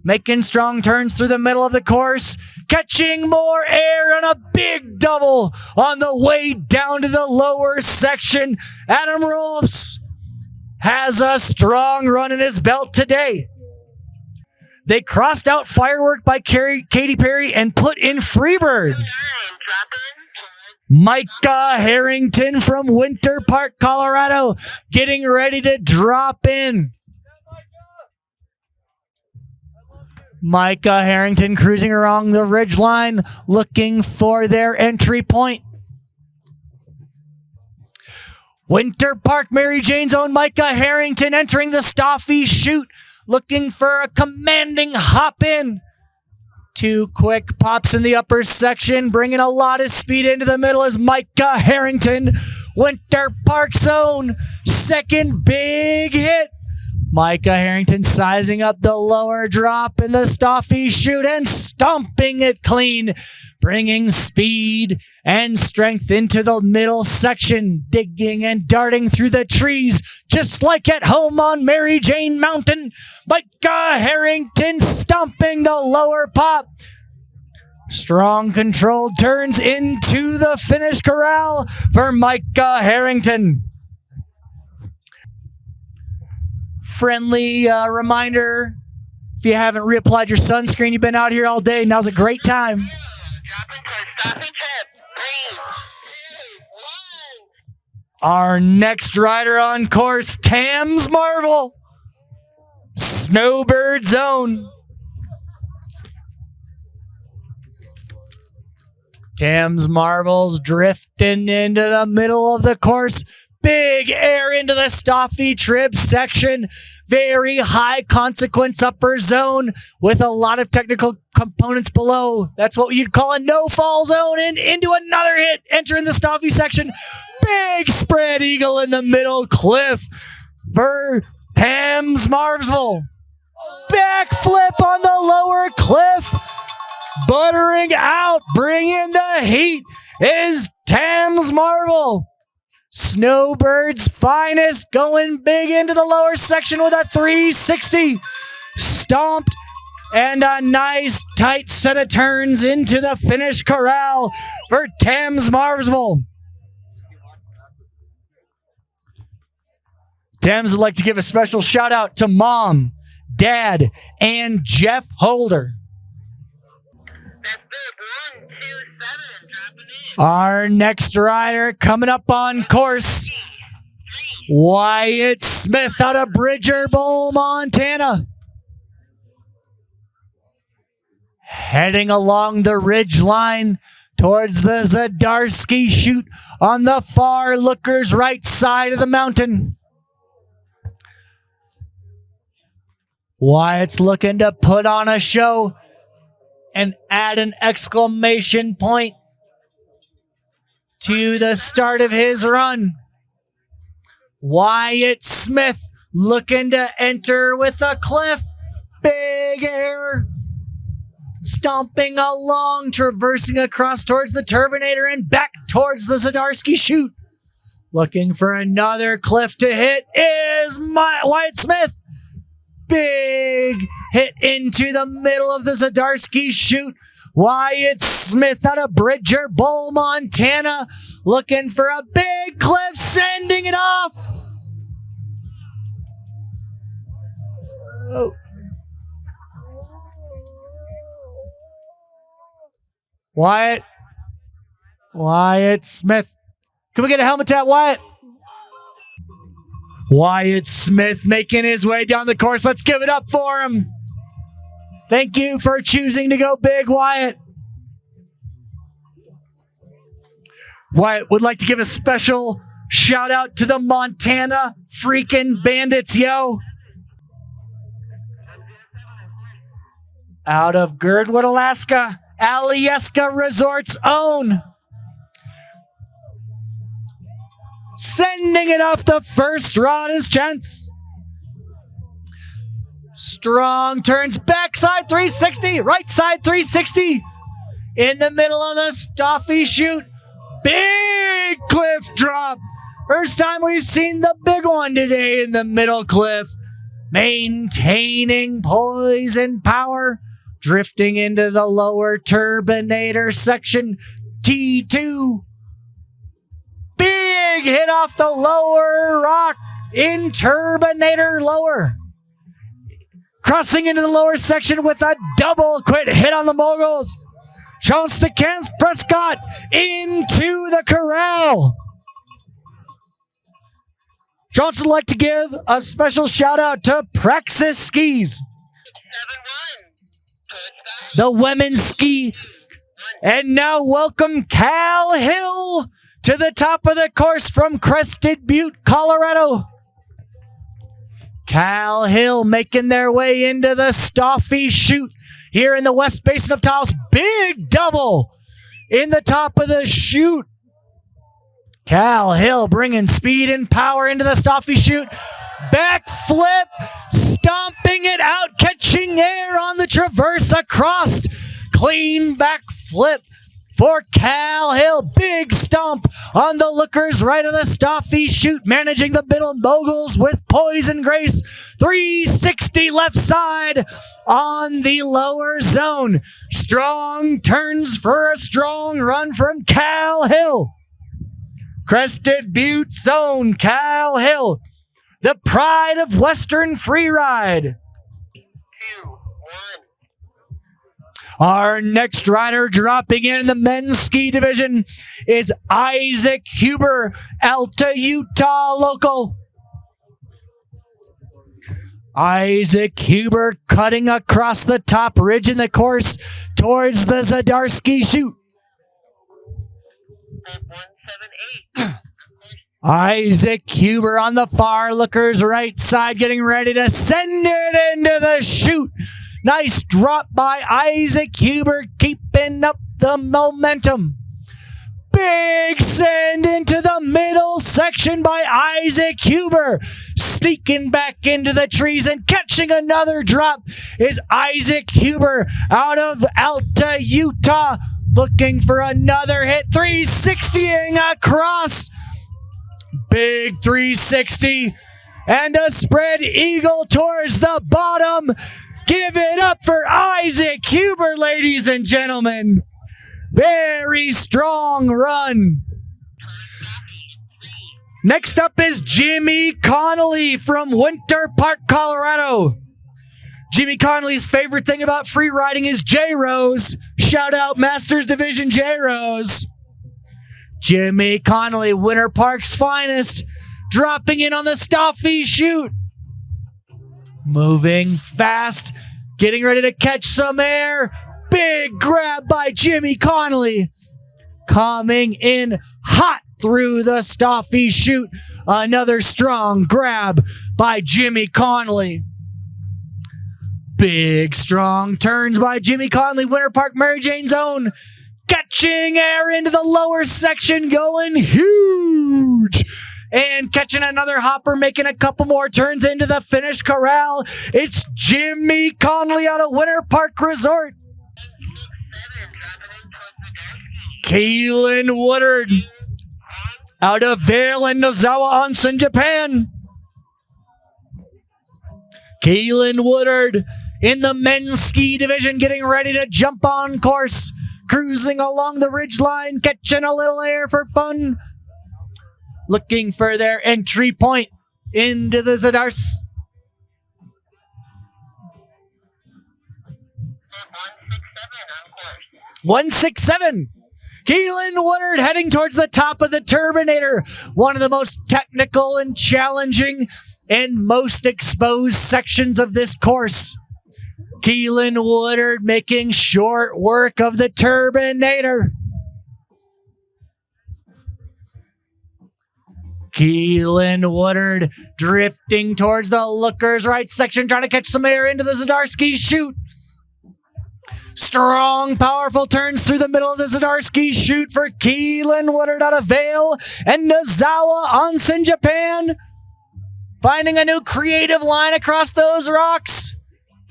Making strong turns through the middle of the course. Catching more air and a big double on the way down to the lower section. Adam Roloffs has a strong run in his belt today. They crossed out Firework by Katy Perry and put in Freebird. Micah Harrington from Winter Park, Colorado, getting ready to drop in. Micah Harrington cruising along the ridgeline, looking for their entry point. Winter Park, Mary Jane's own Micah Harrington entering the Staffy chute, looking for a commanding hop in. 2 quick pops in the upper section, bringing a lot of speed into the middle is Micah Harrington. Winter Park zone, second big hit. Micah Harrington sizing up the lower drop in the Stoffy chute and stomping it clean, bringing speed and strength into the middle section, digging and darting through the trees, just like at home on Mary Jane Mountain. Micah Harrington stomping the lower pop. Strong controlled turns into the finish corral for Micah Harrington. Friendly reminder, if you haven't reapplied your sunscreen, you've been out here all day, now's a great time. Dropping for stopping tip. 3, 2, 1. Our next rider on course, Tams Marvel, Snowbird Zone. Tams Marvel's drifting into the middle of the course. Big air into the Stoffy Trib section. Very high consequence upper zone with a lot of technical components below. That's what you'd call a no-fall zone. And into another hit, entering the Stoffy section. Big spread eagle in the middle cliff for Tams Marvel. Backflip on the lower cliff. Buttering out, bringing the heat is Tams Marvel. Snowbird's finest, going big into the lower section with a 360. Stomped and a nice tight set of turns into the finish corral for Tams Marvel. Tams would like to give a special shout out to Mom, Dad, and Jeff Holder. That's good. 1, 2, 7. Dropping in. Our next rider coming up on course, Wyatt Smith out of Bridger Bowl, Montana. Heading along the ridge line towards the Zadarsky chute on the far looker's right side of the mountain. Wyatt's looking to put on a show and add an exclamation point to the start of his run. Wyatt Smith looking to enter with a cliff. Big air. Stomping along, traversing across towards the Turbinator and back towards the Zadarsky chute. Looking for another cliff to hit is Wyatt Smith. Big hit into the middle of the Zadarsky chute. Wyatt Smith out of Bridger Bowl, Montana, looking for a big cliff, sending it off. Oh. Wyatt Smith. Can we get a helmet tap, Wyatt? Wyatt Smith making his way down the course. Let's give it up for him. Thank you for choosing to go big, Wyatt. Wyatt would like to give a special shout out to the Montana freaking Bandits, yo. Out of Girdwood, Alaska, Alyeska Resort's own. Sending it off the first rod is Chance. Strong turns, backside 360, right side 360. In the middle of the Stoffy chute. Big cliff drop. First time we've seen the big one today in the middle cliff. Maintaining poise and power. Drifting into the lower Turbinator section. T2. Big hit off the lower rock in Turbinator lower. Crossing into the lower section with a double quit hit on the moguls. Chance to Kent Prescott into the corral. Johnson would like to give a special shout out to Praxis Skis. 7-1. The women's ski. And now welcome Cal Hill to the top of the course from Crested Butte, Colorado. Cal Hill making their way into the Stoffy chute here in the West Basin of Taos. Big double in the top of the chute. Cal Hill bringing speed and power into the Stoffy chute. Backflip, stomping it out, catching air on the traverse across. Clean backflip for Cal Hill. Big stomp on the lookers right of the Stoffy chute, managing the middle moguls with poise and grace. 360 left side on the lower zone. Strong turns for a strong run from Cal Hill. Crested Butte zone, Cal Hill, the pride of Western Freeride. 2, 1. Our next rider dropping in the men's ski division is Isaac Huber, Alta, Utah local. Isaac Huber cutting across the top ridge in the course towards the Zadarsky chute. 178. Isaac Huber on the far looker's right side, getting ready to send it into the chute. Nice drop by Isaac Huber, keeping up the momentum. Big send into the middle section by Isaac Huber. Sneaking back into the trees and catching another drop is Isaac Huber out of Alta, Utah. Looking for another hit, 360ing across. Big 360 and a spread eagle towards the bottom. Give it up for Isaac Huber, ladies and gentlemen. Very strong run. Next up is Jimmy Connolly from Winter Park, Colorado. Jimmy Connolly's favorite thing about free riding is J-Rose. Shout out Masters Division J-Rose. Jimmy Connolly, Winter Park's finest, dropping in on the Stoffy chute. Moving fast, getting ready to catch some air. Big grab by Jimmy Connolly. Coming in hot through the Stoffy chute. Another strong grab by Jimmy Connolly. Big strong turns by Jimmy Connolly, Winter Park, Mary Jane zone. Catching air into the lower section, going huge. And catching another hopper, making a couple more turns into the finish corral. It's Jimmy Connolly out of Winter Park Resort. 7, dropping in towards the Keelan Woodard out of Vail and Nozawa Onsen, Japan. Keelan Woodard in the men's ski division, getting ready to jump on course. Cruising along the ridgeline, catching a little air for fun. Looking for their entry point into the Zadars. 167. Keelan Woodard heading towards the top of the Turbinator. One of the most technical and challenging and most exposed sections of this course. Keelan Woodard making short work of the Turbinator. Keelan Woodard drifting towards the looker's right section, trying to catch some air into the Zadarsky chute. Strong, powerful turns through the middle of the Zadarsky chute for Keelan Woodard out of Vail and Nozawa Onsen, Japan. Finding a new creative line across those rocks.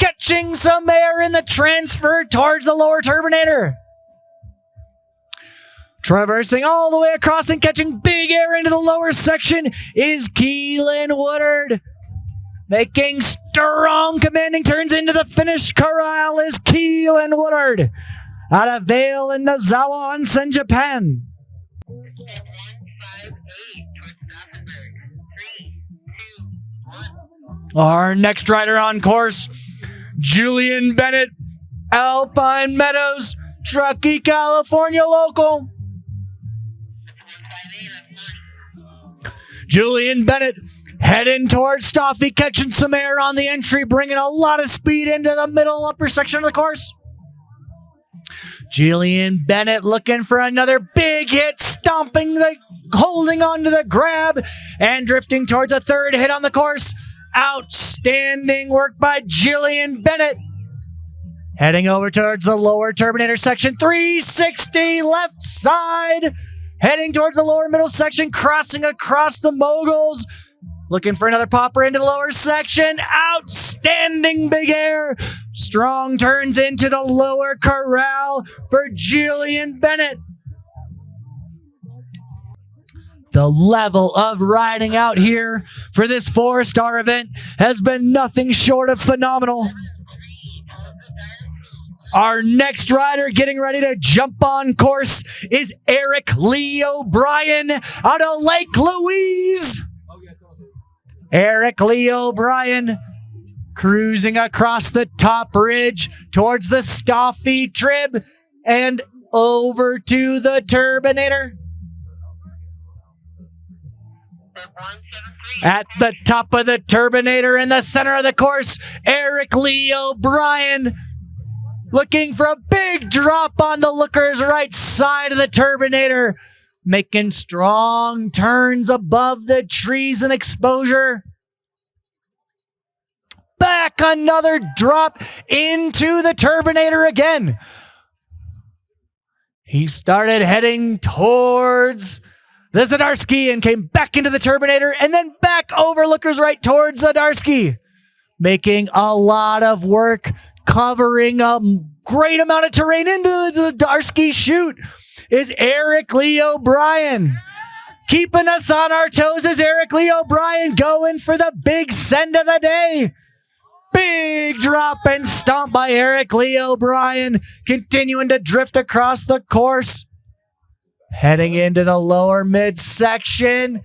Catching some air in the transfer towards the lower Turbinator. Traversing all the way across and catching big air into the lower section is Keelan Woodard. Making strong commanding turns into the finish corral is Keelan Woodard out of Vail and Nozawa Onsen, Japan. 158 towards Gothenburg. 3, 2, 1. Our next rider on course, Julian Bennett, Alpine Meadows, Truckee, California local. 158 on course. Julian Bennett heading towards Stoffy, catching some air on the entry, bringing a lot of speed into the middle upper section of the course. Julian Bennett looking for another big hit, holding on to the grab and drifting towards a third hit on the course. Outstanding work by Julian Bennett. Heading over towards the lower Turbinator section, 360 left side. heading towards the lower middle section, crossing across the moguls. Looking for another popper into the lower section. Outstanding big air. Strong turns into the lower corral for Jillian Bennett. The level of riding out here for this 4-star event has been nothing short of phenomenal. Our next rider getting ready to jump on course is Eric Lee O'Brien out of Lake Louise. Eric Lee O'Brien cruising across the top ridge towards the Stoffy Trib and over to the Turbinator. At the top of the Turbinator in the center of the course, Eric Lee O'Brien looking for a big drop on the looker's right side of the Turbinator, making strong turns above the trees and exposure. Back another drop into the Turbinator again. He started heading towards the Zdarsky and came back into the Turbinator and then back over looker's right towards Zdarsky, making a lot of work, covering a great amount of terrain into the Zdarsky chute is Eric Lee O'Brien. Keeping us on our toes is Eric Lee O'Brien going for the big send of the day. Big drop and stomp by Eric Lee O'Brien, continuing to drift across the course. Heading into the lower midsection,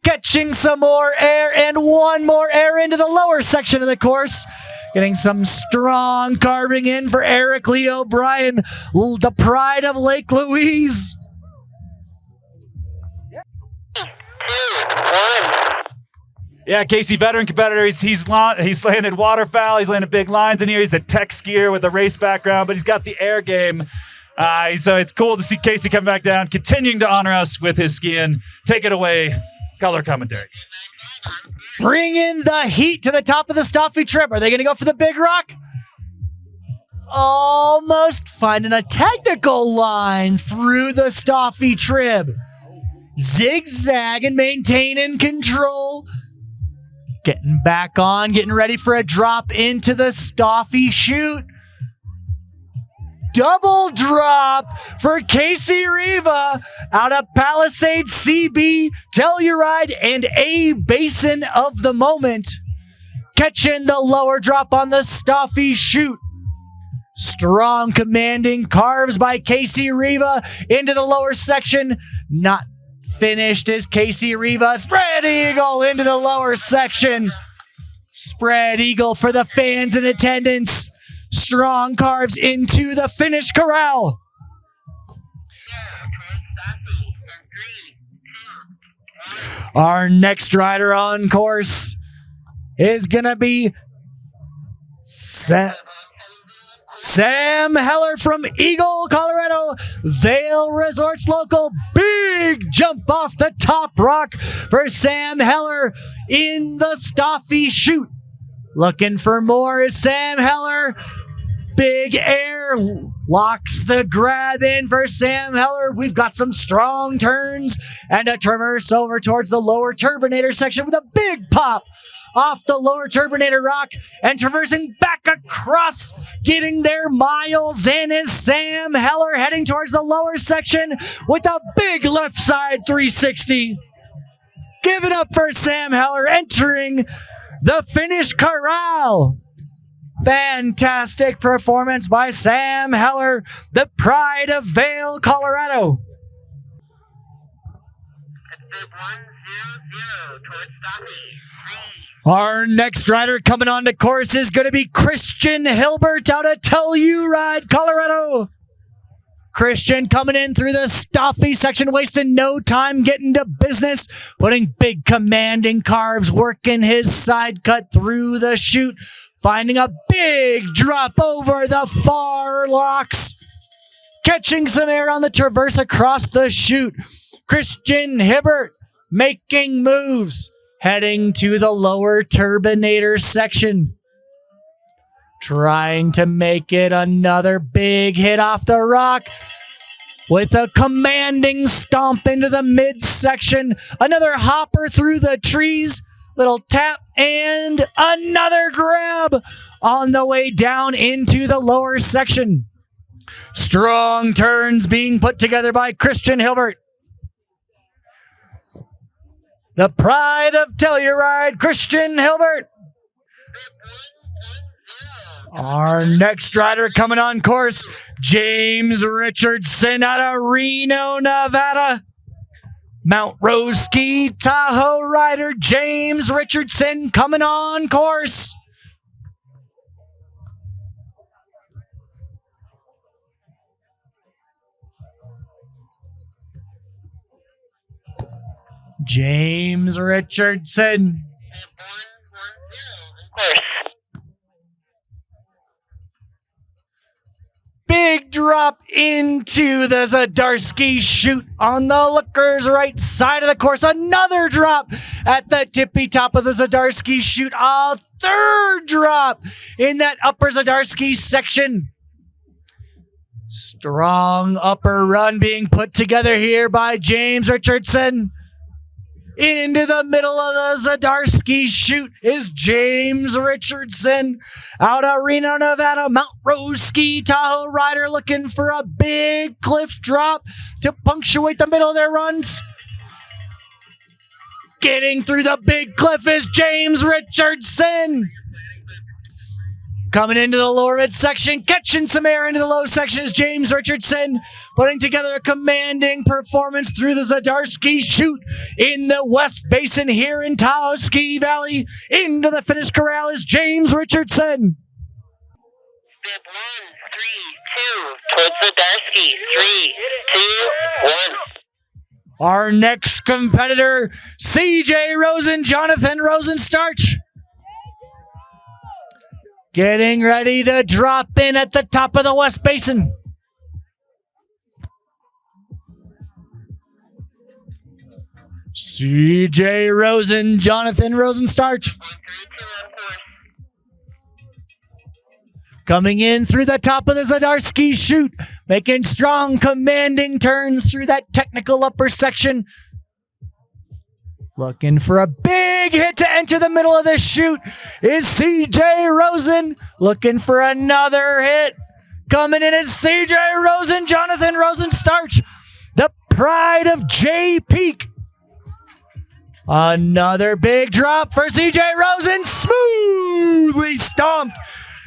catching some more air and one more air into the lower section of the course. Getting some strong carving in for Eric Lee O'Brien, the pride of Lake Louise. 2, 1. Yeah, Casey, veteran competitor. He's landed waterfowl. He's landed big lines in here. He's a tech skier with a race background, but he's got the air game. So it's cool to see Casey come back down, continuing to honor us with his skiing. Take it away, color commentary. Bring in the heat to the top of the Stoffy Trip. Are they going to go for the big rock? Almost finding a technical line through the Stoffy Trib. Zigzag and maintaining control. Getting back on, getting ready for a drop into the Stoffy chute. Double drop for Casey Riva out of Palisades CB, Telluride, and A Basin of the moment. Catching the lower drop on the Stoffy chute. Strong commanding carves by Casey Riva into the lower section. Not finished is Casey Riva. Spread eagle into the lower section. Spread eagle for the fans in attendance. Strong carves into the finish corral. Our next rider on course is going to be Sam Heller from Eagle, Colorado. Vail Resorts local. Big jump off the top rock for Sam Heller in the Stoffy chute. Looking for more is Sam Heller. Big air locks the grab in for Sam Heller. We've got some strong turns and a traverse over towards the lower Turbinator section with a big pop off the lower Turbinator rock and traversing back across, getting there miles in is Sam Heller heading towards the lower section with a big left side 360. Give it up for Sam Heller entering the finish corral. Fantastic performance by Sam Heller, the pride of Vail, Colorado. 1-0-0 towards Stoffy. Our next rider coming on the course is going to be Christian Hilbert out of Telluride, Colorado. Christian coming in through the Stoffy section, wasting no time getting to business, putting big commanding carves, working his side cut through the chute, finding a big drop over the far locks, catching some air on the traverse across the chute. Christian Hilbert making moves, heading to the lower Turbinator section. Trying to make it another big hit off the rock. with a commanding stomp into the midsection. Another hopper through the trees. Little tap and another grab on the way down into the lower section. Strong turns being put together by Christian Hilbert. The pride of Telluride, Christian Hilbert. Our next rider coming on course, James Richardson out of Reno, Nevada. Mount Rose Ski Tahoe rider James Richardson coming on course. James Richardson. Big drop into the Zadarsky chute on the looker's right side of the course. Another drop at the tippy top of the Zadarsky chute. A third drop in that upper Zadarsky section. Strong upper run being put together here by James Richardson. Into the middle of the Zadarsky chute is James Richardson out of Reno, Nevada. Mount Rose Ski Tahoe rider looking for a big cliff drop to punctuate the middle of their runs. Getting through the big cliff is James Richardson. Coming into the lower midsection, catching some air into the low section is James Richardson, putting together a commanding performance through the Zadarsky chute in the West Basin here in Taos Ski Valley. Into the finish corral is James Richardson. Step 1, 3, 2, towards Zadarsky. 3, 2, 1. Our next competitor, CJ Rosen, Jonathan Rosenstarch. Getting ready to drop in at the top of the West Basin. CJ Rosen, Jonathan Rosenstarch. Coming in through the top of the Zadarsky chute, making strong commanding turns through that technical upper section. Looking for a big hit to enter the middle of the chute is CJ Rosen. Looking for another hit. Coming in is CJ Rosen, Jonathan Rosenstarch, the pride of J Peak. Another big drop for CJ Rosen. Smoothly stomped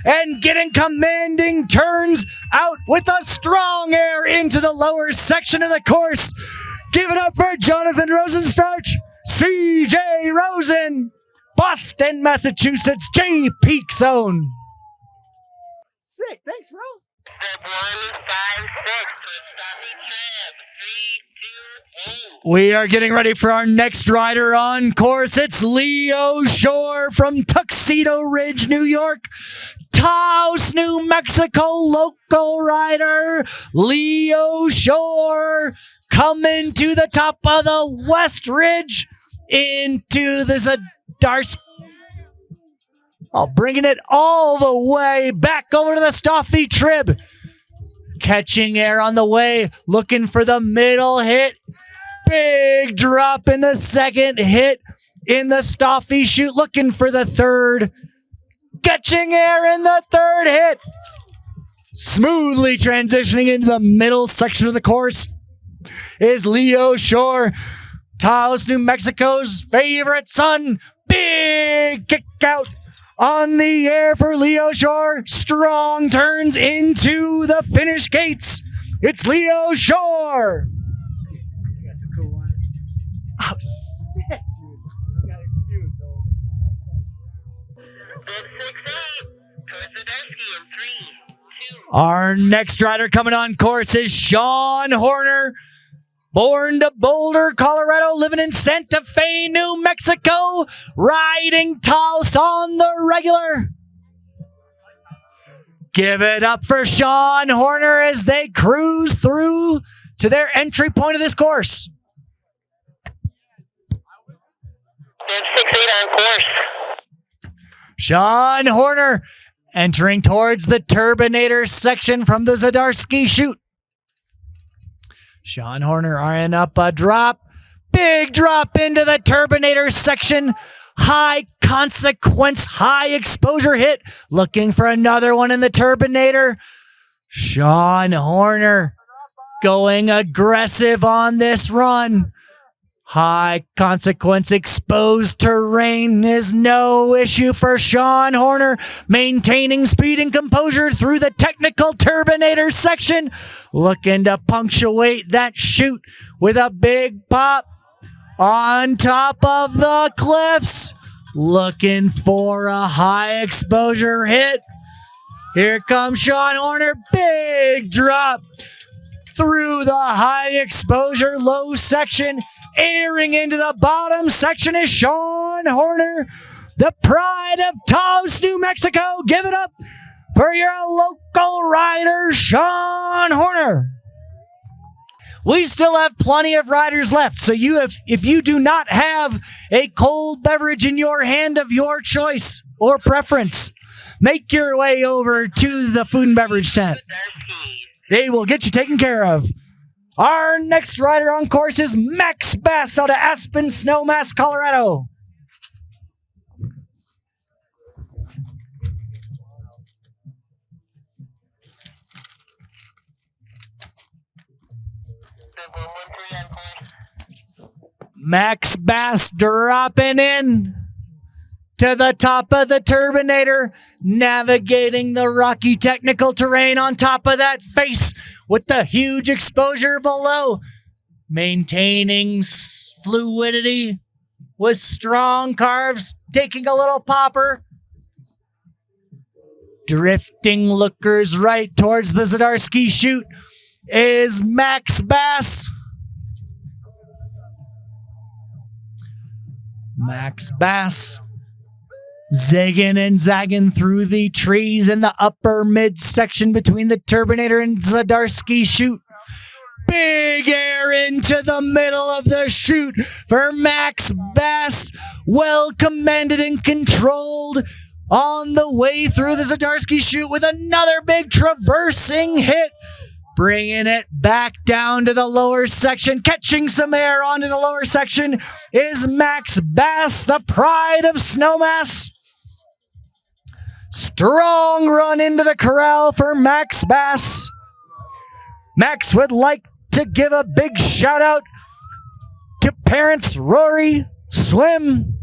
and getting commanding turns out with a strong air into the lower section of the course. Give it up for Jonathan Rosenstarch. CJ Rosen, Boston, Massachusetts, J Peak Zone. Sick, thanks, bro. Step 1, 5, 6, 3, 2, 1. We are getting ready for our next rider on course. It's Leo Shore from Tuxedo Ridge, New York. Taos, New Mexico local rider Leo Shore coming to the top of the West Ridge into the Zadarsky. Bringing it all the way back over to the Stoffy Trib. Catching air on the way, looking for the middle hit. Big drop in the second hit in the Stoffy chute, looking for the third. Catching air in the third hit. Smoothly transitioning into the middle section of the course is Leo Shore, Taos, New Mexico's favorite son. Big kick out on the air for Leo Shore. Strong turns into the finish gates. It's Leo Shore. Oh, sick, dude. Step 6, 8, towards Zadarsky in 3, 2. Our next rider coming on course is Sean Horner. Born to Boulder, Colorado, living in Santa Fe, New Mexico, riding Taos on the regular. Give it up for Sean Horner as they cruise through to their entry point of this course. Step 6, 8 on course. Sean Horner entering towards the Turbinator section from the Zadarsky chute. Sean Horner eyeing up a drop. Big drop into the Turbinator section. High consequence, high exposure hit. Looking for another one in the Turbinator. Sean Horner going aggressive on this run. High consequence exposed terrain is no issue for Sean Horner, maintaining speed and composure through the technical Turbinator section, looking to punctuate that chute with a big pop on top of the cliffs, looking for a high exposure hit. Here comes Sean Horner, big drop through the high exposure low section. Airing into the bottom section is Sean Horner, the pride of Taos, New Mexico. Give it up for your local rider, Sean Horner. We still have plenty of riders left, so if you do not have a cold beverage in your hand of your choice or preference, make your way over to the food and beverage tent. They will get you taken care of. Our next rider on course is Max Bass out of Aspen, Snowmass, Colorado. Max Bass dropping in to the top of the Turbinator, navigating the rocky technical terrain on top of that face with the huge exposure below, maintaining fluidity with strong carves, taking a little popper, drifting lookers right towards the Zdarsky chute is Max Bass. Max Bass zigging and zagging through the trees in the upper midsection between the Turbinator and Zdarsky chute. Big air into the middle of the chute for Max Bass. Well commanded and controlled on the way through the Zdarsky chute with another big traversing hit. Bringing it back down to the lower section, catching some air onto the lower section is Max Bass, the pride of Snowmass. Strong run into the corral for Max Bass. Max would like to give a big shout out to parents Rory, Swim.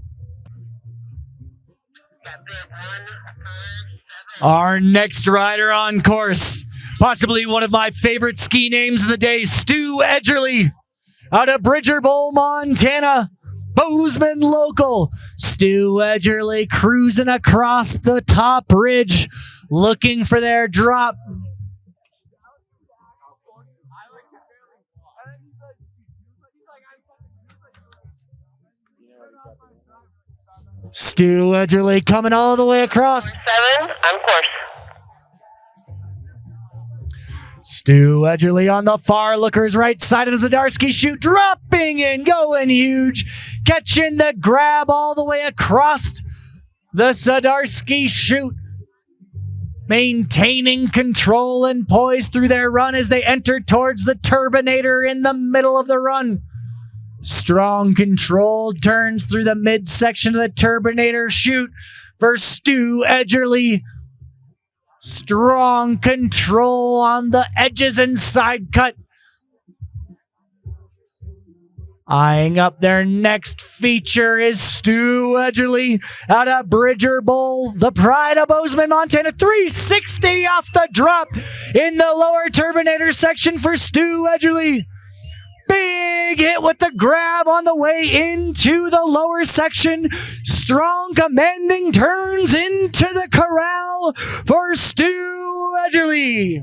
Our next rider on course, possibly one of my favorite ski names of the day, Stu Edgerly, out of Bridger Bowl, Montana. Bozeman local. Stu Edgerly cruising across the top ridge, looking for their drop. Stu Edgerly coming all the way across. 7 on course. Stu Edgerly on the far looker's right side of the Zdarsky chute, dropping and going huge, catching the grab all the way across the Zdarsky chute, maintaining control and poise through their run as they enter towards the Turbinator in the middle of the run. Strong controlled turns through the midsection of the Turbinator chute for Stu Edgerly. Strong control on the edges and side cut. Eyeing up their next feature is Stu Edgerly out of Bridger Bowl, the pride of Bozeman, Montana. 360 off the drop in the lower Turbinator section for Stu Edgerly. Big hit with the grab on the way into the lower section. Strong commanding turns into the corral for Stu Edgerly.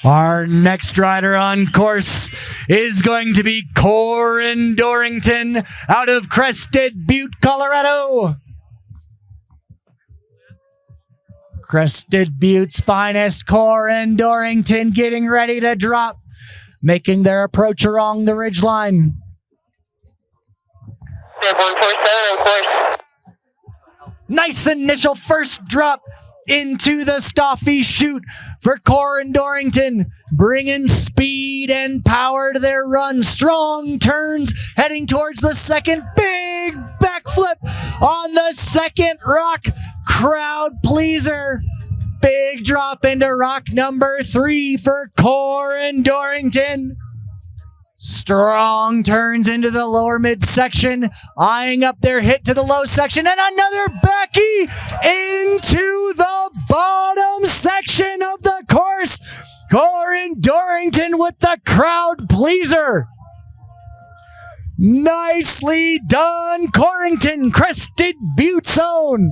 Our next rider on course is going to be Corin Dorrington out of Crested Butte, Colorado. Crested Butte's finest, Corin Dorrington getting ready to drop, making their approach along the ridgeline. 147 on course. Nice initial first drop into the Stoffy chute for Corin Dorrington, bringing speed and power to their run. Strong turns, heading towards the second. Big backflip on the second rock. Crowd pleaser. Big drop into rock number 3 for Corin Dorrington. Strong turns into the lower midsection, eyeing up their hit to the low section, and another backy into the bottom section of the course. Corin Dorrington with the crowd pleaser. Nicely done, Corrington, Crested Butte Zone.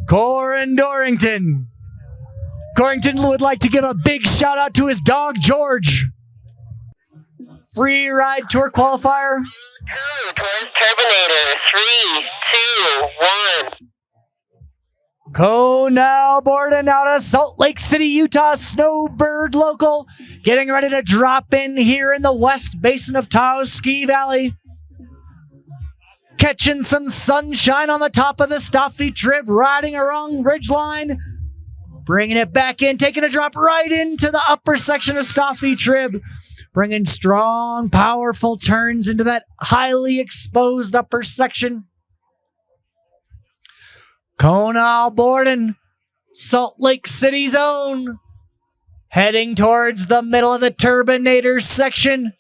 Corin Dorrington. Corrington would like to give a big shout out to his dog, George. Freeride Tour Qualifier. Towards Turbinator. 3, 2, 1. Conal Borden out of Salt Lake City, Utah. Snowbird local. Getting ready to drop in here in the West Basin of Taos Ski Valley. Catching some sunshine on the top of the Stoffy Trib. Riding along ridgeline. Bringing it back in. Taking a drop right into the upper section of Stoffy Trib. Bringing strong, powerful turns into that highly exposed upper section. Conal Borden, Salt Lake City's own. Heading towards the middle of the Turbinator section.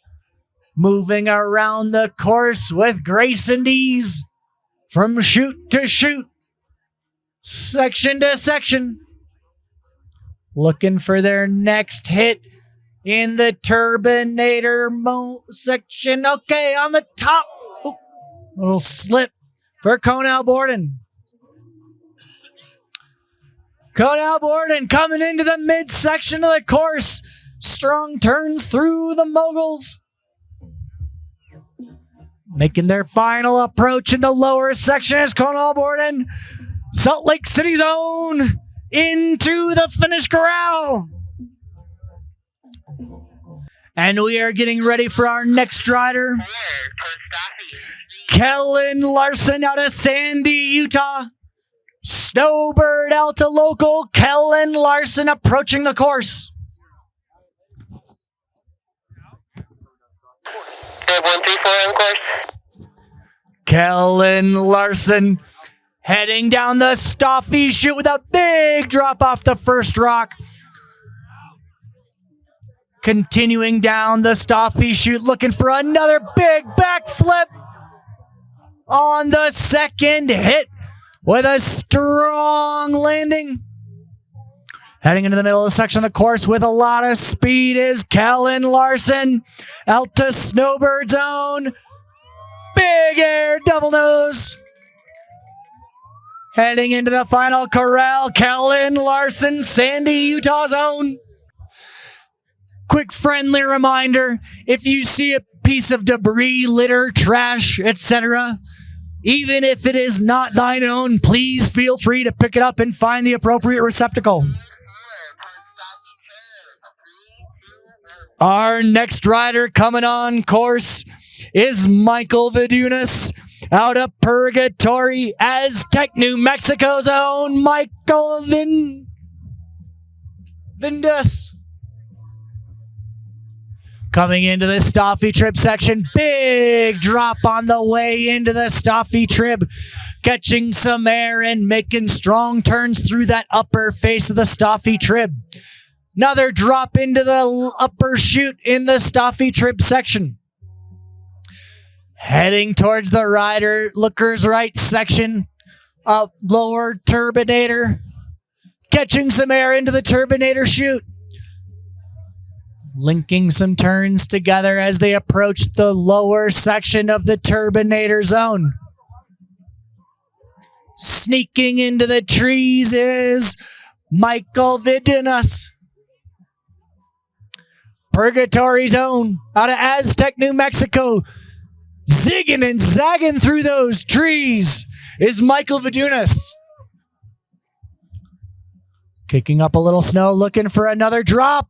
Moving around the course with grace and ease. From chute to chute. Section to section. Looking for their next hit. In the Turbinator section. Okay, on the top. Ooh, little slip for Conal Borden. Conal Borden coming into the midsection of the course. Strong turns through the moguls. Making their final approach in the lower section is Conal Borden. Salt Lake City's own. Into the finish corral. And we are getting ready for our next rider. Kellen Larson out of Sandy, Utah. Snowbird Alta local. Kellen Larson approaching the course. 134 on course. Kellen Larson heading down the Stoffy chute with a big drop off the first rock. Continuing down the Stoffy chute, looking for another big backflip on the second hit with a strong landing. Heading into the middle of the section of the course with a lot of speed is Kellen Larson. Out to Snowbird Zone. Big air double nose. Heading into the final corral, Kellen Larson, Sandy, Utah Zone. Quick friendly reminder, if you see a piece of debris, litter, trash, etc., even if it is not thine own, please feel free to pick it up and find the appropriate receptacle. Our next rider coming on course is Michael Vidunas out of Purgatory, Aztec, New Mexico's own Michael Vindas. Coming into the Stoffy Trib section, big drop on the way into the Stoffy Trib, catching some air and making strong turns through that upper face of the Stoffy Trib. Another drop into the upper chute in the Stoffy Trib section. Heading towards the rider, looker's right section, up lower Turbinator, catching some air into the Turbinator chute. Linking some turns together as they approach the lower section of the Turbinator zone. Sneaking into the trees is Michael Vidunas. Purgatory Zone out of Aztec, New Mexico. Zigging and zagging through those trees is Michael Vidunas. Kicking up a little snow, looking for another drop,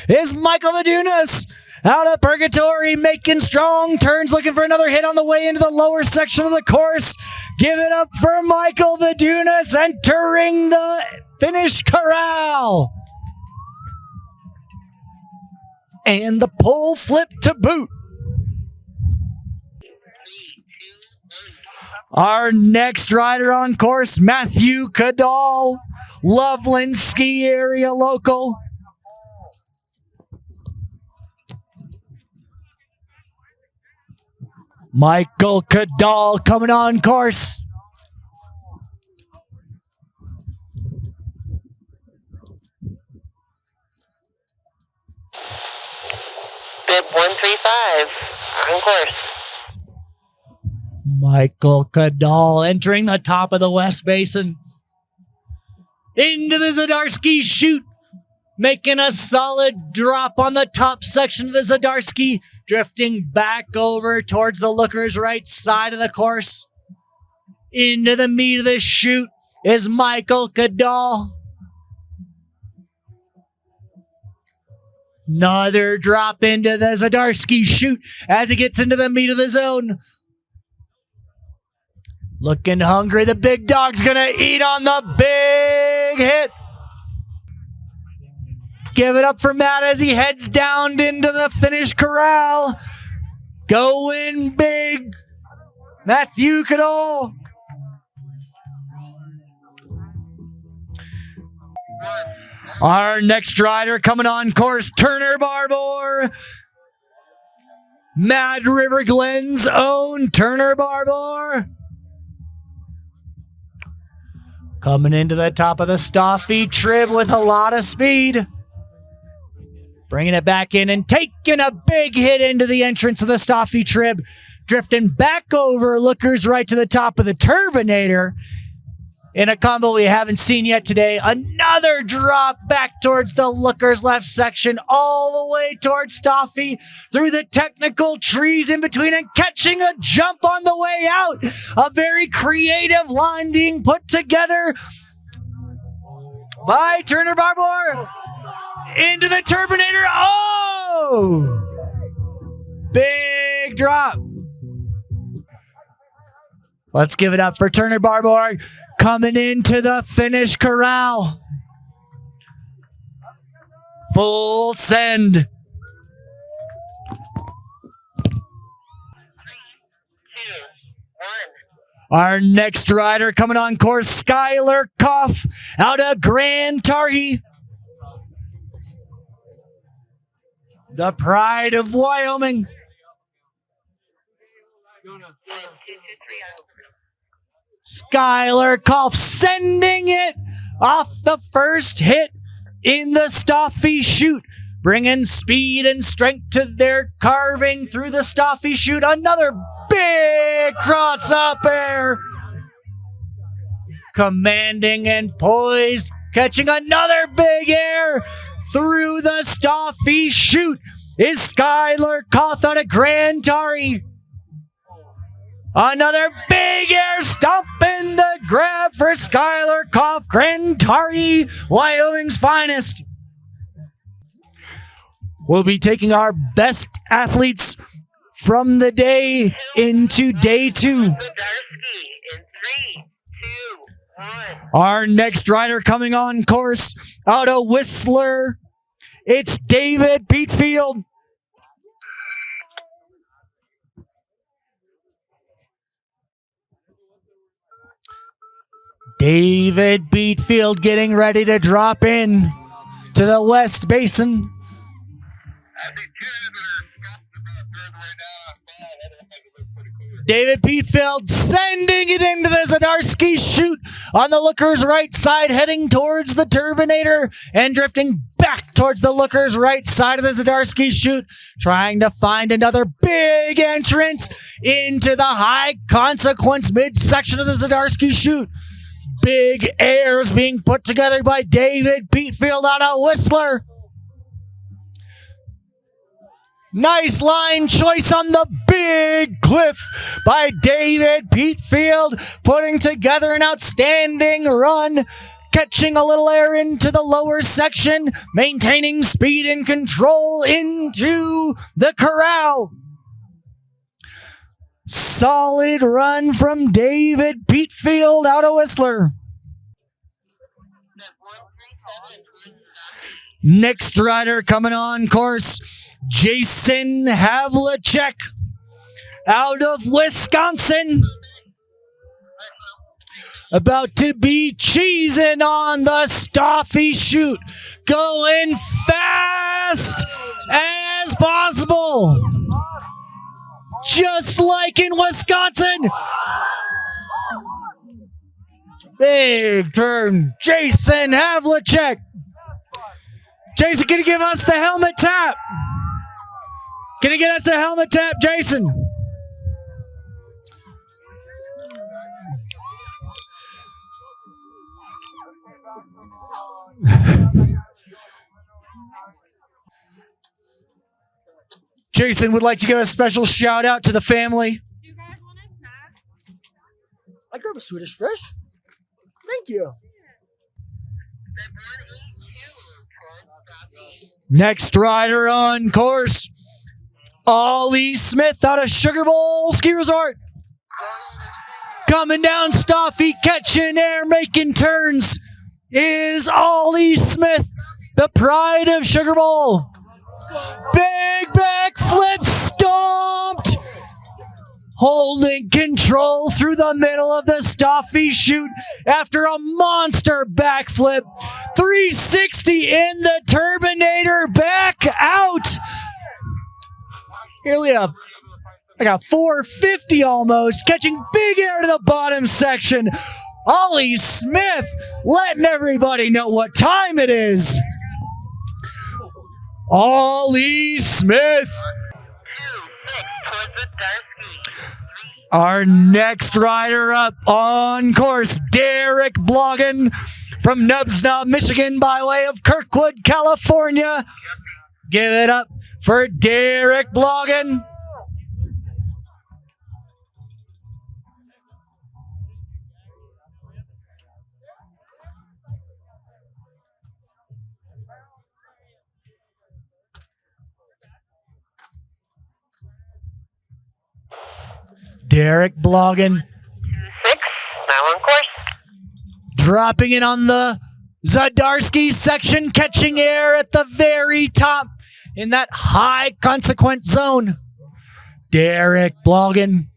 is Michael Vidunas. Out of Purgatory, making strong turns, looking for another hit on the way into the lower section of the course. Give it up for Michael Vidunas, entering the finish corral. And the pull flip to boot. Our next rider on course, Matthew Cadal, Loveland Ski Area local. Michael Cadal coming on course. Bib 135 on course. Michael Cadal entering the top of the West Basin. Into the Zdarsky chute. Making a solid drop on the top section of the Zdarsky. Drifting back over towards the looker's right side of the course. Into the meat of the chute is Michael Cadal. Another drop into the Zdarsky chute as he gets into the meat of the zone. Looking hungry. The big dog's going to eat on the big hit. Give it up for Matt as he heads down into the finish corral. Going big. Matthew Cadal. Our next rider coming on course, Turner Barbour. Mad River Glen's own Turner Barbour. Coming into the top of the Staffy Trib with a lot of speed. Bringing it back in and taking a big hit into the entrance of the Staffy Trib. Drifting back over lookers right to the top of the Turbinator. In a combo we haven't seen yet today. Another drop back towards the lookers left section. All the way towards Staffy. Through the technical trees in between and catching a jump on the way out. A very creative line being put together by Turner Barbour. Into the Turbinator. Oh! Big drop. Let's give it up for Turner Barbour coming into the finish corral. Full send. 3, 2, 1. Our next rider coming on course, Skylar Koff out of Grand Targhee. The pride of Wyoming. 1, 2, 2, 3 on. Skylar Koff sending it off the first hit in the Staffy chute. Bringing speed and strength to their carving through the Staffy chute. Another big cross up air. Commanding and poised. Catching another big air through the Staffy chute is Skylar Koff out of Grand Targhee. Another big air stomp in the grab for Skylar Koff, Grand Targhee, Wyoming's finest. We'll be taking our best athletes from the day into day 2. Zdarsky in 3, 2, 1. Our next rider coming on course out of Whistler, it's David Beatfield. David Beatfield getting ready to drop in to the West Basin. I think 2 are got about third way down. David Beatfield sending it into the Zdarsky chute on the looker's right side, heading towards the Turbinator and drifting back towards the looker's right side of the Zdarsky chute, trying to find another big entrance into the high consequence midsection of the Zdarsky chute. Big airs being put together by David Beatfield out of Whistler. Nice line choice on the big cliff by David Beatfield, putting together an outstanding run, catching a little air into the lower section, maintaining speed and control into the corral. Solid run from David Beatfield out of Whistler. Step 1 Next rider coming on course, Jason Havlicek out of Wisconsin. About to be cheesing on the Stoffy chute. Going fast as possible. Just like in Wisconsin. Big turn. Jason Havlicek. Jason, can you give us the helmet tap? Can you get us a helmet tap, Jason? Jason would like to give a special shout out to the family. Do you guys want a snack? I grab a Swedish fish. Thank you. Next rider on course, Ollie Smith out of Sugar Bowl Ski Resort. Coming down Stoffy, catching air, making turns is Ollie Smith, the pride of Sugar Bowl. Big backflip, stomped. Holding control through the middle of the Stoffy chute after a monster backflip. 360 in the Turbinator, back out. Nearly like a 450 almost, catching big air to the bottom section. Ollie Smith letting everybody know what time it is. Ollie Smith. Our next rider up on course, Derek Bloggin from Nubsnob, Michigan by way of Kirkwood, California. Give it up for Derek Bloggin. Derek Bloggin. 6, now on course. Dropping in on the Zadarsky section, catching air at the very top in that high consequence zone. Derek Bloggin.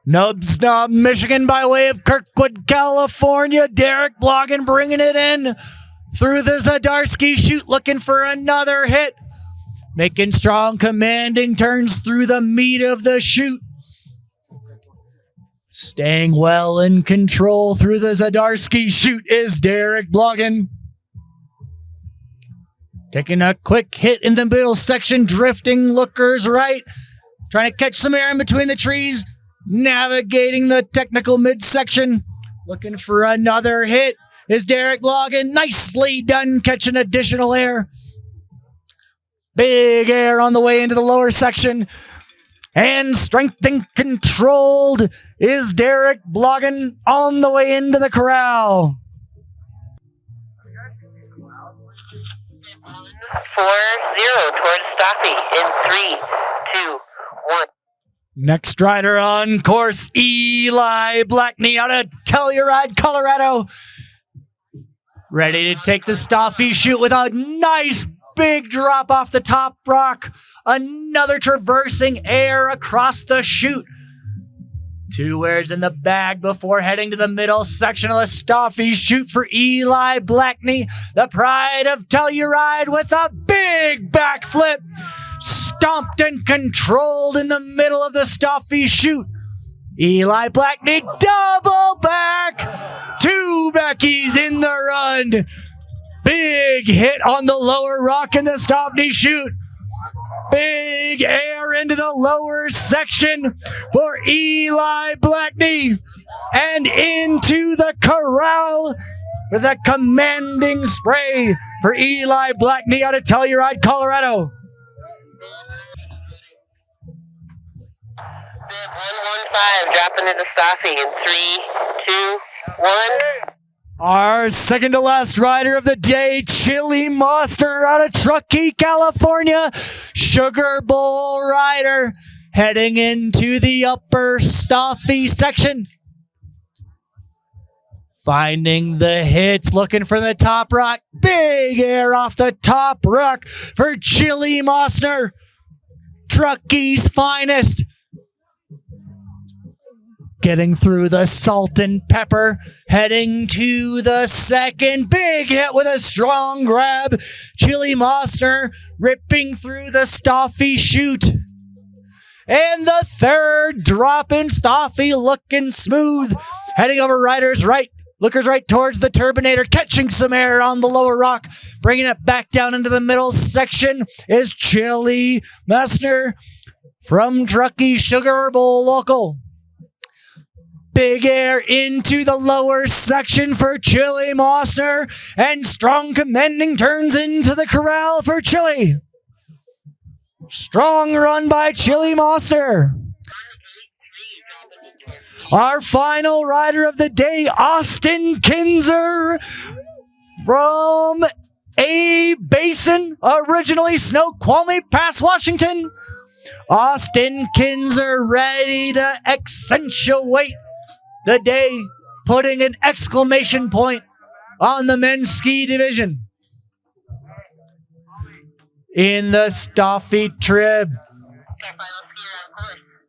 Nubsnob, Michigan by way of Kirkwood, California. Derek Bloggin bringing it in through the Zadarsky chute, looking for another hit. Making strong, commanding turns through the meat of the chute. Staying well in control through the Zadarsky chute is Derek Bloggin. Taking a quick hit in the middle section, drifting lookers right. Trying to catch some air in between the trees. Navigating the technical midsection. Looking for another hit is Derek Bloggin. Nicely done catching additional air. Big air on the way into the lower section. And strength and controlled is Derek Bloggin on the way into the corral. 4-0 towards Stoffy in 3, 2, 1. Next rider on course, Eli Blackney out of Telluride, Colorado. Ready to take the Stoffy chute with a nice big drop off the top rock. Another traversing air across the chute. 2 words in the bag before heading to the middle section of the Stoffy chute for Eli Blackney, the pride of Telluride, with a big backflip. Stomped and controlled in the middle of the Stoffy chute. Eli Blackney double back. 2 backies in the run. Big hit on the lower rock in the Stoffy chute. Big air into the lower section for Eli Blackney. And into the corral with a commanding spray for Eli Blackney out of Telluride, Colorado. 115 dropping into Stoffy in 3, 2, 1. Our second to last rider of the day, Chili Monster out of Truckee, California. Sugar Bowl rider heading into the upper Stoffy section. Finding the hits, looking for the top rock. Big air off the top rock for Chili Mosner. Truckie's finest. Getting through the salt and pepper, heading to the second. Big hit with a strong grab. Chili Mosner ripping through the Stoffy chute. And the third drop in Stoffy looking smooth. Heading over Ryder's right. Lookers right towards the turbinator, catching some air on the lower rock. Bringing it back down into the middle section is Chili Mosner from Truckee Sugar Bowl Local. Big air into the lower section for Chili Mosner, and strong commanding turns into the corral for Chili. Strong run by Chili Mosner. Our final rider of the day, Austin Kinzer from A Basin, originally Snoqualmie Pass, Washington. Austin Kinzer ready to accentuate the day, putting an exclamation point on the men's ski division. In the Stoffy trib,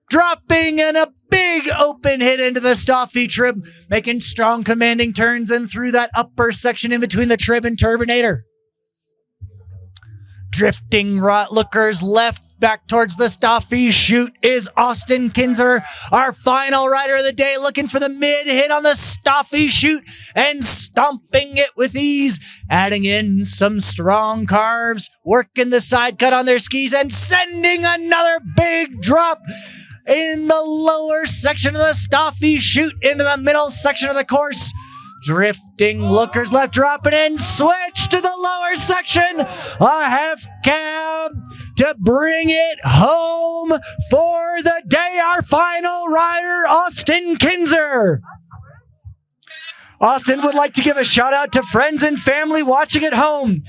dropping in a big open hit into the Stoffy trib, making strong commanding turns and through that upper section in between the trib and turbinator. Drifting lookers left back towards the Stoffy chute is Austin Kinzer, our final rider of the day, looking for the mid hit on the Stoffy chute and stomping it with ease, adding in some strong carves, working the side cut on their skis and sending another big drop in the lower section of the Stoffy chute into the middle section of the course. Drifting lookers left, dropping in, switch to the lower section, a half cab to bring it home for the day. Our final rider, Austin Kinzer. Austin would like to give a shout out to friends and family watching at home.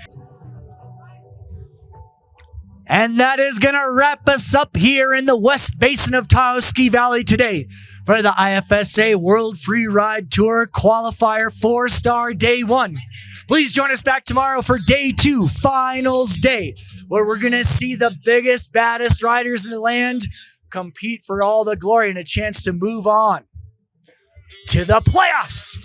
And that is going to wrap us up here in the West Basin of Taos Ski Valley today for the IFSA World Freeride Tour Qualifier 4-Star Day 1. Please join us back tomorrow for Day 2, Finals Day, where we're going to see the biggest, baddest riders in the land compete for all the glory and a chance to move on to the playoffs.